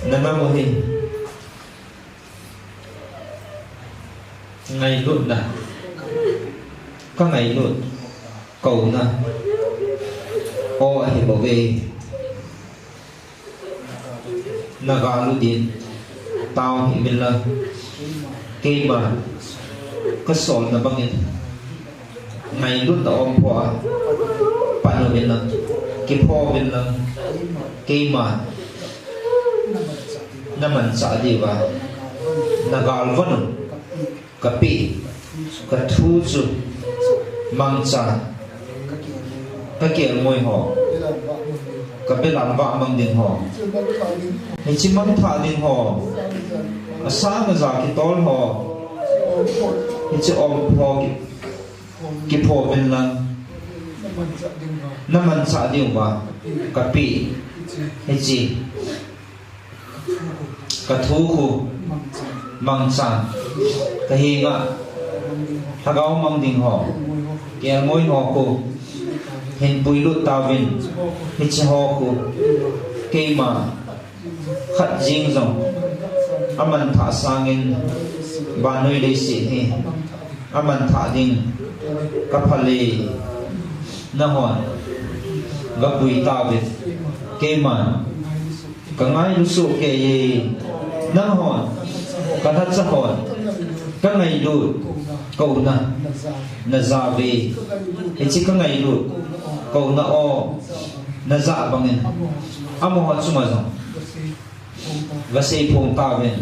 Speaker 1: là năm mô hình ngày luôn là các ngày luôn cầu là ô thì bảo vệ là gà lưu điện tao thì mình là cây mà có sổ là bằng nhiêu ngày lúc đó ông qua bạn ở bên là cái pho bên là cây mà nó mình sợ gì và là gà vân cà pi cà thu chu mang trà các kiểu môi họ các bên làm vợ bằng điện họ thì chỉ mang thả điện họ sáng mà ra cái tối họ thì chỉ ôm họ cái phô bên là nó mình sợ điện vào cà pi hay gì ka thu khu mang chan ka hi nga hagao mang ding ho ke ngoi ho ko hin pui lu tawin hi chi ho ko ke ma khat jing zong aman tha sangin ba noi le si hi aman tha ding ka phale na hon ga pui tawin ke ma ka ngai lu su ke ye na hon ka that sa hon ka ngai lu ko na za ve e chi ka ngai lu ko na o na za bangin amo hon suma zong va sei phong tawin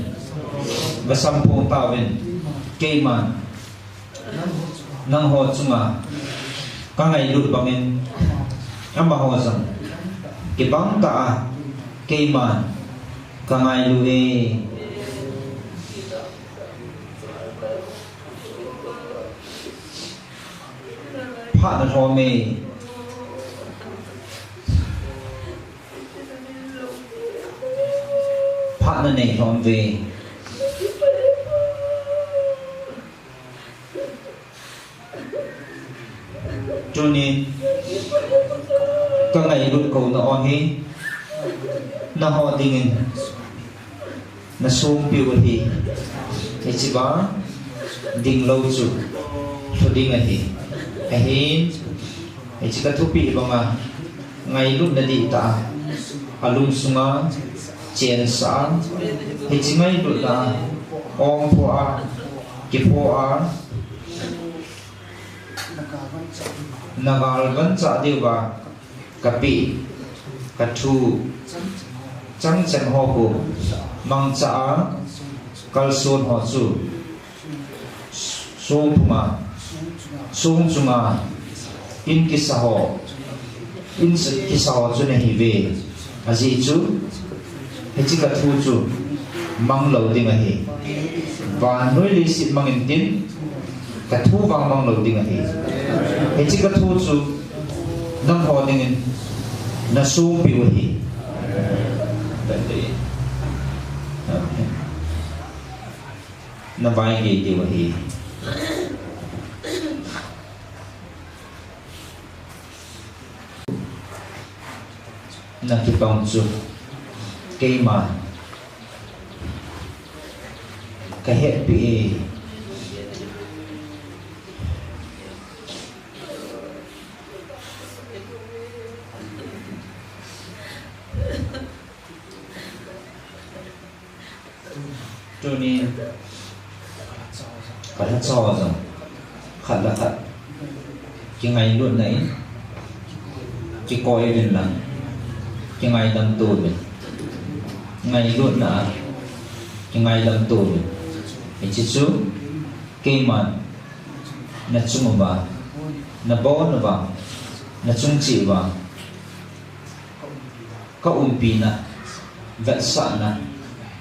Speaker 1: va sam phong tawin ke man nang ho chunga ka ngai lu bangin amo ho zong ke bang ta ke man ka ngai lu e pha na tho me pha na nei thom ve cho nên các ngày luôn cầu nó on hết na ho tingin na sum piu hi e chi ba ding lo chu to ding a hi a hin e chi ka thu pi ba nga ngai lut na di ta alum sunga chen san e chi ngai lut da ong pho a ki pho a nagal ban cha deu ba kapi kathu chang chen ho ko mang cha kal son ho chu sung chunga in ki sa ho in ki sa ho chu ne hi ve aji chu he chi ka thu chu mang lo ding a hi wa noi li sit mang in tin ka thu wang mang lo ding a hi he chi ka thu chu nang ho ding in na sung pi wa hi na vai ge ti wa hi na ki pang chu ke ma ka he pi cho nên cả thắt so rồi khát là khát cái ngày luôn đấy chỉ coi lên là cái ngày đâm tù mình ngày luôn là cái ngày đâm tù mình thì chỉ số cái mà là chung mà là bó nó vào là chung chỉ vào có pi na vẹn sạn na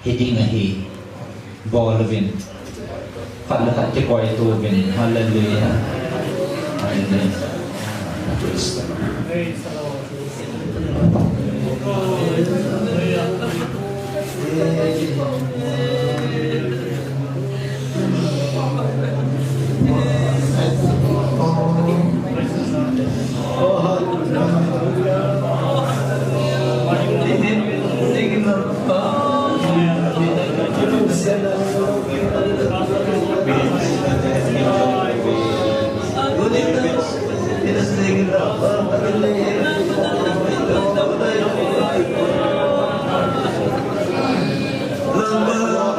Speaker 1: thì đi ngày thì bò là viên phát là phát cái quay tôi viên hallelujah hallelujah
Speaker 5: Lama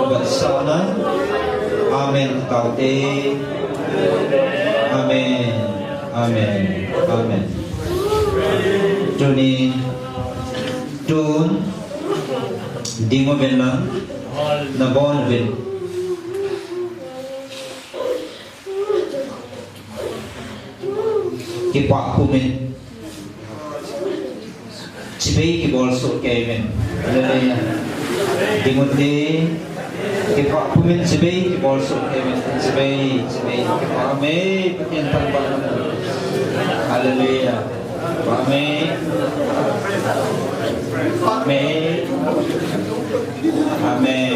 Speaker 1: vật sana amen cầu tê amen amen amen cho nên tuôn dingo bên lăng na bon bên cái quả của mình chỉ biết cái bol sốt kề mình đây dingo đi cái quả của mình chỉ biết cái bol sốt kề mình chỉ biết cái quả mấy cái thằng bạn hallelujah quả mấy amen amen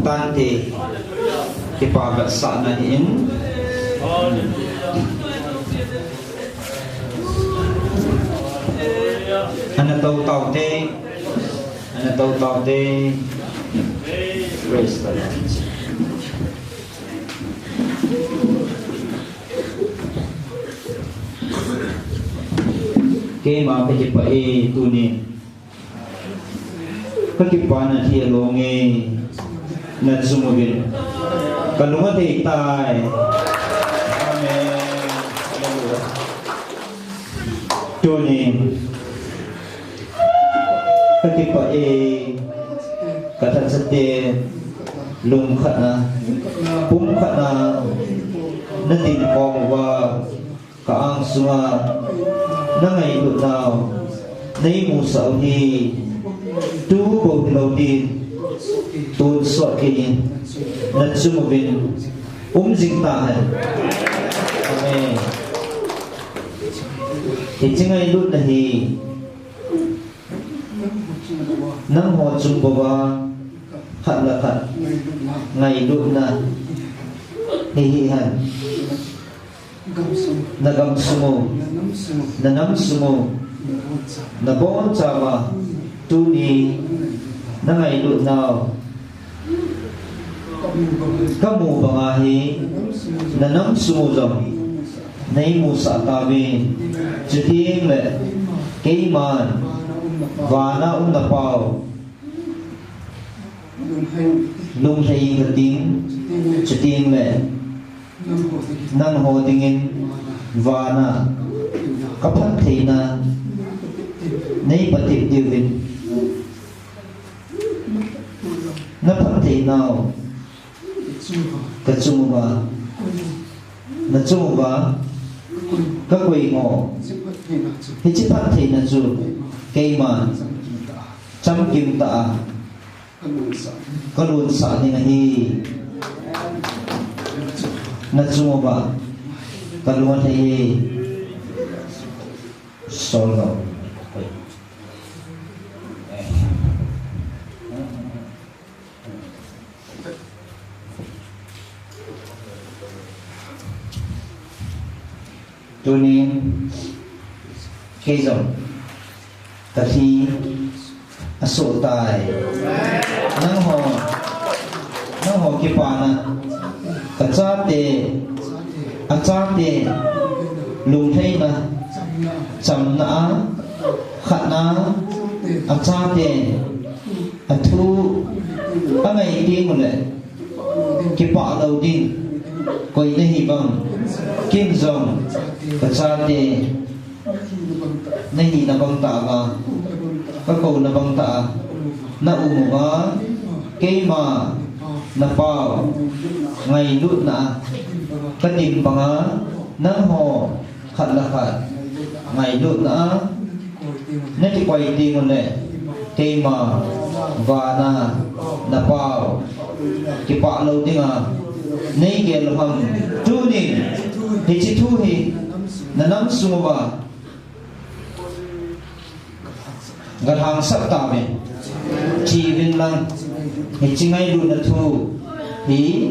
Speaker 1: Tante kipagat sana in ana tau te praise the Lord. Ke ma pe pa e tu ni ka ki pa na thi lo nge na sumugin kalunga te tay amen hallelujah tu ni ka ki pa e ka than sa te lung khat na pum khat na na tin ko wa ka ang suwa na ngai lu nào nei mu sa hi tu bo lo din tôn sọ kinh nát chung một bên dính ta này amen thì chính ngay lúc này nắng hoa chung bờ hạt là hạt ngày lúc na hi hàn na gam sumo na nam sumo na bon chama tu ni na ngày lúc nào kamu bangahi na nam sumuzam nay musa tabi chuting le keiman vana na pau lung hay gating chuting le nang ho tingin vana kaphan theina nay patip divin na phan theinao ka chumuba na chumuba ka koi ngo hi chi phat thei na chu keima cham kim ta ka lun sa ni na hi na chumuba ka lun thei solo cho nên cây rộng ta thi sổ tài năng hồ kia pana ta cha tê lùng thay na chấm na khát na cha tê thu ngày tiên một lệ kia pa đầu tiên coi đây hi bằng kim rồng và cha tê nay na bang ta ba các câu na bang ta na umuwa keima na pao ngày lut na cái tim bằng nắng hồ khát là khát ngày lut na thì quay tim một lệ keima và na pao cái pa lâu tiếng nay kia là hầm tu ni thì chỉ thu thì na nam suma gạt hàng sắp tạm chỉ viên lăng thì chỉ ngay luôn là thu hi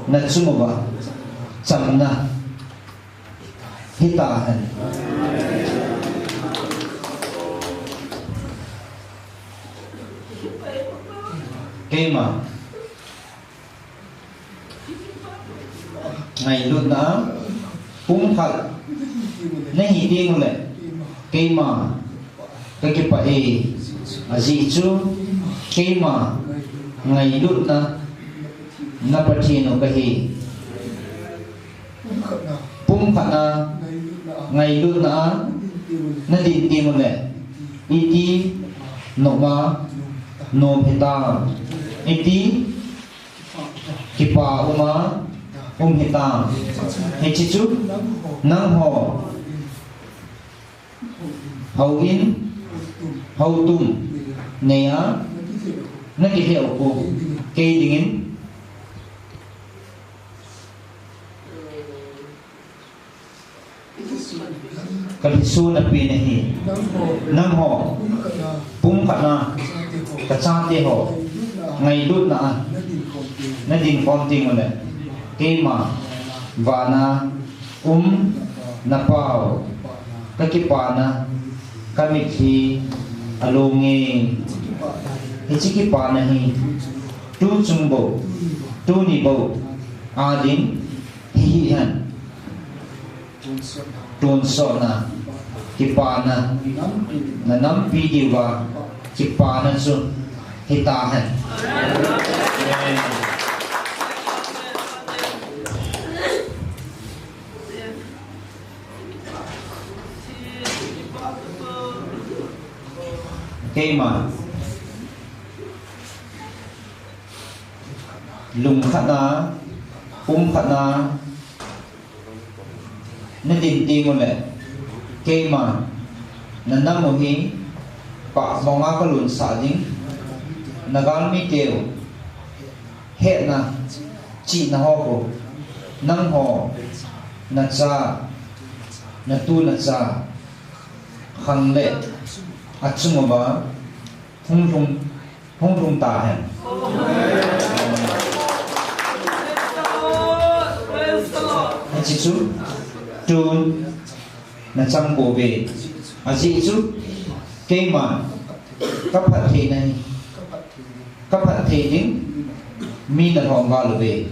Speaker 1: na chumuwa chamna hita han kema ngày luôn đã cũng thật nên hi tiếng lệ kema cái bài gì chú kema ngày luôn na percino kahi pum khana ngày luôn na din ti mo le iti no ma no hita iti kipa uma hita hechichu nang ho hau in hau tum nea na ki hiệu ko kei dingin kalisu na pinahi nang ho pum khana kachate ho ngày lut na din konti mo le kema vana na pao kakipana kamikhi alonge hichikipana hi tu chumbo tu nibo adin hi han tun so na kipana na nampi diwa kipana so hitahan kema lung khana khana na din ti mo le kema na namo hi pa monga ka lun sa ding nagal mi teo he na chi na ho ko nang ho na cha na tu na cha khang le achung ba hung thung ta hen chi chu tun na chang bo be aji chu ke ma cấp hạt thị này cấp hạt thị những mi là hòn vào là về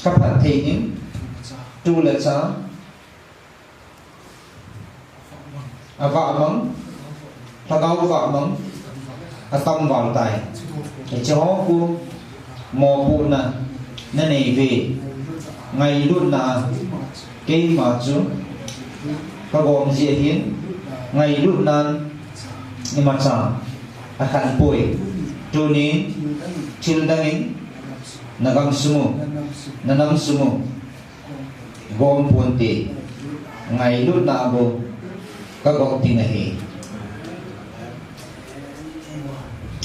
Speaker 1: cấp hạt thị những tu là sao vợ mắng thằng đâu vợ mắng tông vào tài để cho cô mò bùn nè nên này về ngày luôn là cái mà chú các gồm dễ hiến ngày lúc nan nhưng mà sao akan pui tu ni childangin nagam sumu gom punti ngày lúc na bo các gom tinahi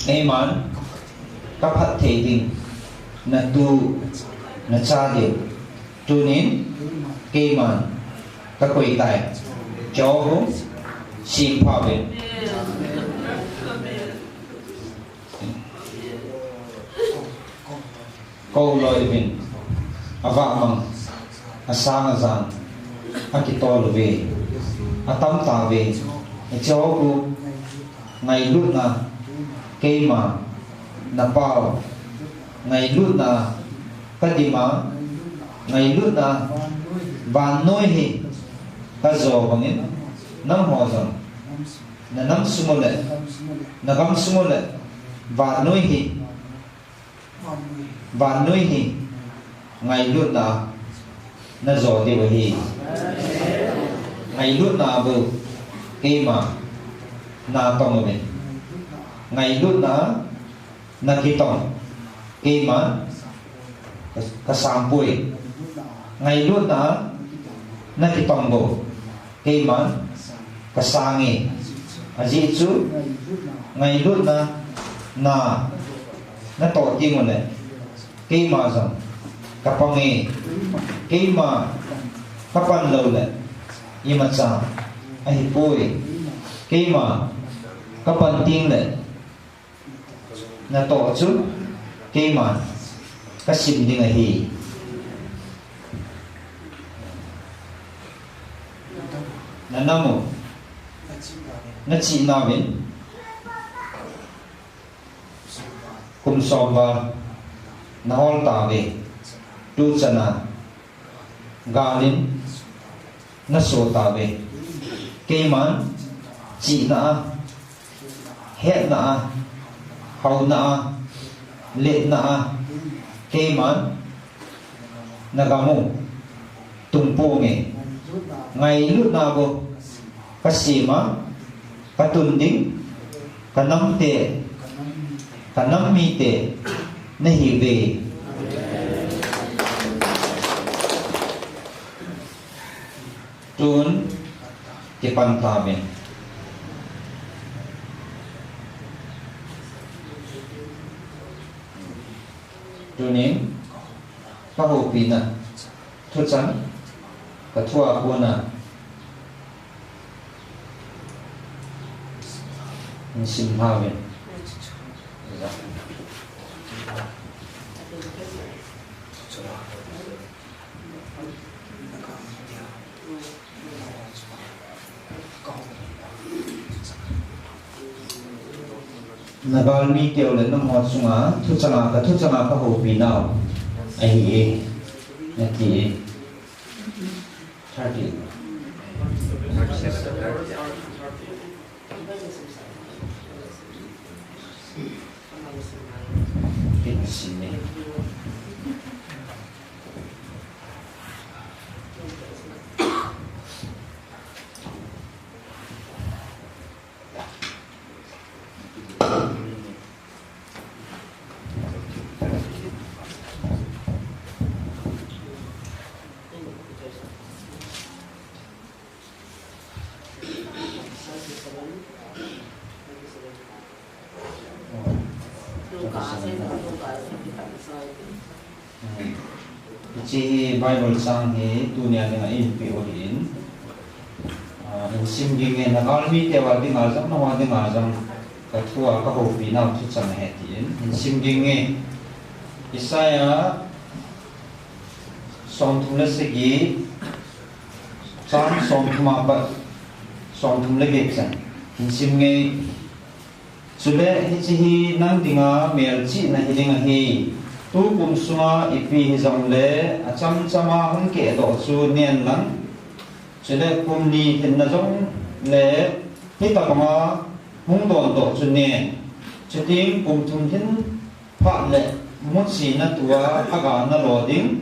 Speaker 1: eman các hạt thể ding na tu na cha điều tu nín kê man các quỷ tài cho hú si pha về câu lời mình vạ măng sang azan akitol về tâm ta về cho hú ngày lúc na kê mà na bao ngày lúc na kadima ngày lúc na van noi hi ka zo bangin nam ho zam na nam sumole na gam sumole van noi hi ngày lúc na zo de hi ngày lúc na bu ke ma na tong me ngày lúc na ki tong ke ma ka sampui ngày lúc na ki tong bo ke ma kasangi aji chu ngày lúc na to ti mo le ke ma zam kapangi ke ma kapan lo le ima cha ai pui ke ma kapan ting le na to chu ke man ka sim ding a hi na namo na chi na vin kum som va na hol ta ve tu chana galin na so ta ve ke man chi na het na hau na lệ na ke man nagamu tumpo nge ngày lúc nào bo kasima katunding kanam te kanam mi te nahi ve tun ke panthamen tuning kahopina thuchan kathua puna sim haven nagalmi teo le nam hot sunga thuchanga ka ho pi now ai e nati 30 sini chi Bible sang he dunia dengan in piorin sim gingen nagalmi tewa ding azam nawa ding azam katua ka ho pina tu chang hetin sim ginge Isaya som thumle segi chan som thuma ba som thumle ge chan sim nge sule hi nang dinga mel chi na hi dinga hi tu kum sunga ipi hizam le acham chama hung ke do chu nen lang chele kum ni hin na jong le hi ta kama hung don do chu nen chiting kum thum hin pha le mut si na tua aga na lo ding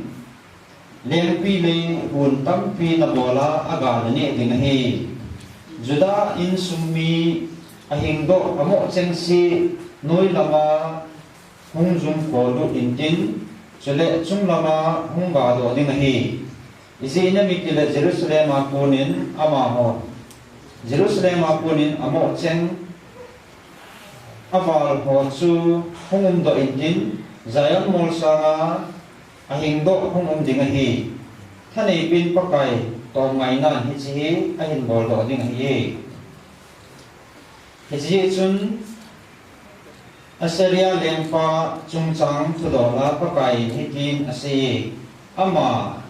Speaker 1: le pi le hun tam pi na bola aga na ne ding hi juda in summi ahing do amo cheng si noi lama hung zum ko do intin chele chung lama hung ga do ding hi isi na mi kile Jerusalem a kunin ama ho Jerusalem a kunin amo cheng aval ho chu hungum do intin Zion mol sanga ahing do hungum ding hi thani bin pakai to ngai nan hi chi ahin bol do ding hi hi chun Assyria lengpa chungchang thudola pakai hitin ase ama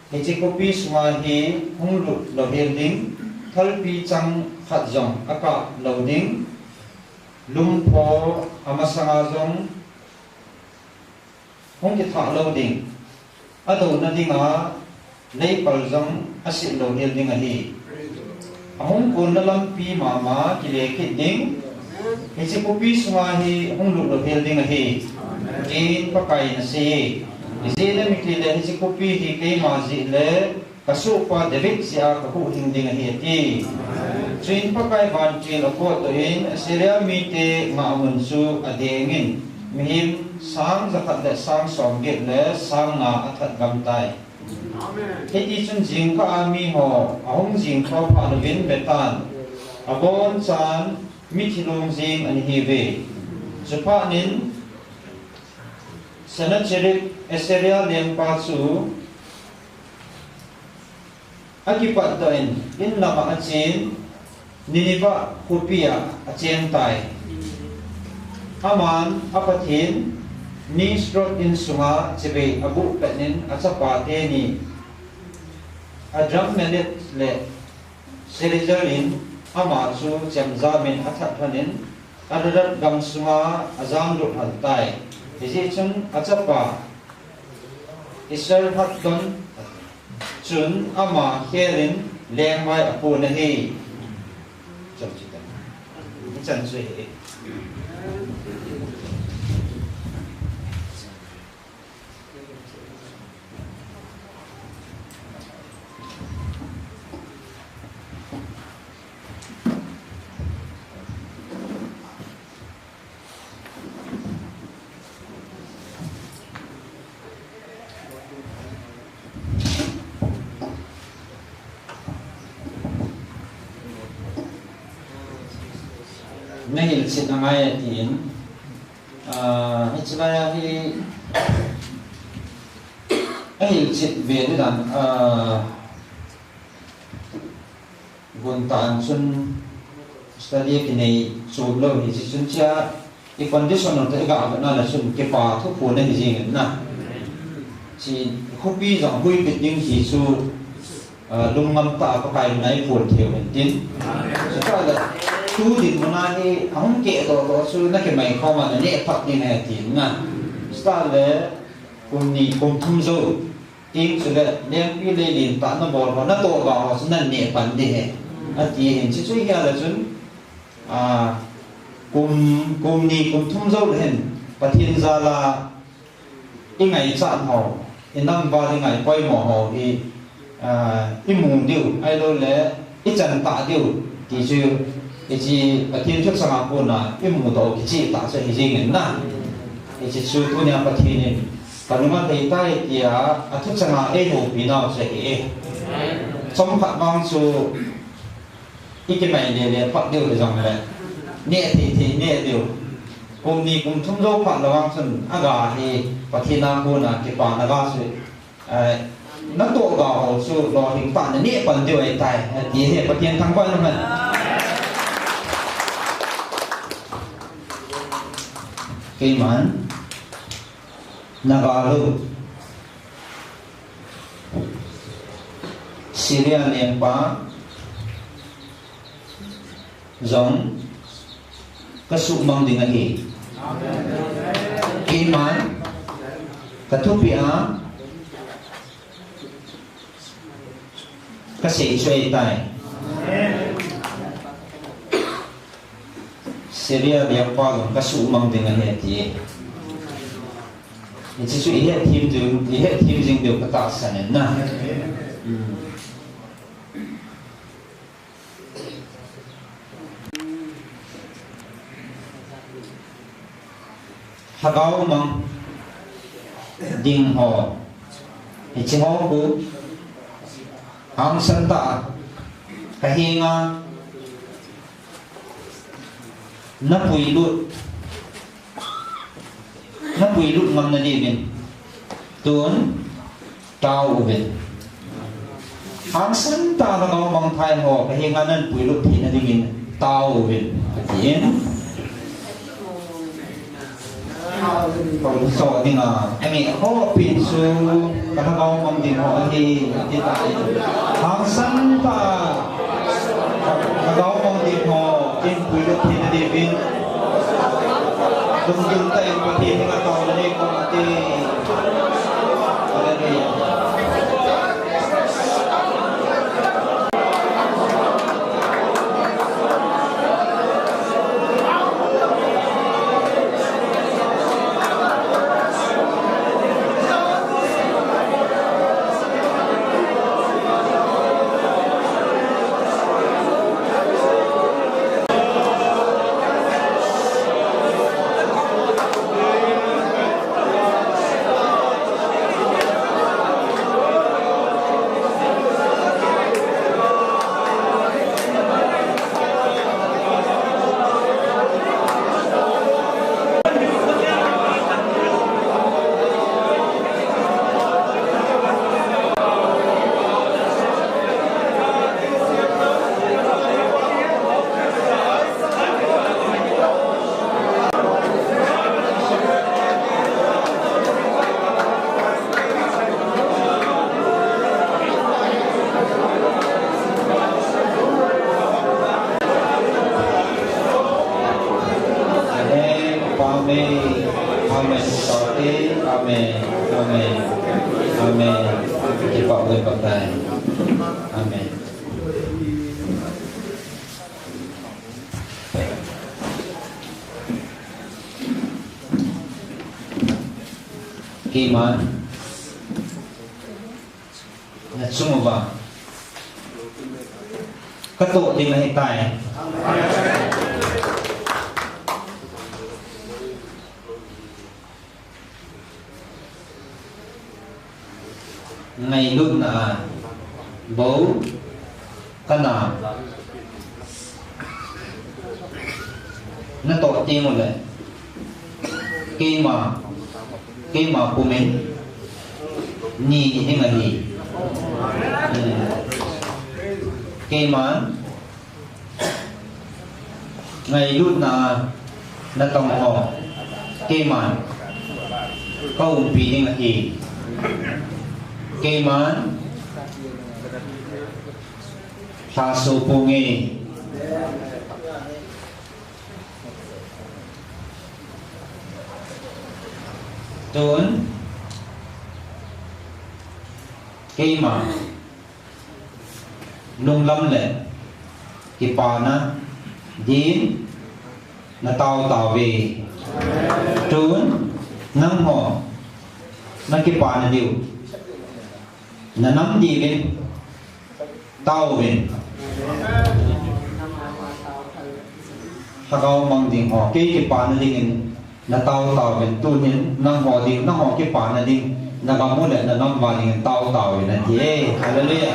Speaker 1: hechikopi suma hi hunglu lohilding thalpi chang khatjong aka loading lumpho amasanga jong hongki tha loading ado nadinga leipal jong asil lohilding hi ahong kunnalam pi mama kile kiding Hiji kopi semua hi hunglu lo building hi, in pakai nasi. Isi le mikli le hiji kopi hi kei mazi le kasupa David siya kahu hingding hi ti. Chin pakai banti lo ko to in Syria mite maamunsu adengin mihim sang zakat le sang somget le sang na athat gamtai. Hiji chun jing ka ami ho ahong jing ka pa lovin betan. Abon chan Mitilong zing an hive Japanin Sennacherib Assyria lempa chu akipat doin in lama achin Nineveh Hupia achen tai Aman apathin ni strot in sunga chibe abu penin achapa te ni adram minute le serizalin ama chu chamza min athat thanin adarat gam sunga azang ru hal tai iji chun achapa isar hat don chun ama herin lengwai apu na hi cham chitan chan sui nahil sit ang ayatin hitsibaya hi nahil sit veri dan guntaan sun study kinay sublo hi si sun siya i-condition ng taga na sun kipa thupo na hizingin na si kupi jang hui piting hi su lungam ta pa kai nai pon theo tin so kala tu din mana ni ang ke to su na ke mai kho ma ne phak ni na tin na sta le kum ni kum thum zo tin su le leng pi le lin ta na bol na to ga su nan ne pan de he a ti hin chi chui ya la chun kum ni kum thum zo hen pathin za la ingai chan ho inam ba ingai poi mo ho hi imung diu ai lo le ichan ta diu ti chu ichi pathin thuk sanga ko na imu to kichi ta se hijing na ichi chu tu nya pathin kanuma dei tai ya athuk sanga e ho bina se e som phat bang chu iki mai le le pat diu le jong le ne ti ne diu kum ni kum thum zo phat lawang sun aga hi pathina ko na ki pa na ga su nó tổ gạo su lo hình phản là nịa phần điều ấy tài thì hệ bậc tiền thăng quan luôn mình cái món Nagalu Syria liên bang giống cái sự mong đến ngày cái món cái thuốc bia cái sĩ suy tài Syria liên bang cái sự mong đến ngày thì chỉ suy hết thêm được cái tạo sản na hagaw mang ding ho chỉ ho bu ang santa kahinga na pui lut ngam na divin tuan tau ubin ang santa hagaw mang thai ho kahinga nan pui lut thi na divin tau ubin katiin còn so thì là em nghĩ họ pin su các ông mong thì họ thì hiện tại hàng sân và các ông mong thì họ trên quy luật thì là địa viên dùng tay và thì là còn là đây còn thì ở đây Amen. Amen. Amen. Amen. Cepat berpakai. Amen. Iman. Nak semua ba? Ketuk di mahitai. Ngày lúc là bố cái nào nó tội chi một lệ khi mà của mình nhì hay là gì khi mà ngày lúc là nó tổng hợp khi mà câu bị như là gì Keman Sasupungi Tun Kema Nung lâm lệ Kipana Din Na tao tao về Tun Nang ho Na kipana diu Na nắm gì bên tao bên sao câu bằng tiếng họ cái bản này đi na tao bên tu nên năng họ đi năng họ cái bản này đi na cầm mua lại na nắm vào đi tao bên này chứ hallelujah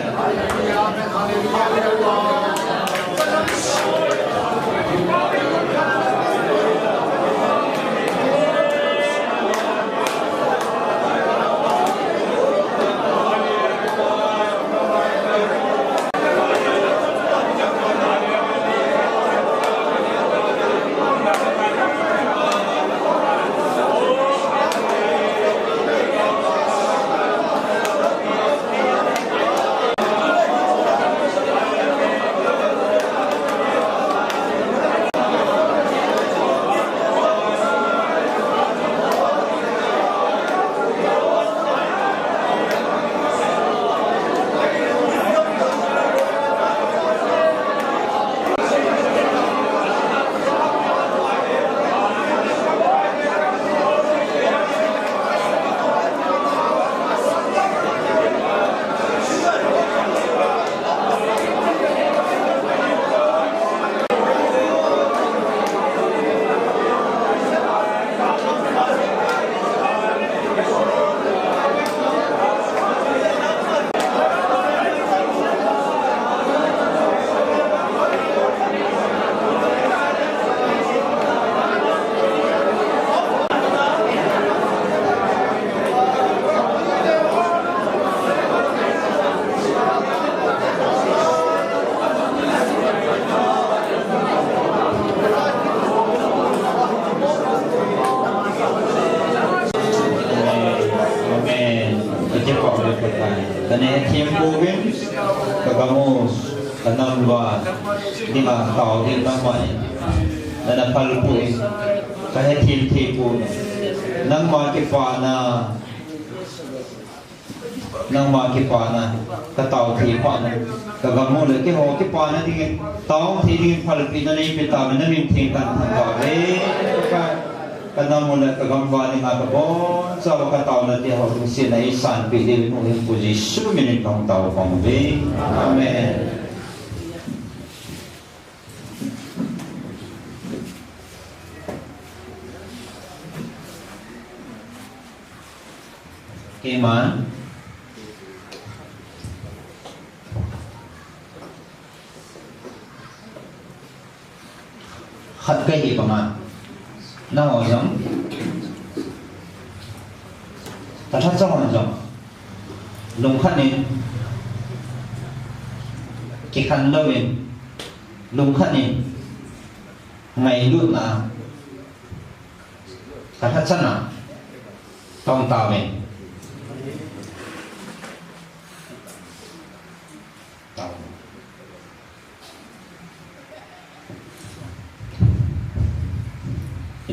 Speaker 1: Kanamba di ba tao di ba mai na napalpuin kahit hiltipun nang makipana katao tipana kagamo le ke ho kipana di tao thi di palpin na ni pita na rin tingkan thangwa ka kanamo le kagamba ni ngabon sa katao na ti ho sin ai san pi di mo hin puji su minit kang tao pang be amen. Iman khát cái gì mà nó hồi giống ta thắt trong hồi giống lùng khát nên cái khăn lâu nên lùng khát nên ngày luôn là ta thắt chân à trong tàu mình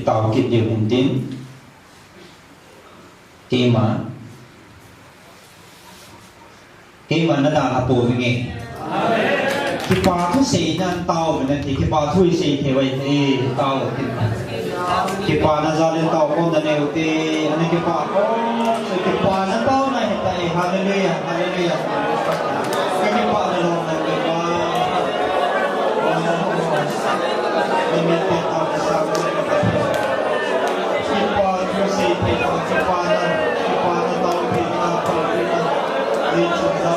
Speaker 1: tàu kịp điều hình tín khi mà nó là hạt bùi nghe khi bà thu xì nha tàu mình thì khi bà thu xì thì vậy thì tàu khi bà nó ra lên tàu con nó đều thì anh khi bà khi bà nó tàu này hiện tại hallelujah hallelujah cái khi bà nó lòng này khi bà mình biết cái tàu nó sao khi bà thu xì thì khi bà nó tàu thì nó tàu thì nó đi chung ra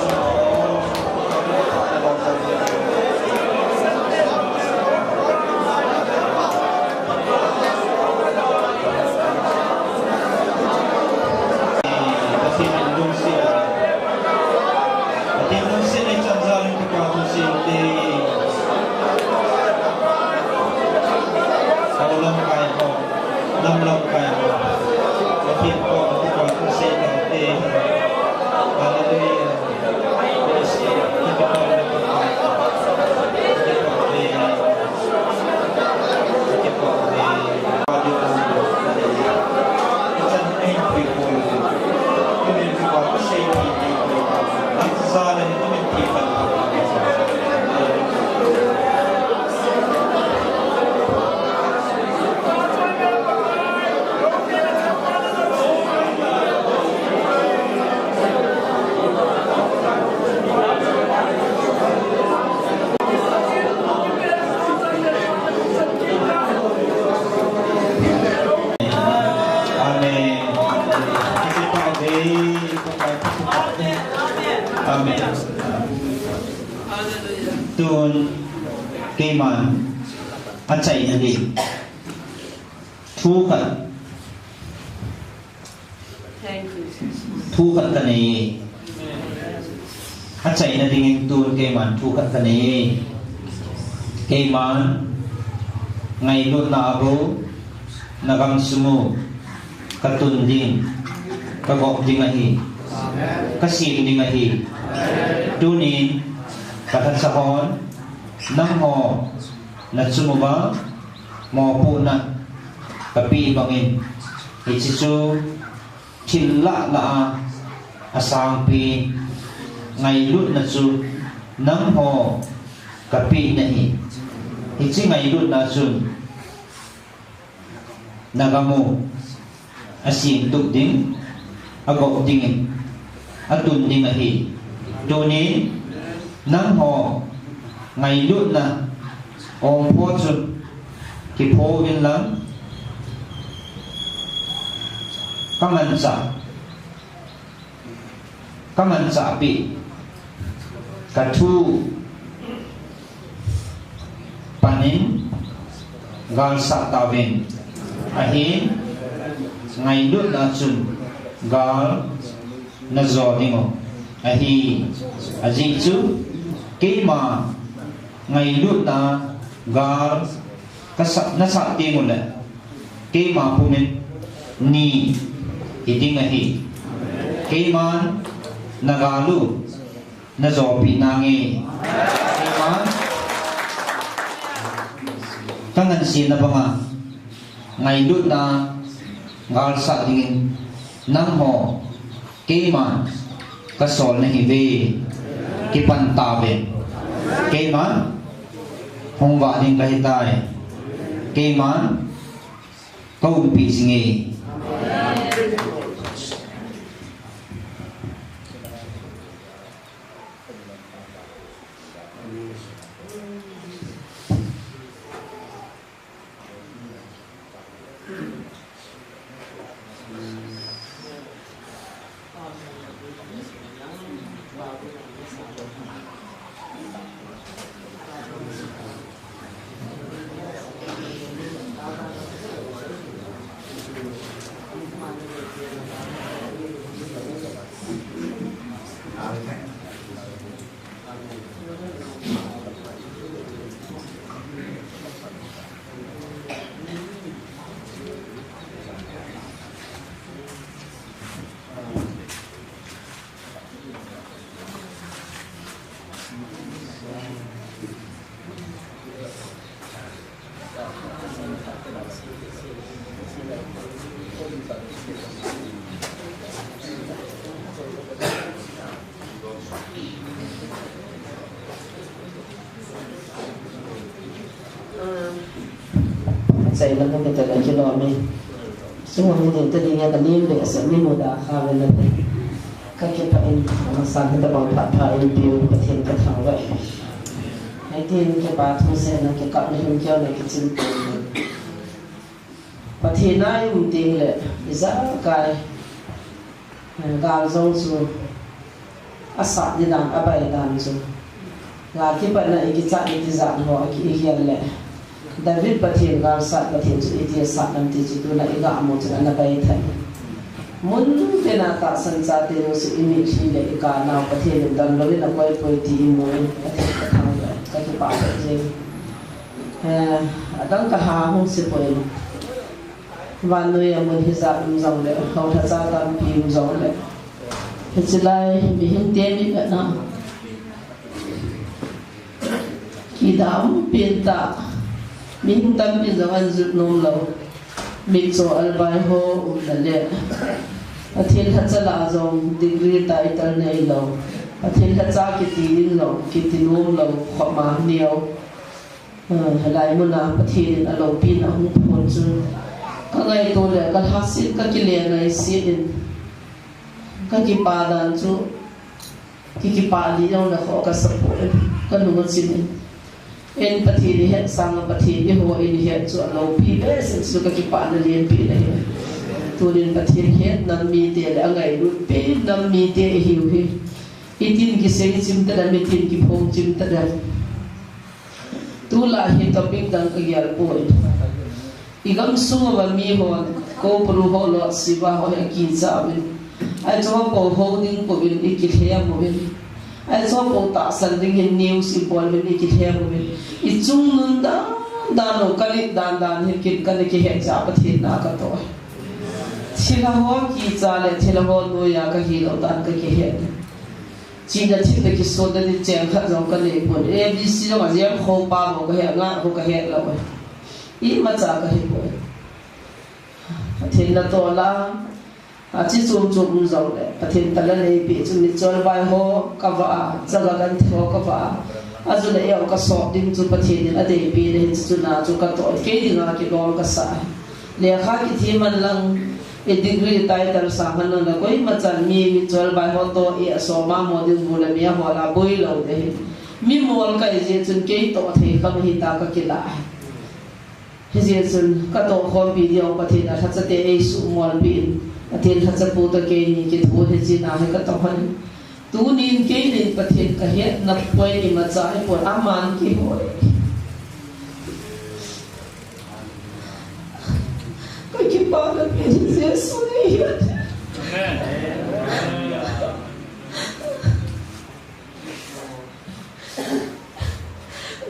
Speaker 1: tuôn cây màn ăn chạy nhà đi thu khẩn cái này ăn chạy nhà đi tuôn cây màn thu khẩn cái này cây màn ngày luôn na bố nagam sumu katun ding kagok ding ahi kasim ding ahi tunin katan sahon nang ho na sumuba mo po na kapi bangin ichisu chilla la asang pi ngay lut na su nang ho kapi nahi ichi ngay lut na sun nagamu asim tuk ding agok ding atun ding ahi tunin nang ho ngày lut na om po chu ki po in lang kaman sa pi kathu panin gal sa tawin ahin ngày lut na chun gal na zo dingo ahi aji chu cái mà ngày lúc ta gar na sa tiếng một cái mà phụ mình ni thì ngày cái mà na galu na zo pi na nghe cái mà các ngân xin na bang ngày lúc ta gar sa tiếng nang ho cái mà cái sol này về cái pan ta về cái mà hong vạ đình cái tai cái mà câu bị nghe
Speaker 4: chạy lắm cái cái cái lo mình xung quanh mình tự nhiên cái niềm để sẽ niềm một đã khá về lên các cái phải nó sang cái tập bằng phải biểu cái thiên cái thảo vậy hay thiên cái bà thu xe nó cái cặp này kêu này cái chân và thiên ai cũng tiền lệ giá cái gạo rong su asat di dalam abai dalam su lagi pada ikizat ikizat ho ikian le David pathin gạo sat pathin su ikian sat nam ti tu na iga amo tu na abai thai mun tena ta sansa te no su imi chi le ika na pathin dan lo na koi koi ti mo pathin ka thang le ka ki pa je adang ka ha hong se poi van nuôi mình hiện ra dòng lệ hậu thật ra tam phim dòng lệ hiện giờ lại bị hiện tiền đi vậy nào khi đào biến tạ mình tâm bị dòng ăn rụt nôm lâu bị cho ăn bài hồ là lệ thiên thật ra là dòng degree tại tận này lâu thiên thật ra cái tiền lâu cái tiền nôm lâu khó mà nhiều lại muốn làm thiên ở lâu pin ở hông phun chứ các ngày tôi lại các hát xin các cái liền này xin các cái bà đàn chú cái bà đi đâu là họ các sập bội các nông dân xin em bắt thì đi hết sang bắt thì đi hoa đi hết chỗ lâu pi đấy xin chú các cái bà liền pi này tôi liền bắt thì hết năm mi tiền là ngày lúc pi năm mi tiền hiểu hi ít tin cái xây chim ta làm tin cái phong chim ta làm tu là hiện topic đang cái gì bội igam sunga ba mi ho ko pru ho lo siwa ho ya ki cha bin ai cho ko ho ding ko bin ikithya mo bin ai cho ko ta san ding hin new si bol bin ikithya mo bin I chung nun da no kali dan hin kin kan ki he cha pa thin na ka to thila ho ki cha le thila ho no ya ka hi lo dan ka ki he chi da thi da ki so da ni cheng kha jong ka le bon abc lo ma jem ho pa mo ka he nga ho ka he lo I macam cái gì vậy, thì là to là chỉ zoom rồi đấy, thì ta lấy bị chúng mình cho bài ho cái vả, chắc là cái ho cái vả, rồi lấy ở cái sọt đi chúng mình thì là để bị để chúng na chúng cái to cái gì nào cái đó cái sai, lấy khác cái thì mình lang cái degree tại tại sao mình là coi macam mi cho bài ho to ý số mà model mula mi ho là bôi lâu đấy, mi mua cái gì chúng cái to thì không hiện ta cái lạ hiện giờ chúng các tổ hợp video có thể là thật sự để số mol pin, thì thật sự phụ thuộc cái thu hiện giờ nào các tổ hợp tu nín cái nín có thể cái hiện nắp quay đi mà trái của aman cái hội cái ba là cái gì số này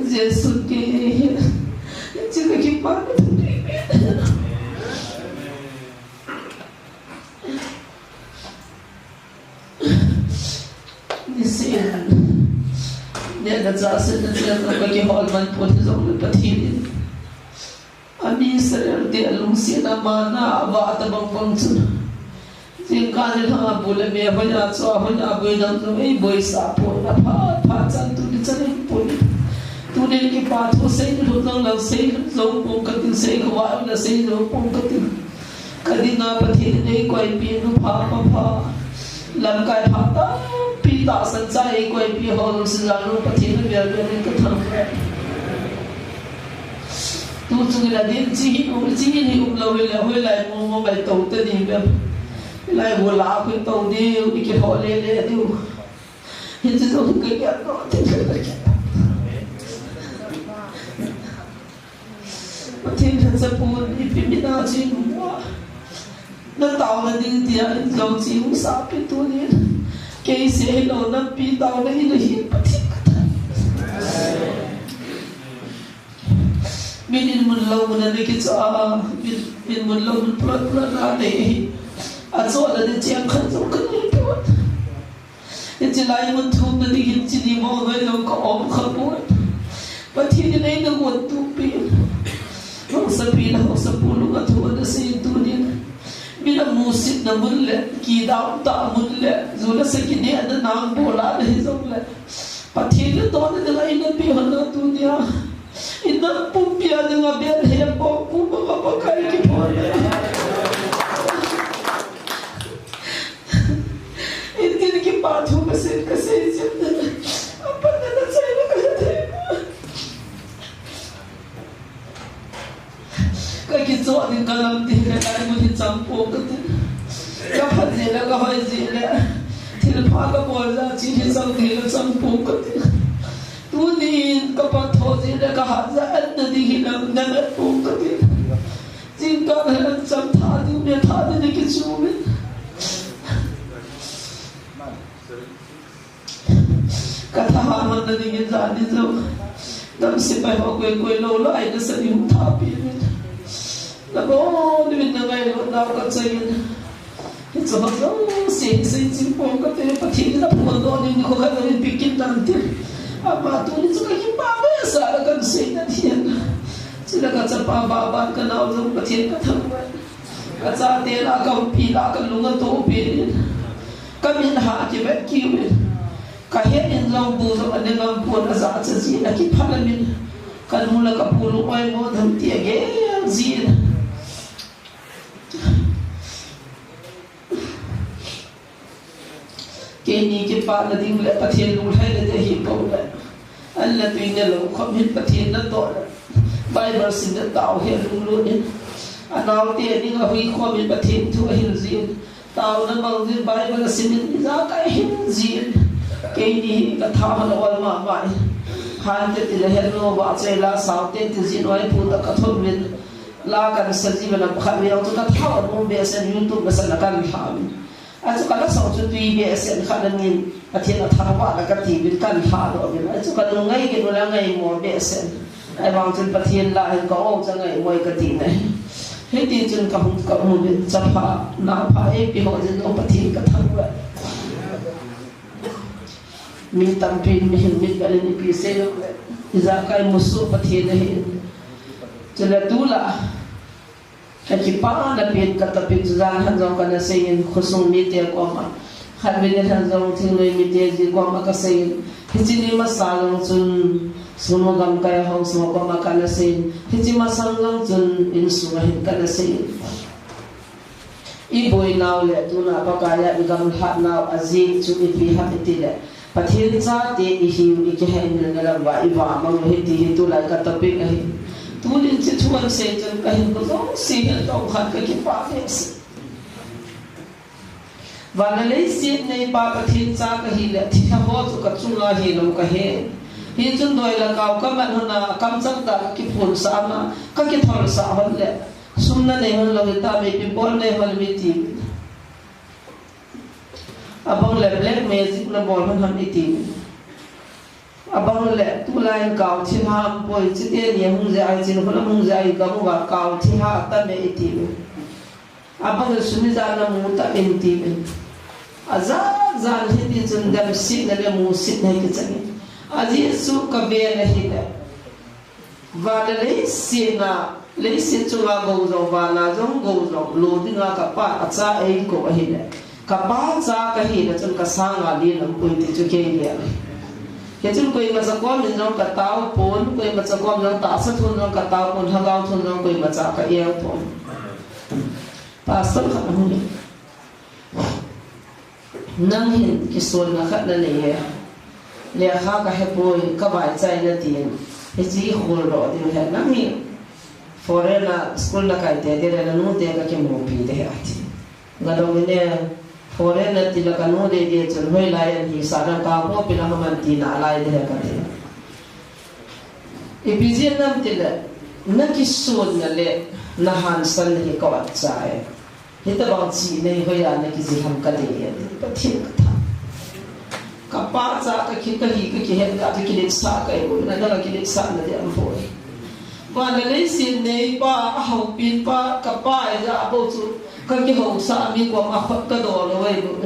Speaker 4: Jesus cái chứ cái ba đi xem để đặt ra sẽ đặt ra cái hall man phun giống như bát thiên anh sẽ để lung xiên mà na và tập bông chun riêng cái này họ bule mẹ bây giờ cho bây giờ bây giờ tôi bây sa phun là phá chân tôi đi chân phun tu nên cái bà thu xây được năng là xây giống bông cái tiếng xây của bạn là xây giống bông cái tiếng cái đi na bát thiên này quay pin nó phá làm cái phá ta pi ta sanh trái quay pi họ sinh ra nó bát thiên nó về cái thằng tu chung là đến chỉ thì lâu là hồi lại mua bài tàu tới đi về lại mua lá cái tàu đi cái họ lên đi hiện giờ tôi cái đó thì thiên thần sẽ buồn đi phía bên nào chỉ mua nó tàu là đi tiền dầu chỉ uống sáp cái tuổi này cái xe nó pi tàu này là hiện bất thiện mình muốn lâu mình là cái chỗ mình muốn lâu mình plot ra để chỗ là để chém khăn giống cái này thôi để chỉ lại muốn thu là đi hiện chỉ đi mua với nó có ôm khăn buồn và thiên này nó muốn tu pin không sắp pin không sắp buồn lúc thu là xây tu đi mình là music là muốn lệ kỳ đạo ta muốn lệ dù là xây cái này nó nang bola để giống lệ và thiên nó to nó lại nó bị hơn nó tu đi Ina pumpia dengan biar heboh pun apa kali kita. Ini kita patuh kesin je. Apa nak saya nak kata? Kau kita ni kalau tidak ada mungkin campur kita. Kau jelah kau jelah. Tidak pakai bola, ciri sang tidak campur kita. Tunin kapag thosi na kahazaan na di hilang na po kati. Jika halang sam thadi unya thadi na kisumin. Katahaman na ningin zani zo. Dam sipay ho kwe lolo ay nasa yung tapi. Nako, nimin na ngayon na katsayin. Ito hazo, sin po kati. Pati na pumago ninyo ko ka na rin pikin natin. Apa tu ni suka himbau ya sara kan sehingga dia sila kata pababa kenal tu kecil kata kata dia lah kau pila kan lungan tu pilih kami nak kibat kiwin kahit in lau bu sama dengan pun azat sih nak kipalamin kan mula kapulu ay mo dam tiage zin Kini kipala ding le patien ulai le dehi paula. Allah tu inga lo kami patien na tola. Bible sin na tao he lulu ni. Anau tiya ni ngahui kami patien tu ahil zin. Tao na mangzin Bible sin ni zaka ahil zin. Kini katha na wal ma mai. Han te tila he no ba chela sao te te zin oi puta kathon min. La kan saji bana khami au tu katha no be sen YouTube ba san kan khami. Aso kalau soal tui biasa kalau ni hati nak tahu apa kati bilkan halo ni. Aso kalau ngai kita ngai mau biasa. Ai bang tu patian lah kau jangan mau kati ni. Heti jen kamu bin capa napa piho jen kau patian katawa. Min tampil min balik ni pisau. Izakai musuh patian ni. Jadi itulah. Kipa na pin kata pin zan hanjong kana sayin khusung mite ko ma khabine hanjong thingoi mite ji ko ma ka sayin hichini ma salong chun suno gam kai hong suno ko ma kana sayin hichi ma sanglong chun in suga hin kana sayin I boy naw le tuna pa kaya igam hat naw azi chu I pi ha itile pathin cha te I hiu I ke hen ngala wa I wa ma hiti hitu la ka tapik hi Tulin si tuan sejan kahin ko dong siya dong hat ka kipakis. Vanalay siya na ipapatin sa kahila tinaho to katsula hilong kahin. Hinsun doy lakaw ka man na kamsang ta kipun sa ama kakithol sa honle. Sumna na yon lawita may pipol na yon mitim. Abang leblek magic na bol man itim. Abang le tulai kau ciham poi cite ni hung zai cin pula hung zai kamu ga kau ciha ta me iti abang suni zana muta enti azan zan hiti cun dam si na le musit na kicani aji su ka be na hile vale le si chunga go zo vana jong go zo lo dinga ka pa acha ei ko hile ka pa cha ka hile chun ka sanga li lam poi ti chu ke le Kecil koi macam kau minjau katau pun, koi macam kau minjau tak setun minjau katau pun, hagau tun minjau koi macam kaya pun. Pasal kan ni, nanghin kisol nak kat nani ya, leha kahepoi kabai cai natin, hiji khulro di mana nanghin, foreigner school nak kait dia dia nanu dia kaki mopi dia hati, galau ini. Foreigner tidak kanu dia cenhoi layan hi sana kamu pilah mantina alai dia kata. Ibizian nam tidak nak kisun nale nahan san hi kawat cai. Kita bangsi ni hoya nak kiziham kade dia. Betul kata. Kapal sa kita hi kihen ka kilit sa kai bo na dalam kilit sa na dia ampoi. Wanalay sin nei pa hau pin pa kapal ja abotu. Kaki hong sa mi ko makot ka do lo wai do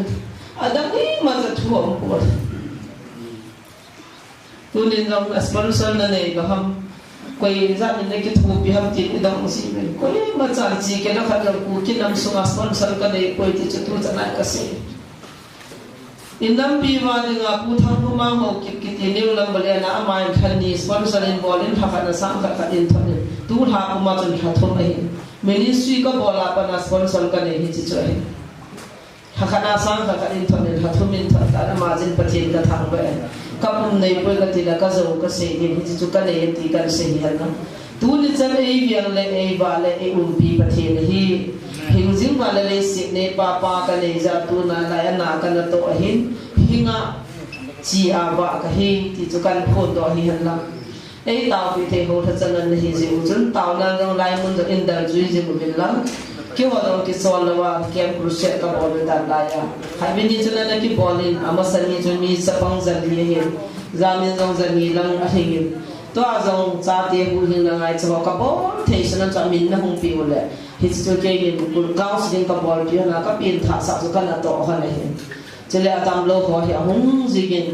Speaker 4: adam ni ma ta thuam ko tunin long sponsor na nei ga ham koi za ni ne ki thu bi ham ti dang si me koi ma cha ji ke na kha ku ki nam su sponsor ka nei koi ti chu tu cha na ka se indam pi wa ni ga pu thang pu ma ho ki new number na amai khani sponsor in bolin hakana sam ka in thon tu ha kuma chun ha thon ai ministry ka bola pa na sponsor ka nei hi chi choi hakana sam ka in thon ha thumin tha ta margin pathin ka thang ba kapum nei poi ka tila ka zo ka se ni hi chu ka nei ti kan se hi na tu ni chan ei viang le ei ba le ei pi pathin hi hingjing ba le se ne pa ka nei za tu na la na ka na to hin hinga chi aba ka hi ti chu kan phon do hi han la ei tao pi the ho tha chanan hi ji u chun tao na ngong lai mun do in dal zui ji mu bin la ki wa do ki sol la wa kem crusade ka bol dan la ya hai bin ni chuna na ki bolin amasan ni chun mi sapang zan ni hi zamin zong zan ni lang a hi to a zong cha te hu hin la ngai chaw ka bo thei sanan cha min na hung pi le hi chu ke ni bu kaw sin ka bol pi na ka pin tha sa chu kan na to ha ne chele atam lo ho hi hung zigin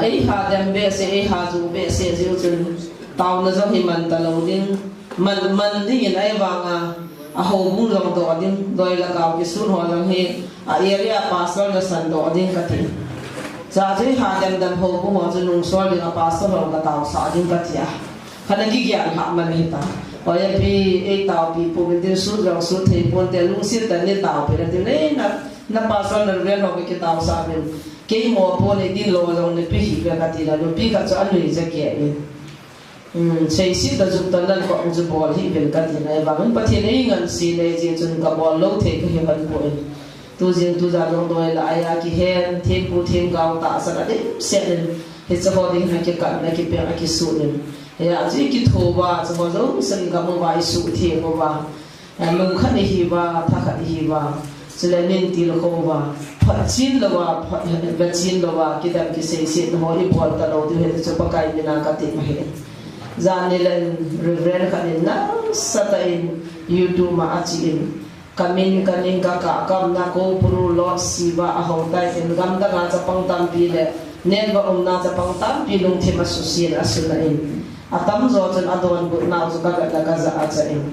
Speaker 4: ei ha dem be se ei ha zu be se ziu chun taw na zo hi man ta lo ding man ding in ai wanga a ho mu lo do ding doi la kaw ki sun ho lang he a area pastor na san do ding ka ti cha ji ha dem dam ho bu ho chu nung so li a pastor lo ka taw sa ding ka ti a khana ki gyan ha man hi ta oi pi ei taw pi pu bin din su lo su thei pon te lung sit ta ni taw pe na ti na pastor na re no ki taw sa min ke mo po ne din lo lo ne pi hi ka ti la lo pi ka cha anui za ke ni sei si da zu ta nan ko zu bol hi ben ka ti na ba men pa thi nei ngan si ne ji chun ka bol lo the ka hi ban ko tu jing tu za long doi la aya ki hen the pu them gao ta sa da de se ne he cha ho ding na ke ka na ki pe ki su ne ya ji ki tho ba cha ho zo san ka mo ba su the mo ba lung khan hi ba tha khan hi ba chule nin ti lo ko ba phat chin lo wa phat chin lo wa ki dam ki sei se ho ri bol ta lo tu he chu pa kai na ka ti ma he zani len reverend ka ni na sata in youtube ma achi in kamin kaning ka kam na ko puru lo si ba a ho tai in gam da nga cha pang tam pi le nen ba na cha pang tam pi lung the ma su si na su na in atam zo chen adon bu na zu ka ka za a cha in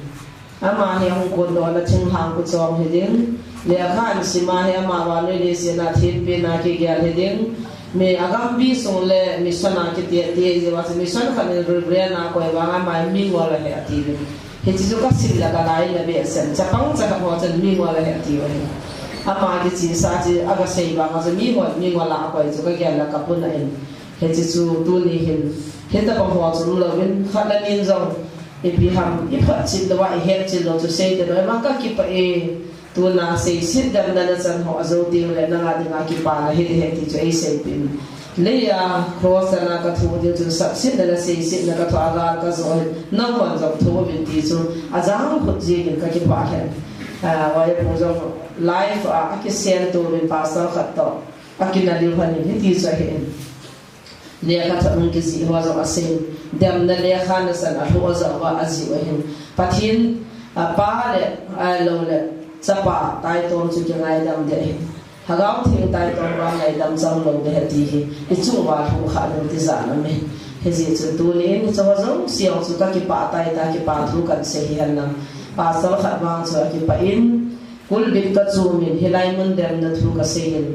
Speaker 4: ama he hong ko do na ching hang ku chong he ding le khan si ma he ma wa le se na thin pe na ki gyal he ding me agam bi song le mission na ki te je wa se mission khan re na ko wa nga mai mi wa le he ati le he chi ka sil la ka lai le be sen cha pang cha ka ho chen mi wa le he ati wa ama ki chi sa ji aga sei ba ma se mi wa la ko ju ka gyal la ka pun na en he chi chu tu ni hin he ta pang ho chu lo win khat la nin zong if you have if it's the way here to to say that I want to keep a to na say sit them na san ho azo ting le na nga ding ki pa na he ti cho ai say pin le ya cross na ka thu de to sit na say sit na ka to aga ka zo na wan zo thu bin ti so azang khut ji ka ki pa khen wa ye po zo live a ki share to bin pastor khat to akina li phani ti so he le ka thon ki si ho zo asen dem na le khan san a ho zo wa azi wa hin pathin pa le a lo le chapa tai tom chu ki ngai dam de hagam thing tai tom wa ngai dam chang lo de ti hi i chu wa thu kha lo ti za na me he ji chu tu ni ni cho zo siang chu ka ki pa tai ta ki pa thu kan se hi han na pa so kha wang chu ki pa in kul bit ka chu min hilai mun dem na thu ka se hin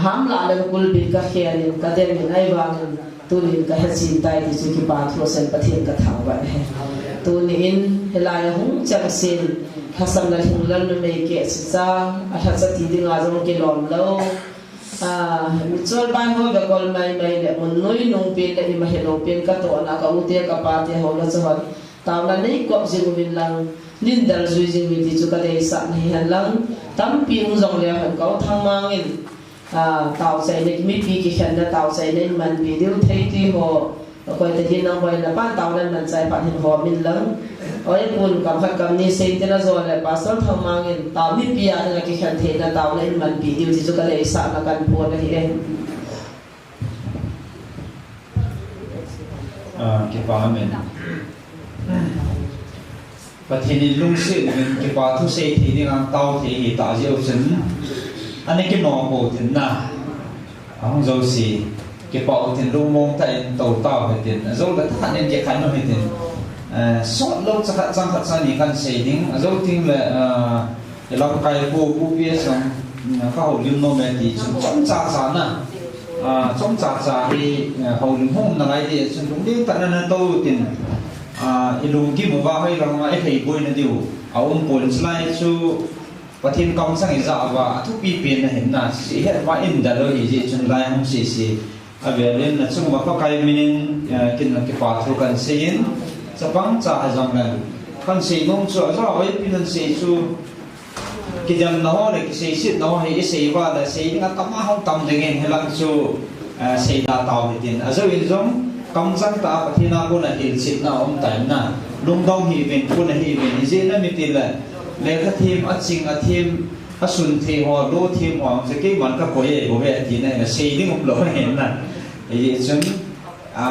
Speaker 4: ham la le kul bit ka khian ka dem ni ai wa tunin ka hachin tai ti chu ki pa thro sen pathin ka thang wa he tunin helai hung chang sin hasam la hung lan me ke cha a ha cha ti ding a jong ke lom lo mi chol ban ho be kol mai le mun noi nong pe le ma he lo pen ka to na ka u te ka pa te ho la chawat taw la nei ko jing min lang nin dal zui jing mi ti chu ka dei sa ni han lang tam pi ung jong le han ko thang mang in tàu chạy này mi pi ki khen na tàu chạy này mình bị điều thấy thì họ coi từ khi năm nay là ban tàu này mình chạy bạn hình họ mình lớn ở đây buồn cảm phát cảm ni xây thế là rồi là pastor thằng mang in tàu mi pi anh là ki khen thế là tàu này mình bị điều thì cho cái đấy sao là cần buồn là thế
Speaker 1: cái ba mình và thì lung sự mình cái ba thu xây thì đi ngang tàu thì tạo ra option anh ấy cái nọ bộ tiền na ông dâu xì cái bộ tiền lu mông tại tàu tàu phải tiền dâu đã thắt nên cái khăn nó phải tiền sót lâu chắc chắn chắc chắn những con xây đình dâu tiền là lòng cái bu bia xong các hậu liêm nôm này thì trong trà nè trong trà thì hậu liêm hôm là cái gì chúng cũng tận là tôi tiền ilung kim vào hay là cái thầy bôi nó điều ông bôi slide chú và thiên công sang dạ và thuốc pi pin này là sẽ hết và in đã rồi gì chúng lại không xì về nên là chúng có cái mình kinh là cái pháp thuộc cần xin cho bằng trả rằng là con xin nông chúa cho ấy pin xin chú cái dòng nó là cái xin nó hay xin và là xin nó tắm không tắm thì nghe hay là chú xin đã tao thì tiền ở dưới giống công sang ta thì nào cũng là hiện xin nào ông tại na lung đông hi về cũng là hi về gì nó mới tiền là lấy cái thêm ở chính ở thêm ở xuân thì họ đô thêm họ sẽ cái món cái bồi về thì này là xây đi một lỗ hiện là thì chúng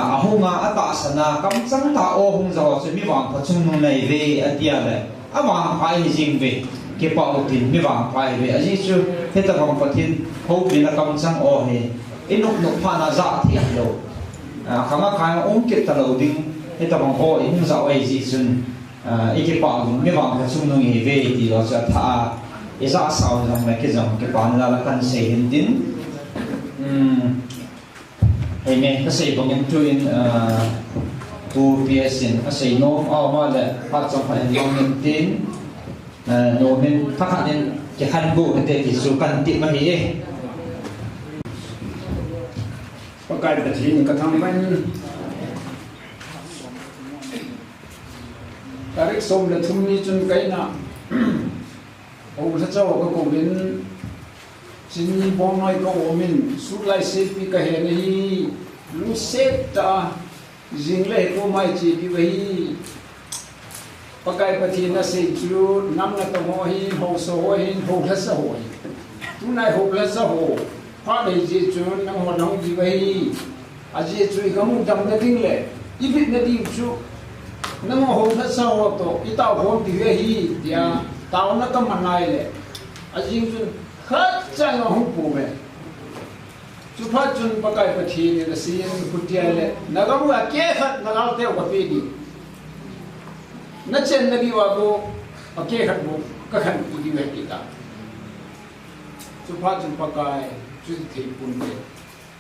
Speaker 1: hôm mà ta sẽ là công sang ta ô hôm giờ sẽ mới vàng phát chung này về ở địa này vàng phải gì về cái bảo thì mới vàng phải về ở dưới chứ thế ta vàng phát thiên hôm vì là công sang ô thì ít lúc pha là dạ thì đâu khám phá ông kết ta đầu tiên thế ta bằng ô không dạo ấy gì xuân cái bảo cũng mấy vòng cái chung nó nghỉ về thì nó sẽ thả cái giá sau rằng là cái dòng cái bảo là cần xây hiện tín hay nè cái xây bằng những chuyện tu bia xin cái xây nôm mà là phát trong phải bằng những tín nôm nên phát hạt nên cái khăn bộ cái thì số cần tiệm mà hí
Speaker 5: cái cái gì cái thằng mình cái sôm là thùng ni chun cái na ông sẽ cho cái công viên xin ni bom nói có ông mình suốt lại xếp bị cái hệ này lu xếp ta riêng lấy có mai chỉ bị vậy pakai pati na se chu nam na to ho hi ho so ho hi ho la sa ho tu nai ho la sa ho phát đầy gì chuyện năng hoạt động gì vậy gì chuyện cái mông trầm cái tiếng lệ ít biết nó đi chút năng hồ nó sao đó ít tao hôn thì về hi thì tao nó cái mặt này lệ gì chuyện hết trái nó không phù mẹ chú phát chuyện bắt cái phát hiện là xin phút tiệt lệ nó có một cái hết nó lao theo cái gì đi nó trên nó đi vào bộ cái hết bộ cái hết đi về đi ta chú phát chuyện bắt cái chú thấy buồn bã,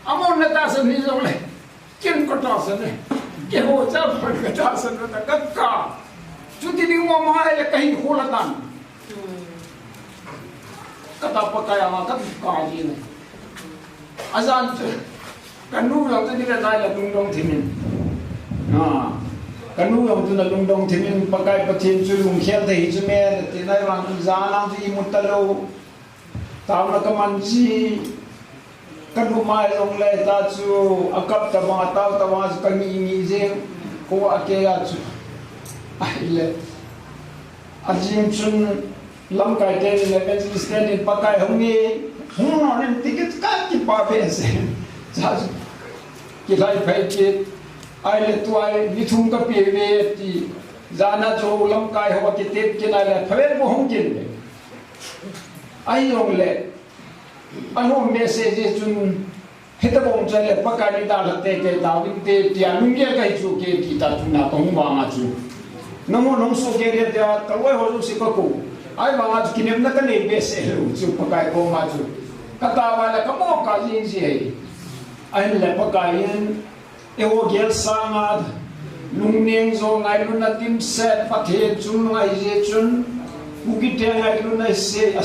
Speaker 5: amon là ta sinh như vậy, kiên có ta sinh này, cái hồ cha phải cái ta sinh nó ta cắt cả, chú thì đi mua mai là cái hồ là tan, cắt ta bắt cái ama cắt cả gì này, azan chứ, cái nụ lòng tôi đi ra đây là lung đông thì mình, cái nụ lòng tôi là lung đông thì mình bắt cái bắt thiên chú lung khéo thì chú mẹ thì này bằng giá làm gì một talo, tao là cái măng gì cái lúc mai ông lấy ta chú akap ta bằng tao ta bằng cái gì gì cô ake chú ai lệ anh chun làm cái tên là cái gì tên bắt cái không nghe không nói nên ticket cắt cái ba phe sẽ cái lại phải cái ai lệ tu ai đi thùng cái bia bia thì ra na cho làm cái hoa cái tết cái này là phải bộ không kinh ai ông lệ anh hôm message chun hết tập ông chơi là bắt cái đi đào lợt cái đào đi tê tiệt nung cái chú cái thì ta chun nào cũng vàng à chú nông số cái đấy ta cái quay hồ sĩ có cụ ai vàng à chú kinh nghiệm nó cái này message chú bắt cái cô mà chú cái ta vậy là cái mốc cái gì vậy anh là bắt cái eo gel sang à nung nieng zo ngay luôn là tim set phát hiện chun ngay gì chun bukit yang ngay luôn là sẽ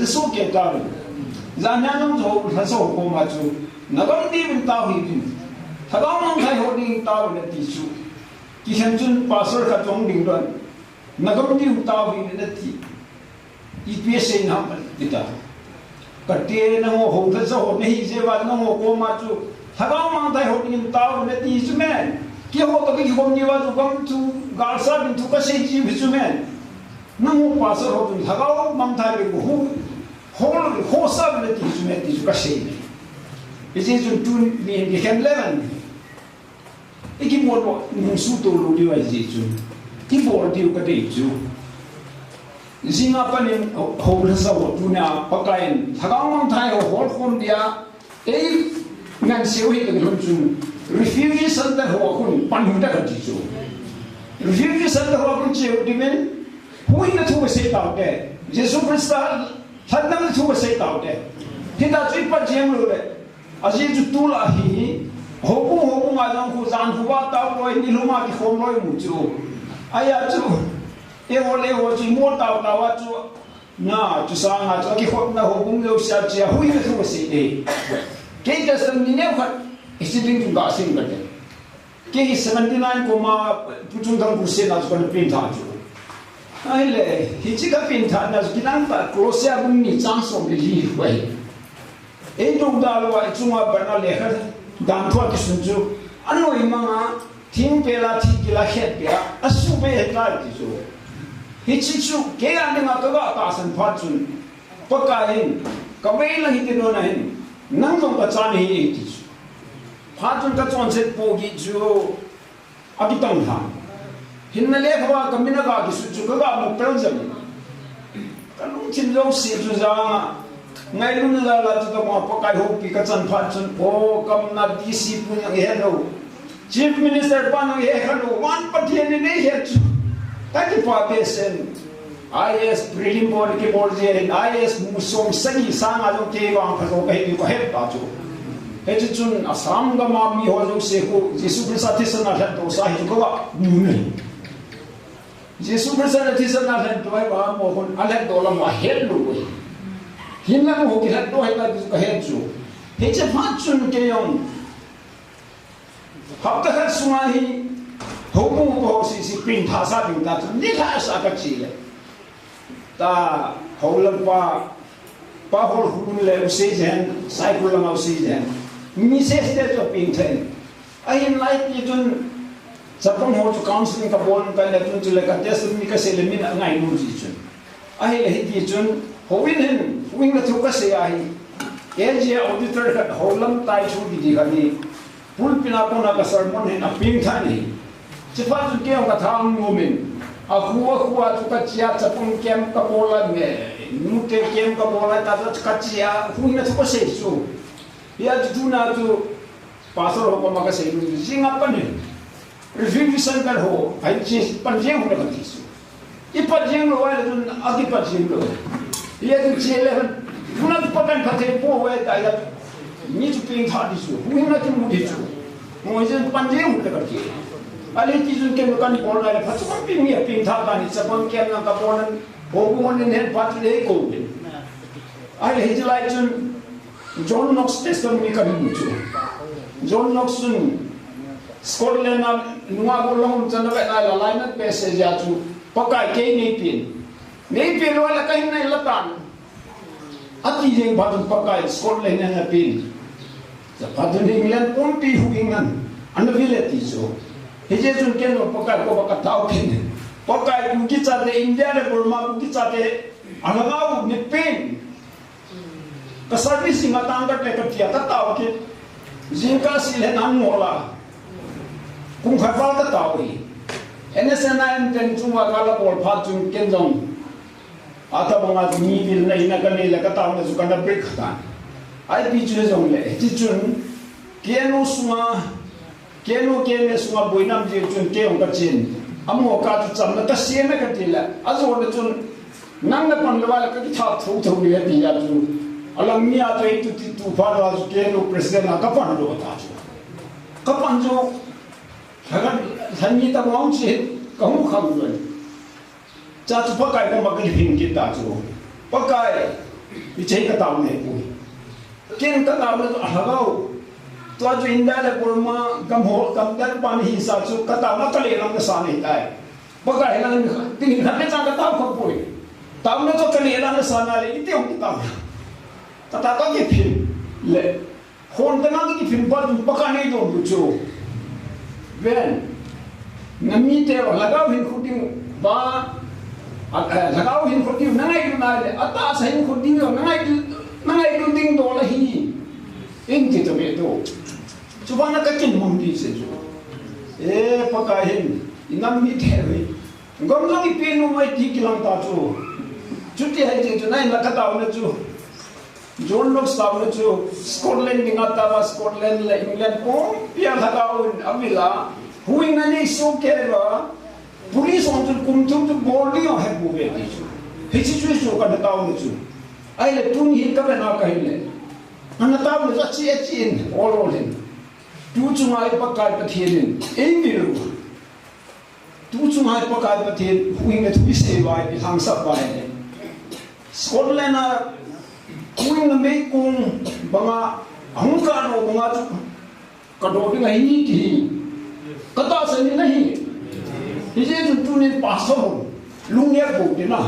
Speaker 5: số cái ta Zanya nong zo la so ko ma chu na gam di bin ta hi bin tha ga mong thai ho ding ta le ti chu ki han chun pasor ka chong ding don na gam di ta hi le ti I pe se na ma ti ta ka te na ho tha so ne hi se wa na ho ko ma chu tha ga mong thai ho ding ta le ti chu men ki ho to ki ho ni wa chu gam chu gar sa bin chu ka se ji bi chu men na ho pasor ho bin tha ga mong thai le ho whole seven of these met is Russian. It is to be in the Hemlevan. It is more Musuto Ludio as it is. Timor Duke at it too. Zingapan in Homeless or Tuna, Pakain, Hagaman Tai or Holcom dia, Nancy Refugee Center Hawkun, Panhuta Tisu. Refugee Center Hawkun, hui na thu se tao de Jesus Christ thật năng thu se tao de thì ta chỉ bắt chiang rồi đấy aji ju tu la hi hobu ma jang khu zan khu ba tao loi ni luma ki khom loi mu chu aya chu e ho chi mo tao wa chu na chu sa nga chu ki khom na hobu lo sia chia hui na thu se de ke ka sam ni ne khat isiding tu ga sing bate ke 79,% na chu pin tha chu ai le hi chi ka pin tha na ki nang ta close bung ni chang som li wei e dong da lo ai chunga bana le kha dan thua ki sun chu anoi manga thing pe la thi ki la het pe asu be he ka ti chu hi chi chu ke an nga to ga ta san pha chun pa ka hin ka wei la hi ti no na hin nang dong ka chan hi ti chu pha chun ka chon set po gi chu abi tang tha hin na le khawa ka mina ga ki su chu ka ga mo pel jam ka lung chin lo si chu za ngay luôn là chúng ta mau pakai hộp cái chân phật chân ô cầm na DC pun yang he lo Chief Minister pan yang he lo one party ni ni he tadi pa pesen IS prelim board ke board je IS musom sagi sang alo ke wang phaso ke ko he ta chu he chun asam ga ma mi ho jo se ko Jesu Christ athi sana than to sa hi ko ba nu ne Jesu Christ athi sana than to ba mo kon alek do la ma he lo hinna mo ki hat do he ta ka he chu he che pha chun ke yong hab ta khat sunga hi ho mo ko si pin tha sa ding ta ni tha sa ka chi le ta ho lam pa hol hun le se jen sai ku lam au se jen mi se ste to pin ten ai in like you don sapong ho to counseling ka bon pa na tun le ka test mi ka se le min ngai nu ji chun ai le hi chun ho win na thu ka se ai LG auditor ka ho lam tai chu di ga ni pul pina ko na ka sermon hin a ping tha ni chipa chu ke ka thang mo min a khuwa chu ka chia chapong kem ka bola me nu te kem ka bola ta ka chia hu na thu ka se chu ya tu na tu pastor ho ko ma ka se lu jinga pa ni review san ka ho ai chi pan je ho na ka ti su I pa jing lo wa tu a ki pa jing lo ya tu che le kuna tu pa kan ka te po we ta ya ni tu ping tha di su hu na ti mu di su mo je pan je ho ka ti ale ti su ke kan ko na le pa tu ping mi ping tha ka ni sa pon ke na ka pon ho bu mon ne pa ti le ko bin ale he lai chun John Knox testimony ka ni chu John Knox sun Scotland na nuwa ko long chan na la line na passage ya chu pakai ke nei pin lo la kai nai la tan ati jeng badun pakai Scotland na pin sa badun England pun pi hu England an vile ti so he je jun ken lo pakai ko baka tau ken pakai ku ki cha de India de Burma ku ki cha de alagau ni pin ka service ma tang ka te ka tia ta tau ke jinka sile nan mola kung khabal ta tau hi NSNI ten chunga kala bol pha chung ken jong ata banga ni bil nei na ka nei la ka taw na su kana break ta ai pi chu jong le ti chun kenu sunga kenu kene sunga boinam je chun ke ong ka chin amo ka tu cham na ta se na ka ti la azo na chun nang na pan la ka ki tha thu thu ni ti ya chu alang mi a te tu ti tu pha ra su kenu president na ka pan do ta chu ka pan jo Sanyi ta mau sih, kamu kamu kan. Jatuh pakai kamu makan hingga kita tu, pakai, icai kata mana pun. Kian kata mana tu agau, tu aja indah le kurma, kamu dah pan hisa tu kata mana kali orang kesana itu. Pakai orang tinggal nak jangan kata apa pun. Tahu mana tu kali orang kesana le, itu yang kita. Kata kau ni film le, kon tengah ni film pakai ni tu lucu. When nami te lagau hin khuting ba lagau hin khuting nangai du na le ata sa hin khuting yo nangai du ding do la hi in ki to be do chu ba na ka kin mong di se chu e pa ka hin inam mi te we ngom zo ki pe no mai ti ki lang ta chu chu ti hai je chu nai la ka ta na chu John Knox ta na chu Scotland ni ngata ba Scotland le England ko pia lagau avila hui na ni so ke ba police on to kum tum to body on have movie his situation ka tao ni chu ai le tung hi ka na ka hi le an tao le chi in all in tu chu mai pa ka pa thien in ni lu tu chu mai pa ka pa thien hui me tu se vai bi hang sa vai Scotland na hui na me kung banga hung ka no banga chu ka do bi ngai ni ki ka ta se ni nahi Ije tu ni pastor lung ya ko dina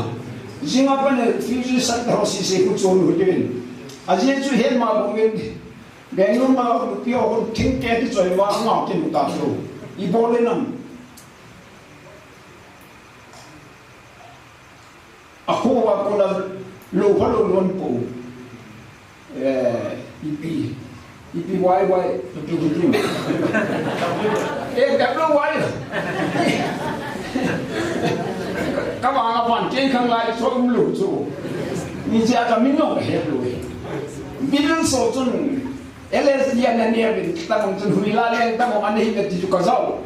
Speaker 5: jinga pa ne fuji sak ho si se ku chon ho din aje chu he ma bo ngen bengu ma pi ho ting ke ti choi wa nga ke mu ta so I bo le nam a ko wa ko na lo ha lo lon po ipi wai tu đẹp lắm quay các bạn trên khang lại số lũ chú mình sẽ cho mình弄hết rồi mình đang số chun LSD anh em mình ta mong chun hui la lên ta mong anh ấy biết chú có sao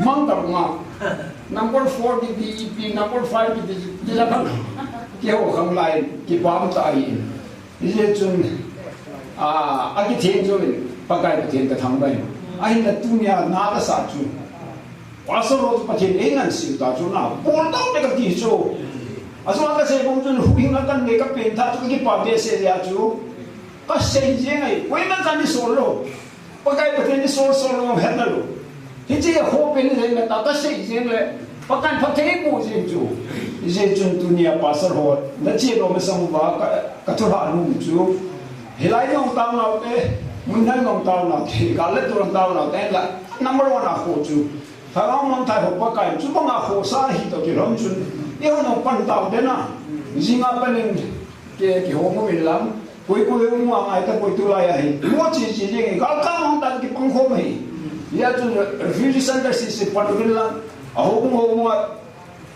Speaker 5: mong tập ngọc number 4 thì EP number 5 thì là nó kêu khang lại cái bám tại cái chun cái thiên cho mình bắt cái thiên cái thằng này anh là tu nhà na cái sao chú Pasal roz macam engan sih tak cuna, boleh tak kita tisu. Asal kita saya mungkin hubungan mereka pintar tu kita pakai saja tu. Kasih je ngai, kau nak kan di solo, pakai betul di solo hendak lo. Hiji hope ini saya nak kasih je le, pakai je tu. Je dunia pasal roz, nanti lo mesam buat katuran tu. Hilai orang tahu nak munai orang tahu nak, kalau orang tahu nak, lah number 1 aku tu. Kalau orang tahu pakai, cuma ngaku sahih tu kira macam, ia orang pandau dena, jinga paling ke homo bilang, koi orang ngai tak koi tu layai, dua cici je, kalau orang tak ke pangkom ni, ia tu refugee center sisi pandau bilang, homo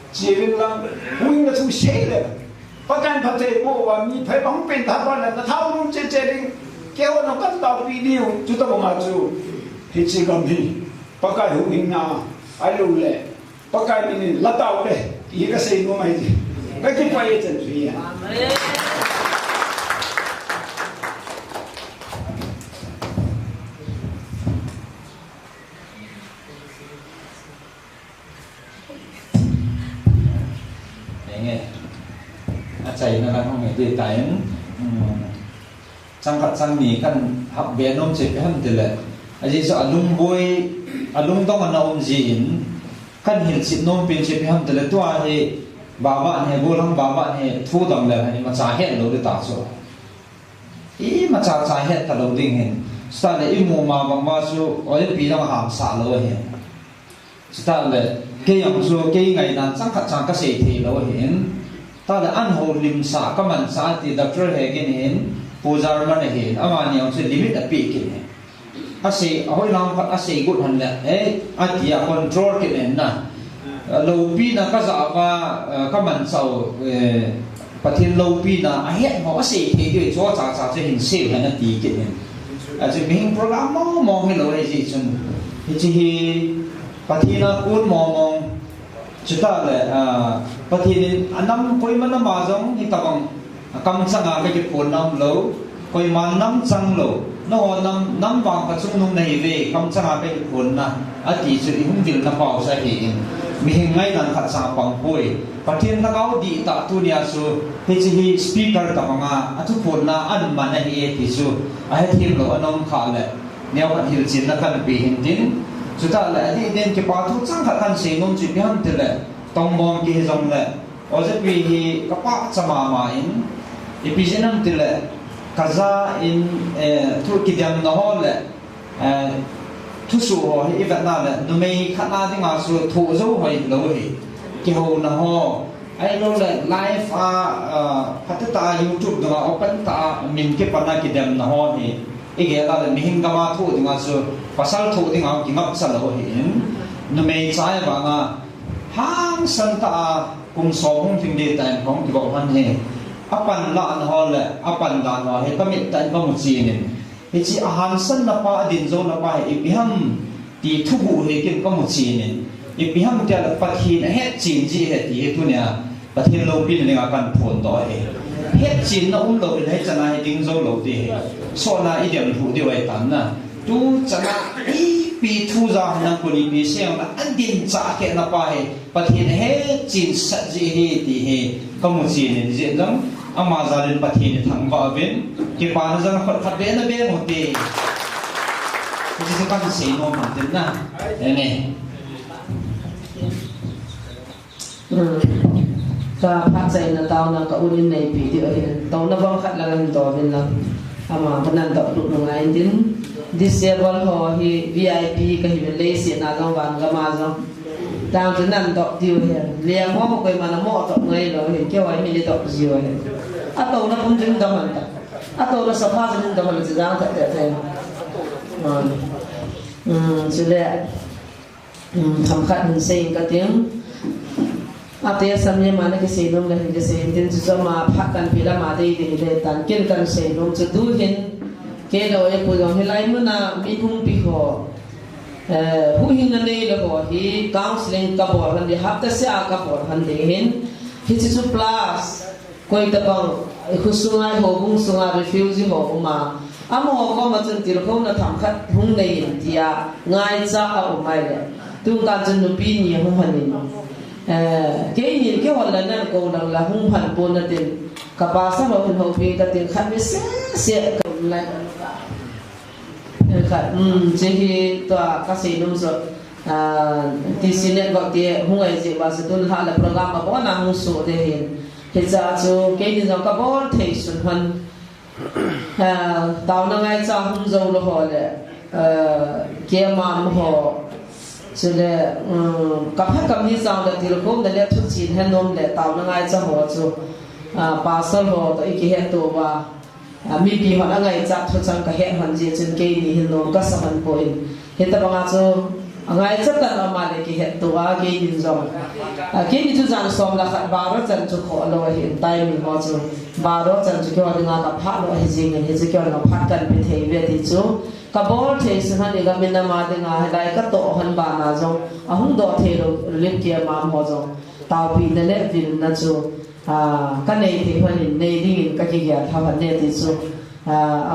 Speaker 5: cici bilang, koi nggak tu sih pakai pakai bawa ni pakai bang pintar mana, tahu orang cici ke orang kan tahu video, juta mengaju, hiji kami. Pakai hubungnya, ayo le, pakai ini latau le, iya kasih nomor itu, bagi payah tentunya.
Speaker 1: Nghe, chạy nó đang không nghe từ tại trong phật sang mì kan học về nôm chỉ phải hơn từ lệ, aje so alung boy alung tong ana om jin kan hil sit nom pin che pham tele to he baba he bolang baba he thu dang le hani ma cha he lo de ta so I ma cha he ta lo ding hen sta le I mu ma bang ma su oi pi dang ham sa lo he sta le ke yang su ke ngai nan sang khat chang ka se thi lo hen ta le an ho lim sa ka man sa ti doctor he gen hen pujar man he ama ni ang se limit a pi ke Asi, ahoy lang pat asi good han le, atia control kinen na, lopi na kaza kaman sau patin lopi na ahet mo asi thì cho cha cha cho hình sale han ti kinen, aje ming program mo hello ai ji chun, hi patin na kun mo chuta le patin anam koi man ma jong hi tabang kam sanga ka ki pon nam lo, koi man nam chang lo. Nó năm vàng phát sung nung này về không chắc là cái cuốn na, ati sự hung dữ na bảo sa hiện, mình ngay lần khát sang bằng bồi, phát hiện na gạo đi tạ tu nia su, hi speaker ta manga, atu cuốn na an mana hi ti su, ai thêm lo anong khá lệ, nếu phát hiện chín na kan bị hình tin, chúng ta lại đi đến cái bảo thu chẳng khát kan say nông chỉ biết ham lệ, tông mong cái dòng lệ, ở đây vì các bạn sama main, episode năm lệ. Kaza in Turkey diam na ho le thu su ho hi vet na le no mei khat na ding a su thu zo hoi lo hi ki ho na ho ai lo le live patata YouTube da open ta min ke pana ki diam na ho ni ige la le mihing gama thu ding a su pasal thu ding a ki ngap sa lo hi no mei sai ba nga hang san ta kum so hung thing de tan hong ki bo han he apan la an ho le apan dan ho he kamit tan ba mu chi nin he chi ahan san na pa din zo na pa he biham ti thu bu he kin ka mu chi nin อีปีห้ามเดียวปะทีนเฮ็ดจีนจีเฮ็ดที่ตัวเนี่ยปะทีนโลปีนเนี่ยกันผลต่อเฮ็ดจีนน่ะโลเป็นให้จะน่าให้ดิ้งโซโลดีโซน่าอีเดียวถูกดีไว้ตันนะดูจะน่าอีปีทูจานังคนอีปีเสียงละอันดินจ่าแค่น่ะไปปะทีนเฮ็ดจีนสัจจีเฮ็ดที่เฮ็ดก็มุจีนนี่จังอามาจารินปะทีนทั้งบ่เวนที่ปานจังขัดเบนเบนหมดดีที่จะกันเสียงโน้มมันนะเนี่ย
Speaker 4: ก็พักใจนะตาวนะก็อุ่นในปีเดียวเห็นตาวนะบ้องขัดละกันต่อเป็นละอามาพนันต่อลุกลงไงดิน disable หอฮี VIP ก็เห็นเลยเสียนาจังหวัดก็มาจังตามจะนั่นต่อเดียวเห็นเลี้ยงหัวก็มาละหม้อต่อไงเราเห็นเกี่ยวไว้ไม่ได้ต่อเดียวเห็นอ่ะตาวนะผมจึงต่อมันต่ออ่ะตาวนะสภาพจึงต่อมันจะจังแต่แต่สุดแล้วทำขัดหินเสียงก็เตียงอาเตียสมัยมันก็เสียงลงเลยก็เสียงดินจะมาพักกันพิลามาได้ดีเลยตันกินกันเสียงลงจะดูเห็นเกล้าไอ้ผู้ยองที่ไล่มันน่ะมีหุ่นปีหัวผู้หินนั่นเลยแล้วก็ที่กาวสลิงกับบัวหันดีฮับแต่เสียกับบัวหันดีเห็นที่จะสุพลาสก็อีกแต่บางคุณสุนัยหัวบุ้งสุนัยรีฟิวซี่หัวมาอาโมก็มาจนตีรเขาน่ะทำขัดหุ่นในอินเดียง่ายจ้าเอาไม่เลยตุงการจนนุปีนี่หุ่นหันนี่เกี่ยนี่เกี่ยวกับนั่นก็ดังละหุ่นหันปนนั่นเองกับภาษาเราเป็นหัวปีกันเองขัดไม่เสียกันเลยขัดเจ้าที่ตัวก็เสียนุ่มสุดที่สิเนี่ยก็ที่หุ่นไอ้เจ้าว่าสุดท้ายแล้วโปรแกรมมาบอกว่าหุ่นสุดเดียนเห็นจ้าจูเกี่ยนี่เราก็บอกเที่สุดหันตาวนั่งไอ้จ้าหุ่นโจโลหัวเลยเกี่ยมาหัวสุดเลยกับให้กับที่จังเลยที่เราพูดเนี่ยทุกสิ่งให้นมเลยตาวนั่งไอ้จ้าหัวจูภาษาหัวตัวอีกเหตุตัวว่ามีปีหัวนั่งไอ้จ้าทุกจังก็เหตุหันจีจนเกี่ยนี่ให้นมก็สมันป่วยเหตุบางจูไงจัดแต่ละมาเลยกี่เหตุตัวเกี่ยนี่จังเกี่ยนี่ทุกจังสมละขัดบาร์จันจุกหัวเราเห็นไตมีหัวจูบาร์จันจุกหัวดึงอากับพัดเราเห็นจริงเห็นจุกหัวเราพัดกันเป็นเทวีที่จูกับบอกเทสุนันเองก็มีน้ำมาดึงอาให้ได้ก็โตหันบานาจงหุ่นโตเทโลเลี้ยงเกี่ยมาหัวจงตาวปีนั่นแหละวินนั่นจูกันในที่หันในดิ่งก็กี่เหตุทำหันเนี่ยที่จู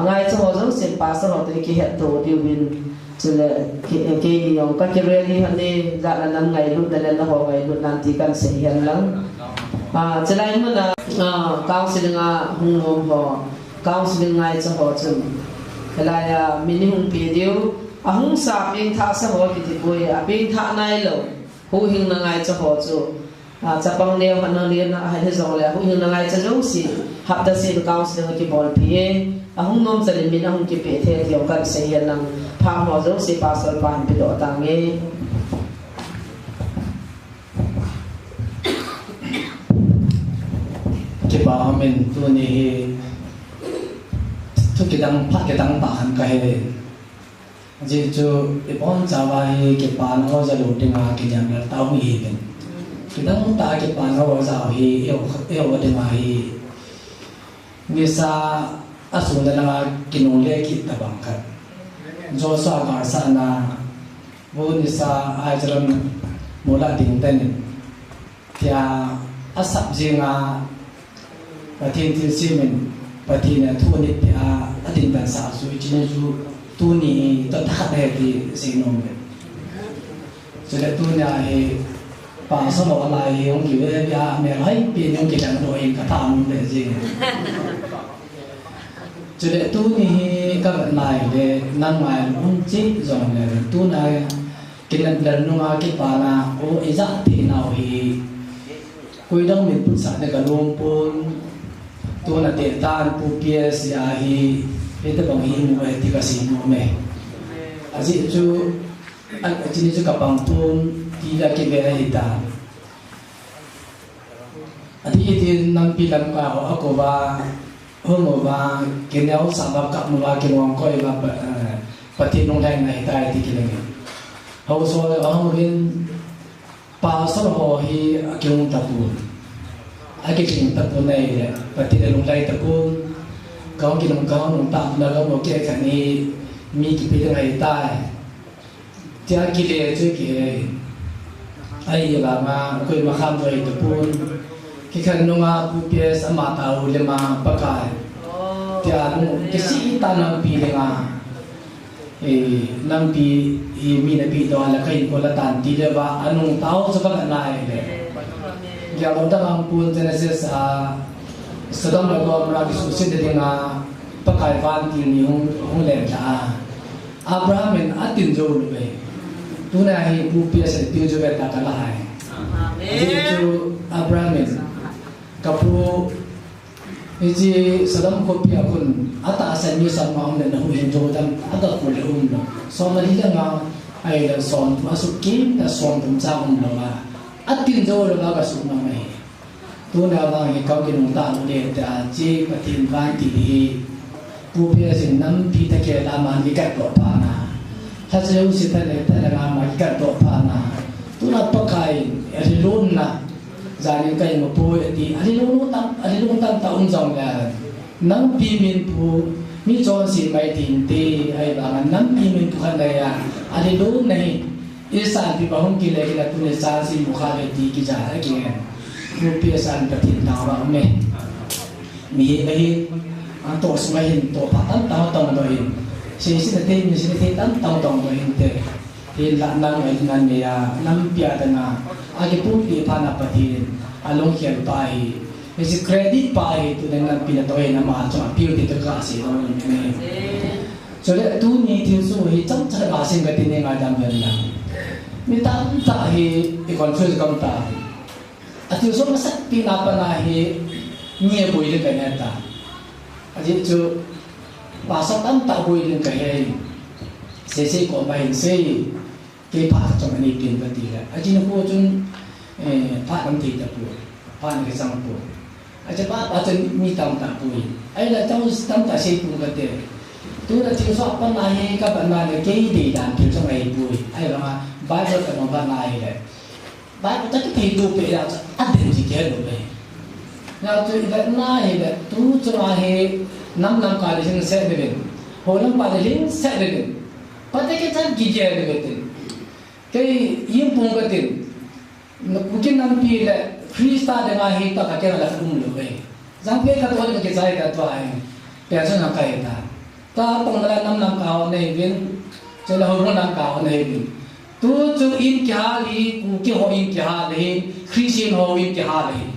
Speaker 4: ไงจูหัวจงเส้นภาษาเราตัวกี่เหตุตัวดิวินจูเลยกี่นี่ยองก็กี่เรื่องนี้หันนี่จากนั้นไงรุ่นนั่นแหละนะหัวไงรุ่นนั้นที่กันเสียงหลังจะได้เมื่อน่ะก้าวสิงห์หุ่นหัวก้าวสิงห์ไงจูหัวจงเวลามินิหุ่นปีเดียวหุ่นสาบินท่าสหัวกิติบุยบินท่าไหนล่ะหูหิงนั่งไงจะหัวจูจะปังเดียวหันนั่งเรียนให้ที่สองเลยหูหิงนั่งไงจะรู้สิหับแต่สิ่งก้าวสิงห์กิบอลพีหุ่นน้องจะเรียนมินิหุ่นกิปีเทียเดียวกันเสียนั่งพาหัวรู้สิภาษาบ้านไปดูต่างเงี้ย
Speaker 6: กิบอาเมนตัวนี้ทุกกิจพักกิจต่างกันเลยจีจูอีปอนจาวาฮีกิปานเขาจะหลุดดิ้งอากิจยังเต้ามีเป็นกิจตากิปานเขาจะเอาฮีเอวดิ้งอาฮีมิซาอสุนันอากินุเลกิตบังคับโจสวากาสานาบุนิซาอาจารย์มูลดิ้งเต้นที่อาสับจิงอาปฏิทินซิมินปฏิเนี่ยทุกนิดอดีตเป็นสาวสวยจริงจูตัวนี้ตัดขาดเลยที่สิ่งนู้นเลยส่วนตัวเนี่ยป่าสโลอะไรของกิวเอียเมื่อไรปีนึงกิจกรรมตัวเองก็ทำเลยจริงส่วนตัวนี้ก็นายเลยนั่งมาลุ้นจิตจงเลยตัวนายกินเดินนุ่งอากิปานาโอ้อิจัดที่น่าฮีคุยต้องมีปุษสารในกระลุงปูนตัวนัดเตะตานผู้เพียสยาฮีitu bang himu itu kasih nume, asyik tu, jenis tu kapang pun tidak kebaya hitam. Adi itu nampilan kau aku bah, homo bah, kena usah kak mula kena kau bah, pati nolai naik tai di kene. Hau soal orang mungkin pasal hohi kena tapun, kena tapun naik, pati nolai tapun. Kau kena kau nampak dalam okey kan ni mi kita dengan hitai, dia kira tu kira, ai là mà quên mà khám rồi tập buôn khi khăn nung à bu bia sama tahu lema pakai tiang kesi tanam pi lenga nam pi mi na pi to la kai ko la tan ti le ba anung tau so ka na le ya lo da ang pun genesis a Sodom la Gomorrah ki su se de nga pakai van ti ni hung le ta Abraham en atin jo lu be tu na hi bu bia se ti jo be ta ka la hai amen Abraham kapu iji Sodom ko pia kun ata asan ni san ma na hu hin jo dam aga ko le no so ma li nga ai la son tu asu ki ta son tum cha no ma atin jo lo ga su ma mai tu na ba hi ka ki nong ta no le ta ji patin van ti hi pu pia sin nam pi ta ke la ma ni ka ko pa na ha je u si ta le ta la ma ka to pa na tu na pa kai ri lun na zani kai mo pu ti ali lun tam ta un jong la nam pi min pu mi chon si mai tin te ai ba nam pi min pu khan ya ali lun nahi isan pi ba hum ki le la tu ne sa si mu kha le ti ki ja ha ki pu pi san ta tin ta ba me mi ai an to su mai hin to pa tam ta ta do hin si te mi si te tam ta do hin te hin la nang ai nan me ya nam pia ta na agi pu pi pa na pa tin along hian pa hi isi credit pa hi tu dengan pina to na ma cho piu ti to ka si do ni so le tu ni tin su hi cham cha ba sin ga tin nga dam ber na mi ta ta hi i confuse kam ta ati so ma sak pi na pa na hi ngie boi le ka na ta aji chu ba sa tam ta boi le ka he se ko ba hin se ke pa cho ni tin ba ti la aji na ko chun pa nam ti ta pu pa na ke sang pu aja pa chen mi tam ta pu ai la chau tam ta se pu ka te tu la chi so pa na he ka ba na le ke di dan pu cho ai pu ai la ma ba jo ka no ba na ai le ba ta ke pe du pe la a den ji ke lo be na tu da na he le tu cho na he nam ka le sing se de ho nam pa le sing se de pa te ke chan gi je de te ke yim pu ka te mungkin nanti le Krista dengan hita kakek lah umur le, sampai kata orang kita saya kata ai, biasa nak kaya ta, ta pengalaman nam kau ni bin, jadi orang nam kau ni bin, tu in kya li, kuki ho in kya li, Christian ho in kya li,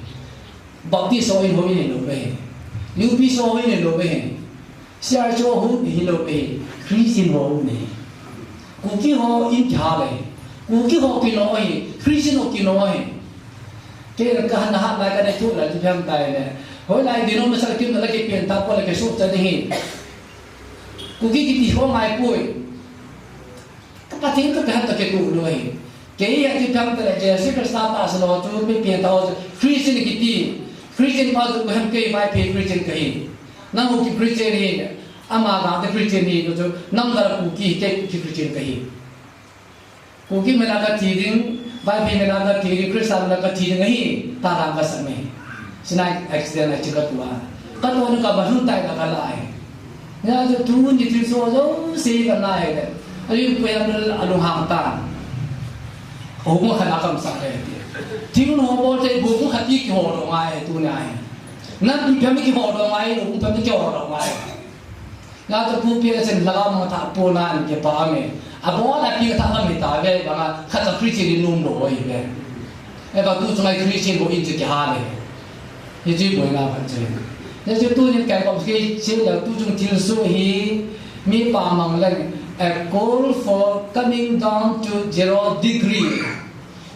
Speaker 6: Baptist ho in lo be, Lupi ho in lo be, Sia ho in lo be, Christian ho ni, kuki ho in kya li. Kuki ho kinoi, Christian ho kinoi. Kaya kahan na hat lai ka na tu la tu pham tai ne. Hoi lai di no ma sa kim na la ke pian ta ko la ke su ta ni. Kuki ki ti ho mai pui. Ka pa tin ka ta ke tu loi. Kaya ya ti pham ta la je se ka sta ta sa lo tu mi pian ta Christian ki ti. Christian pa tu ham ke mai pe Christian ka hi. Na ho ki Christian hi. Ama ga ta Christian hi tu nam da kuki ke Christian ka hi. Kuki melaka tiring, bayi melaka tiring, Kristen melaka tiring ini tarang kasame. Sinai accident aja ketua. Ketua ni kabarun tay kakalai. Ya tu turun di tisu aja sih kalai deh. Ayo payah alung hangta. Hukum kalakam sakit. Timun hobo cai hukum hati ki hodo ngai tu ngai. Nanti kami ki hodo ngai, hukum kami ki hodo ngai. Nggak terpupi sen lagam mata punan ke pahami. Abo la pi ta kami ta be ba kha ta Christian num do oi be. E ba tu sungai Christian go in ke ha le. Ye ji bo la ba che. Ye ji tu ni kai ko ke che la tu jung tin su hi mi pa mang le a call for coming down to 0 degree.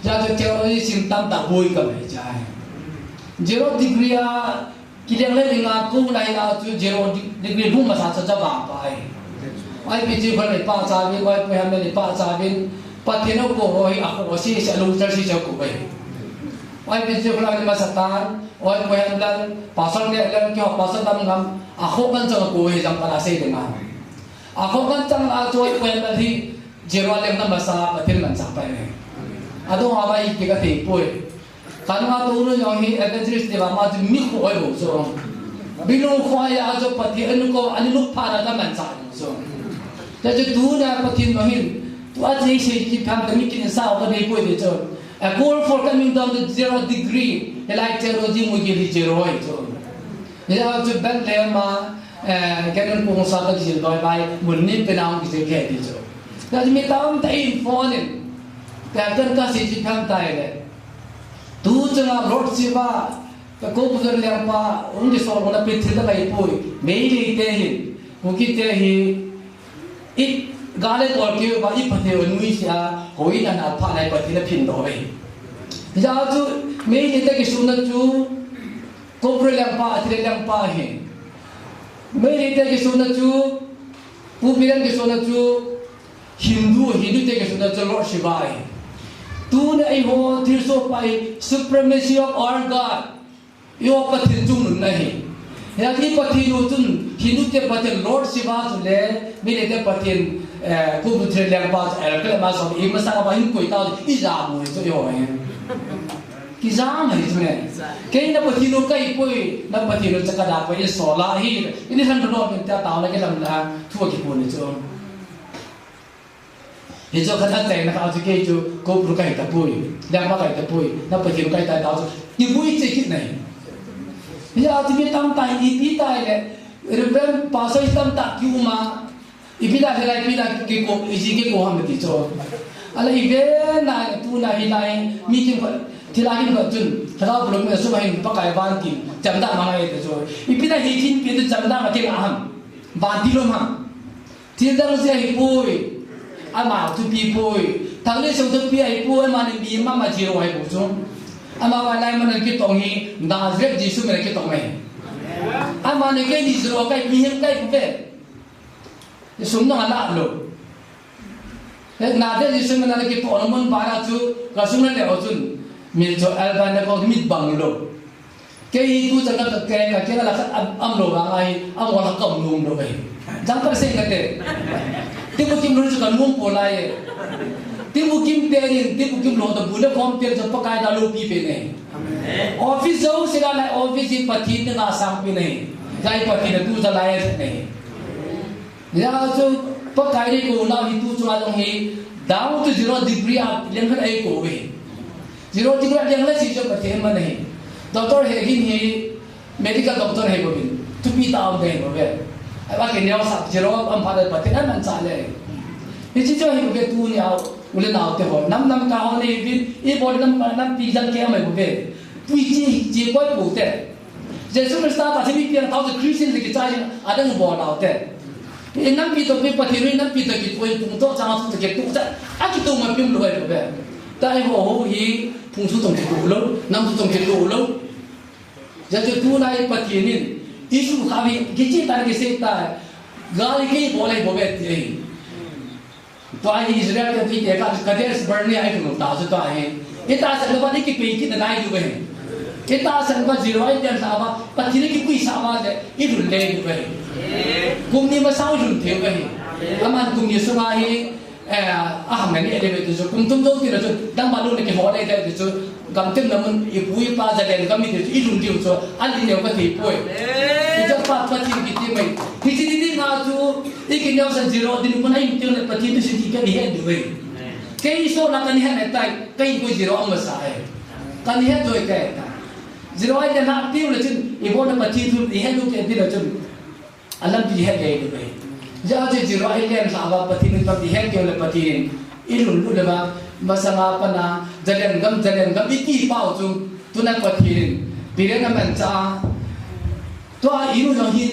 Speaker 6: Ja to terrorism tam ta boi ka be jai. 0 degree a ki le le nga ku lai la tu 0 degree bu ma sa cha ba pa ai. Ai piji ko le pa cha vi ko pe ha me le pa cha vin pa theno ko hoi a ko si sa lu cha si cha ko be ai piji ko le ma satan oi ko han lan pa sang ne lan ki pa sa tam ngam a ko kan cha ko he jam pa se de ma a ko kan chang a choi ko han thi jero le na ma sa pa thil man sa pa ne a do ha ba i ki ka te poi kan ma tu no yo hi evangelist de ba ma ji mi ko oi bo so bilu ko ya a jo pa thi an ko an lu pa na ta man sa so jadi tu dah patin mahin tu aja isi kita kami kini sah apa ni pun itu A call for coming down to 0 degree. Like technology mo gili 0 ito. Nila to ben lema ganun kung sa ta gil doy bai munni penang gil ke dito. Kasi mi taon ta phone ta kan ka si pham tai le. Tu changa road siwa ta ko puzar le pa ungi so na pe thida lai poi mei le te hi muki te hi it gale ko ke ba I pathe nui sia hoi na pha lai pa thila phin do be. Ja tu mei le te ke sunna chu ko pro le pa athile le pa hi. Mei le te ke sunna chu pu biran ke sunna chu Hindu te ke sunna chu Lord Shiva hi. Tu na I ho tirso pai supremacy of our God. Yo pathin chung nahi. Ya ki pathin chun Hindu te pathin Lord Shiva chu le mi le te pathin ku bu tre le pa kle ma so I ma sa ba hin koi ta I ja mu so yo hai. Ki ja ma hi ne. Ke na pathin kai koi na pathin cha ka da pai so la hi. Ini san do me ta ta la ke lam la thu ki pu ni chu. Itu kata saya nak aja ke itu kau perlu kait tapui, dah apa kait tapui, nak pergi kait tahu. Ibu itu cekit nahi. Ya aja kita tam ipi tai le, reben pasal hitam tak kiuma, ipi dah helai ipi dah ke ko isi ke ko ham itu. Ala ibe na tu na hilai meeting ko tilagi ko tun, kalau belum masuk main pakai banti, jam dah mana itu. Ipi dah hikin pintu jam dah makin aham, banti lo mah. Tidak mesti hipui. Ama tu pi poi thang le so tu pi ai poi ma ni bi ma jiro ai bu so ama wa lai ma ki tong hi da zet ji su me ki tong me ama ne ke ni zro kai mi hem kai bu be sum no ala lo na de ji su me na ki to mon para chu ka su me le o chun mi jo alba na ko mi bang lo ke hi tu cha ka ke la am lo wa ai am wa la kam lum lo be jang par se ka te timu kim lu kan mum polai timu kim terin timu kim lo da bule kom ter jo pakai da lu pi pe ne office jo se la office pathi na sang pi ne jai pathi na tu da lai ne ya jo pakai ri ko na hi tu chwa long hi down to 0 degree a leng khan ai ko we 0 degree leng la si jo pathi ma ne doctor he gin hi medical doctor he ko bin tu pi ta de ko we ba ke neo sa jero am pha de pathi nan cha le ni chi cho hi ke tu ni au ule na te ho nam ka ho ni bin I body nam pi jang ke mai bu be pu ji ko bu te jesu me sta ta thi pi ta the christian ke cha adang bo na te nam pi to pe pathi ri nam pi to ki poi tung to cha tu ke tu cha a ki to ma pi lu ai bu be ta ho ho hi phung su tong ke tu lo nam su tong ke tu lo ja je tu na I pathi ni isu khawi gichi tar ke se ta gali ke bolai bobe ti to ai Israel ke ti ka Kadesh Barnea ai ko ta su ta hai ita sa ba ni ki pe ki na ai du be ita sa ba zero ai den sa ba pathi ni ki kui sa ba de I du le du be kum ni ma sau jun the be aman kum ni su ma hi aham na ni ele be tu kum tum do ti na tu dang ba lu ni ki ho le de tu gam tin na mun I pui pa ja den gam ni ti I dun ti so an ni ne ba ti poi ija pa pathi ki ti mai hi ti ni na tu I ki ne sa zero din mun ai ti ne pathi tu si ti ka ni he du be ke I so na ka ni he ne tai kai ko zero am sa hai ka ni he do ke ta zero ai na ti le chin I bo na pathi tu I he du ke ti le chin alam ti he ke du be ja je zero ai le sa ba pathi ni pa ti he ke le pathi I lu lu le ba masanga pa na jalen gam I ki pao chu tu na pathi ni pi re na man cha to a I lu hi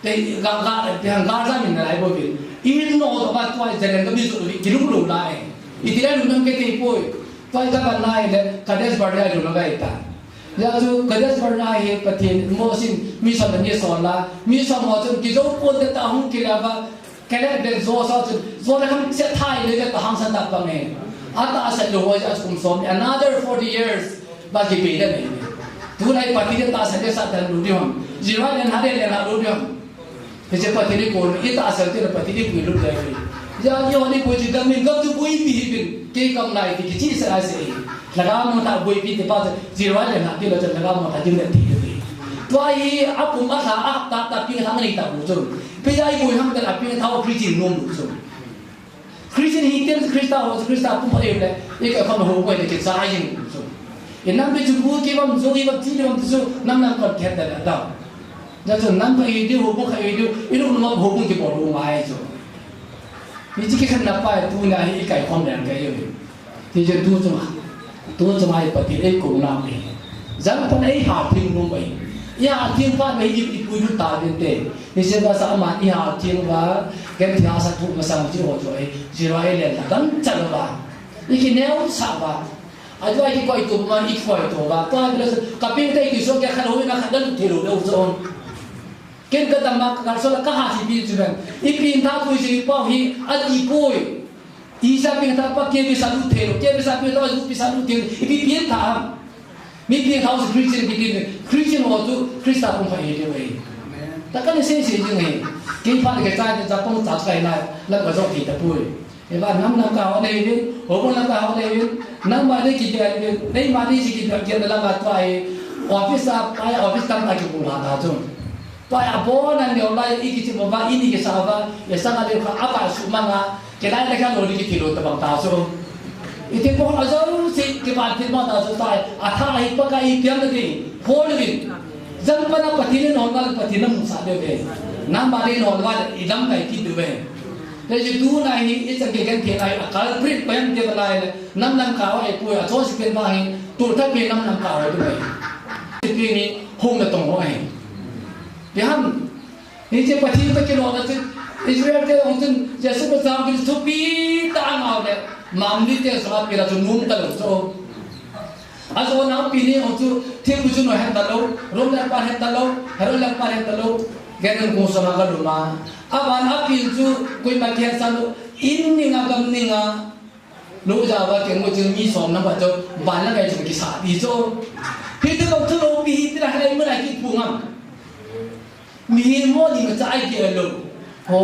Speaker 6: te ga za min na lai bo bi I no to ba to jalen gam su ki lu lu lai I ti ra lu nam ke te poi to ka ban lai le Kadesh Barnea lu na ga ita ya chu Kadesh Barnea he pathi mo sin mi sa ni so la mi sa mo chu ki zo po te ta hung ki la ba kele de zo sa chu zo na kam se thai le ta hang san ta pa me ata sa lo wa as kum som another 40 years ba ki pe de me tu lai pathi de ta sa de sa ta lu di hom jiwa len ha de le na lu di hom ke je pathi ni ko I ta sa te pathi ni pu lu le ya yo ni ko ji dam min gam tu bui pi bin ke kam lai ki chi sa se laga mo ta bui pi te pa jiwa len ha ti lo laga mo ta jing de ti de to ai apum a sa a ta pi hang ni ta bu chu pe ai bui hang ta pi thao pri chi nom lu chu Christian hitin Krista pun boleh le ik akan ho ko le ke saing so inam be jubu ke bam zo ke bam ti bam so nam kon khet da da so nam pa idu ho bu kha idu idu no ho bu ke bo lu mai so ni ji ke khan na pa tu na hi kai khom dan ke yo ti je tu mai pa ti e ko na me zang pa ai ha thing no mai ya thing pa mai i pu du ta den te ni se ba sa ma ya thing ba cái thì họ sẽ thuộc mà sang chỉ họ rồi chỉ rồi lên là đắn chặt rồi đi cái neo sao ba ai cho ai coi tụ mà ít coi tụ ba tôi bây giờ cặp bên đây cái số cái khăn hôi nó khăn đắn thì đủ đâu rồi cái tầm mà cái số là các hạt thì biết chứ bạn ít pin tháo tôi chỉ bao hi ăn ít bôi ít sao pin tháo bao kia bisa đủ thì kia bisa pin tháo bisa đủ thì ít pin tháo mình pin tháo是 Christian họ tu Christa cũng phải như vậy ta cái này sẽ như này cái phát cái trái thì không chặt cái này là có dòng thịt bùi cái bạn năm cao đây đi hôm năm cao đây đi năm mà đây kia đây mà đây chỉ kia là mà tôi office tam ta cái bùn hạt chung tôi abo nên điều này ý cái mà ini cái sao vậy cái sao là điều apa sumanga cái này là cái lối cái kilo tập tao số itu pun ajar si cái bạn thì mà tao số tôi thà ít bác cái tiền là gì phô đi dân văn apa tin nó ngal patin nó sa de be nam ba de no wa idam kai ki de be te je tu na hi it's a gen ke ai akal prit payam de balai nam ka wa ai pu a cho si pen ba hi tu ta pe nam ka wa de be ti ni hong na tong ho ai bi ham ni je patin ta ke no na Israel ke hong tin je su ba sam ki tu pi ta ngao de mam ni te sa pe la tu num ta lo so aso na pini otu thim buju no hen dalo rom la pa hen dalo hero la pa hen dalo gen ko sama ga duma aban apin chu koi ma khen san in ni nga gam ni nga lo ja ba ke mo chu mi som na ba cho ban la ga chu ki sa bi cho hi te ko thu lo bi ti la hai mo la ki pu ngam mi mo ni ma chai ke lo ho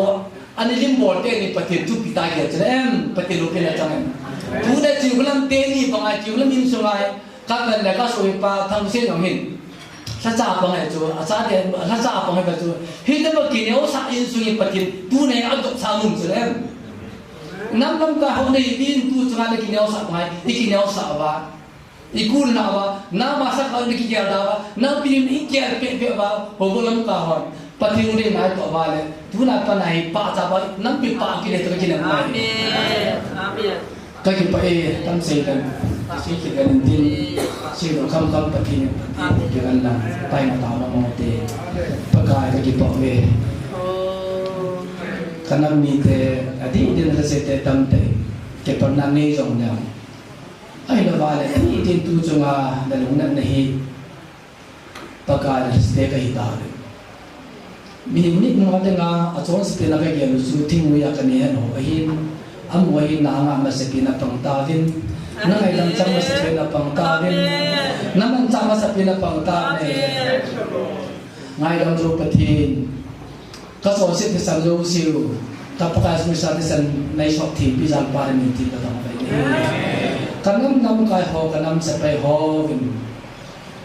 Speaker 6: ani lim bol te ni patin tu pita ke chem patin lo ke la chang tu da chi ulam te ni pa nga chi ulam in so lai các lần là các số pa thằng sinhของหินถ้าจ่าปังไอ้จูอาจารย์เนี่ยถ้าจ่าปังไอ้จูหินแต่ว่ากินเอาสักอินสุกินปฏิตัวเนี่ยเอาตกสามุ่งเสร็จแล้วน้ำกาเขาในดินตัวจังเลยกินเอาสักไงอีกินเอาสักว่าอีกูน่าว่าน้ำมาสักเขาในกินยาดาวน้ำปีนอีกแก่เป๊ะๆว่าโหบุลำกาหอนปฏิอุเรนายตัวว่าเลยตัวนั้นปนายป้าจ่าว่าน้ำปีป้ากินเลยตัวกินอะไรก็กินไปตั้งใจกันสิ่งที่กันดิ้นสิ่งเราคำปฏิญาณที่กันนั่งไปมาตามเราโมเตประกายก็กินบอกเวขณะมีแต่อดีตเดินเสด็จตั้งแต่เก็บปนนั้นนี้จงแล้วไอ้เราว่าเลยที่ดินตูจงอาดันหงนั้นนี่ประกายเสด็จกันตาเลยมีนิดนึงว่าเรื่องอาจารย์สเปนอะไรเกี่ยวกับสุทิงวิยากันเนี่ยหนูหินamoi nanga masapina pangtavin nangai lam chama sapina pangtavin naman chama sapina pangtavin ngai lam ro pathin ka so sit san zo siu ta pakas mi sa san nai shop thi bi jan parliament ti ta bai kanam nam kai ho kanam sapai ho vin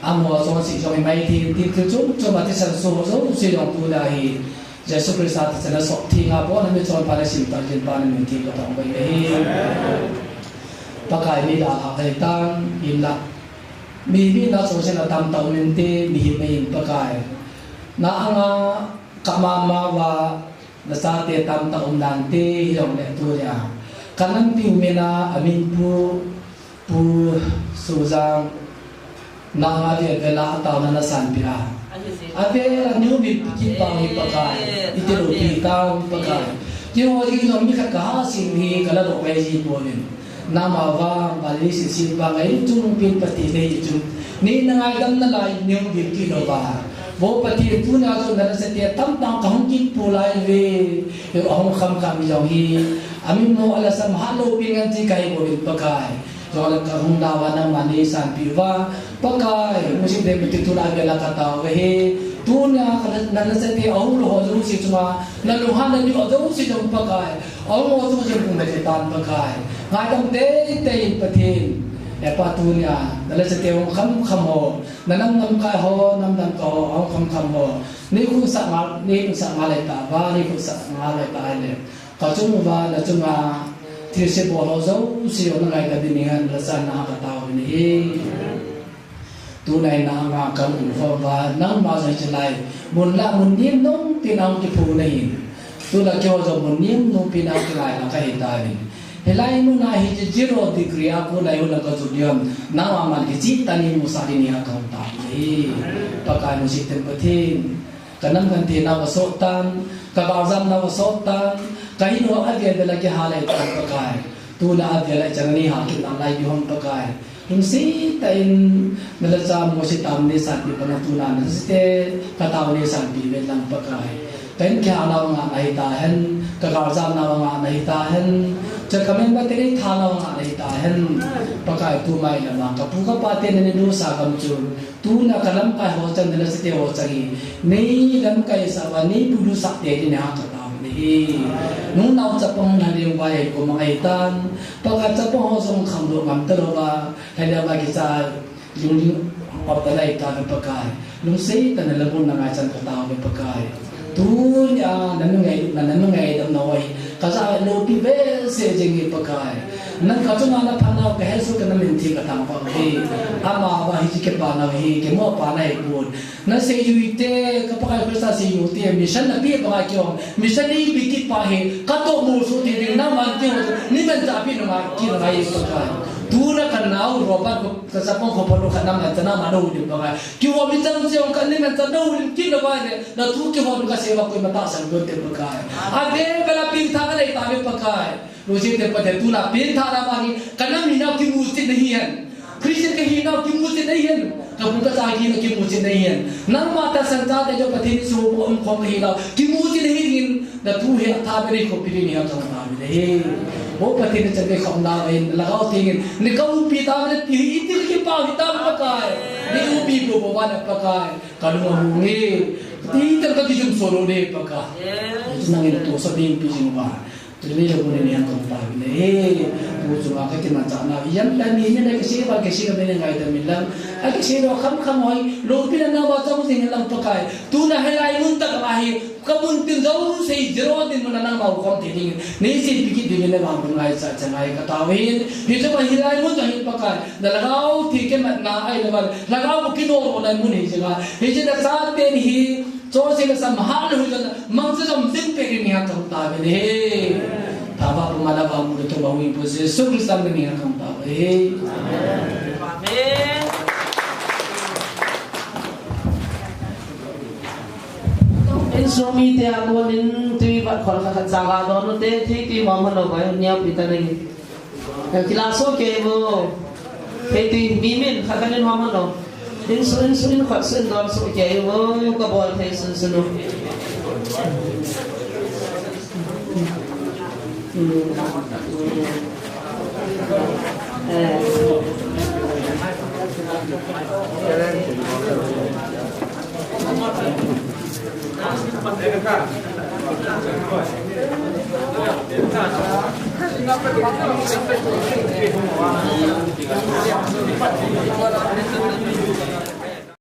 Speaker 6: amo so si so mai thi ti chu ma ti san so si dong tu la hi Jesus Christ sana sok thi nga po na mi chon para sim ta kin pa ni thi ka tong bai hi pakai ni da ha kai tan in la mi na so se na tam tau min te mi hi mai pakai na anga kamama wa na sa te tam tau nan te yong le tu ya kanan pi me na amin pu su jang na nga de vela ta na san pi ha ate new bit ki pa hi pakai ite ro pi ta pakai je ho ji no mi kha ka sin hi kala do pe ji bo nen nama wa bali si si ba ngai chung pin pati nei chung ni na ngai dam na lai new bit ki do ba bo pati tu na so na se te tam tam ka hong ki pu lai ve yo hong kham kham yo hi amin no ala sam ha lo pi ngan ti kai bo pakai Soalnya kahung dawa na mani san piwa pakai musim de betul la bela kata wehe tunya kana se te au lo ho si cuma na lo han ni o si jong pakai au mo tu je pun de tan pakai ngai tam te pathin e pa tunya na se te ong kham ho na nam kai ho nam ko au kham ho ni ku sa ma le ta wa ni ku sa ma le ta le ka chung wa la chung thì sẽ bỏ lo dấu siêu nó ngày cái đi ngang là san na cái tàu này tu này na ngã cầm ủng và nắng mà rồi trở lại muốn là muốn niệm nông thì nào cái phù này tu là cho rồi muốn niệm nông thì nào cái lại là cái hiện tại helai nu na hi zero degree aku lai ula ka judiam nawa man ki chit tani musari ni akam ta ni pakai mu sitem pathin kanam kan ti na so tan ka bazam na so tan kai no adya bela ki halai tan pakai tu la adya la changani ha ki tan lai bi hom pakai lung si tain mela cha mo si tam ni sat bi pana tu na na ste ka taw ni san bi ve lam pakai tain kya na nga ai ta hen ka bazam na nga ai ta henจะคำนั้นว่าที่ได้ทานเอาอะไรตาเห็นประกายตัวไม่ละมั้งกับผู้ก็ปาเต้นในดูสากำจูตัวนักลำกายหัวจันทร์ในสเตหัวจังนี่ลำกายสาวนี่ผู้ดูสักเตที่เนี่ยก็ตามนี่นุ่งนาวจะปองนั่นเรียกว่าไอ้กูมาไอ้ตันประกายจะปองหัวทรงคำดูมันตลอดว่าให้เรียกว่ากิจการยุ่งอับตะไลตาเป็นประกายลุงเสียแต่ในละบุญนักอาจารย์ก็ตามเป็นประกายตัวเนี่ยนั่นไงดำน้อยก็จะโลปีเบสเจงิปกายนั่นก็จะงานพันเอาไปให้สุกันนั่นเป็นที่กระทำปะเฮอามาว่าฮิจิเก็บปานเอาเฮเก็บหม้อปานให้บุญนั่นเสียอยู่เตะก็ปกายคริสต์เสียอยู่เตะมิชันนับเบี้ยปกายเกี่ยวมิชันนี้บิกิปาเฮก็ต้องมูสุที่ดินน้ำมันเกี่ยวนี่มันจะพี่น้องกินอะไรปกายTuna kan nau roba kesapong kopolo kan nama tanah mana ujung bagai. Kiwa bicara siapa kan ni macam tahu mungkin apa ni. Dah tu kiwa bukan sewa kau mata sanggup terpakai. Ada bela pintar kan itu tapi pakai. Lusi terpakai tu nak pintar apa ni? Karena mina kimusin nihian. Kristian kehina kimusin nihian. Kamu tak sahih nak kimusin nihian. Nama mata sanjata jo pati suhu kau kehina kimusin nihian. Dah tu he taberi kau pilih ni atau taberi ni. वो पति ने चले खमना लगाओ थेंगे निकाऊ पीता ने इतने के पाव हिता पकाए निकाऊ पी को बाबा ने पकाए कलमा होंगे तीतर का किजुम सोलो ने पका इतना ये तो सभी पीजिंग बा तो ले लोगों ने नहीं करता है वो जो आके के मचा ना यम तनी ने किसी का मैंने गाइड मिला किसी रो खम होई लोग भी ना बात सब सिंह लंग पकाए तू ना है लाई मुन तक आही कबुन तीन जाऊ से जरो दिन मन ना माउ कम थी नहीं से बिकी दिन ने माउ बनाई सा चंगाई कतावे ये जो हिलाई मुन जही पकाए न लगाओ ठीक है मत ना आई लेवल लगाओ किनो ओला मुन ही जगह ये जे साथ तेन ही जो से संभाल हो जाता मंग से दिन पे नहीं आता होता है थाबा पमाला बामु तो बावी पोसे सुख सामने नहीं आता है आमीन in sumi te agon in tui bat khol kha chaga don te thi ti mama no bai nya pita nei kilaso ke bo ke ti bimin khakanin mama no in khot sen don so ke bo ka bol the sen sunu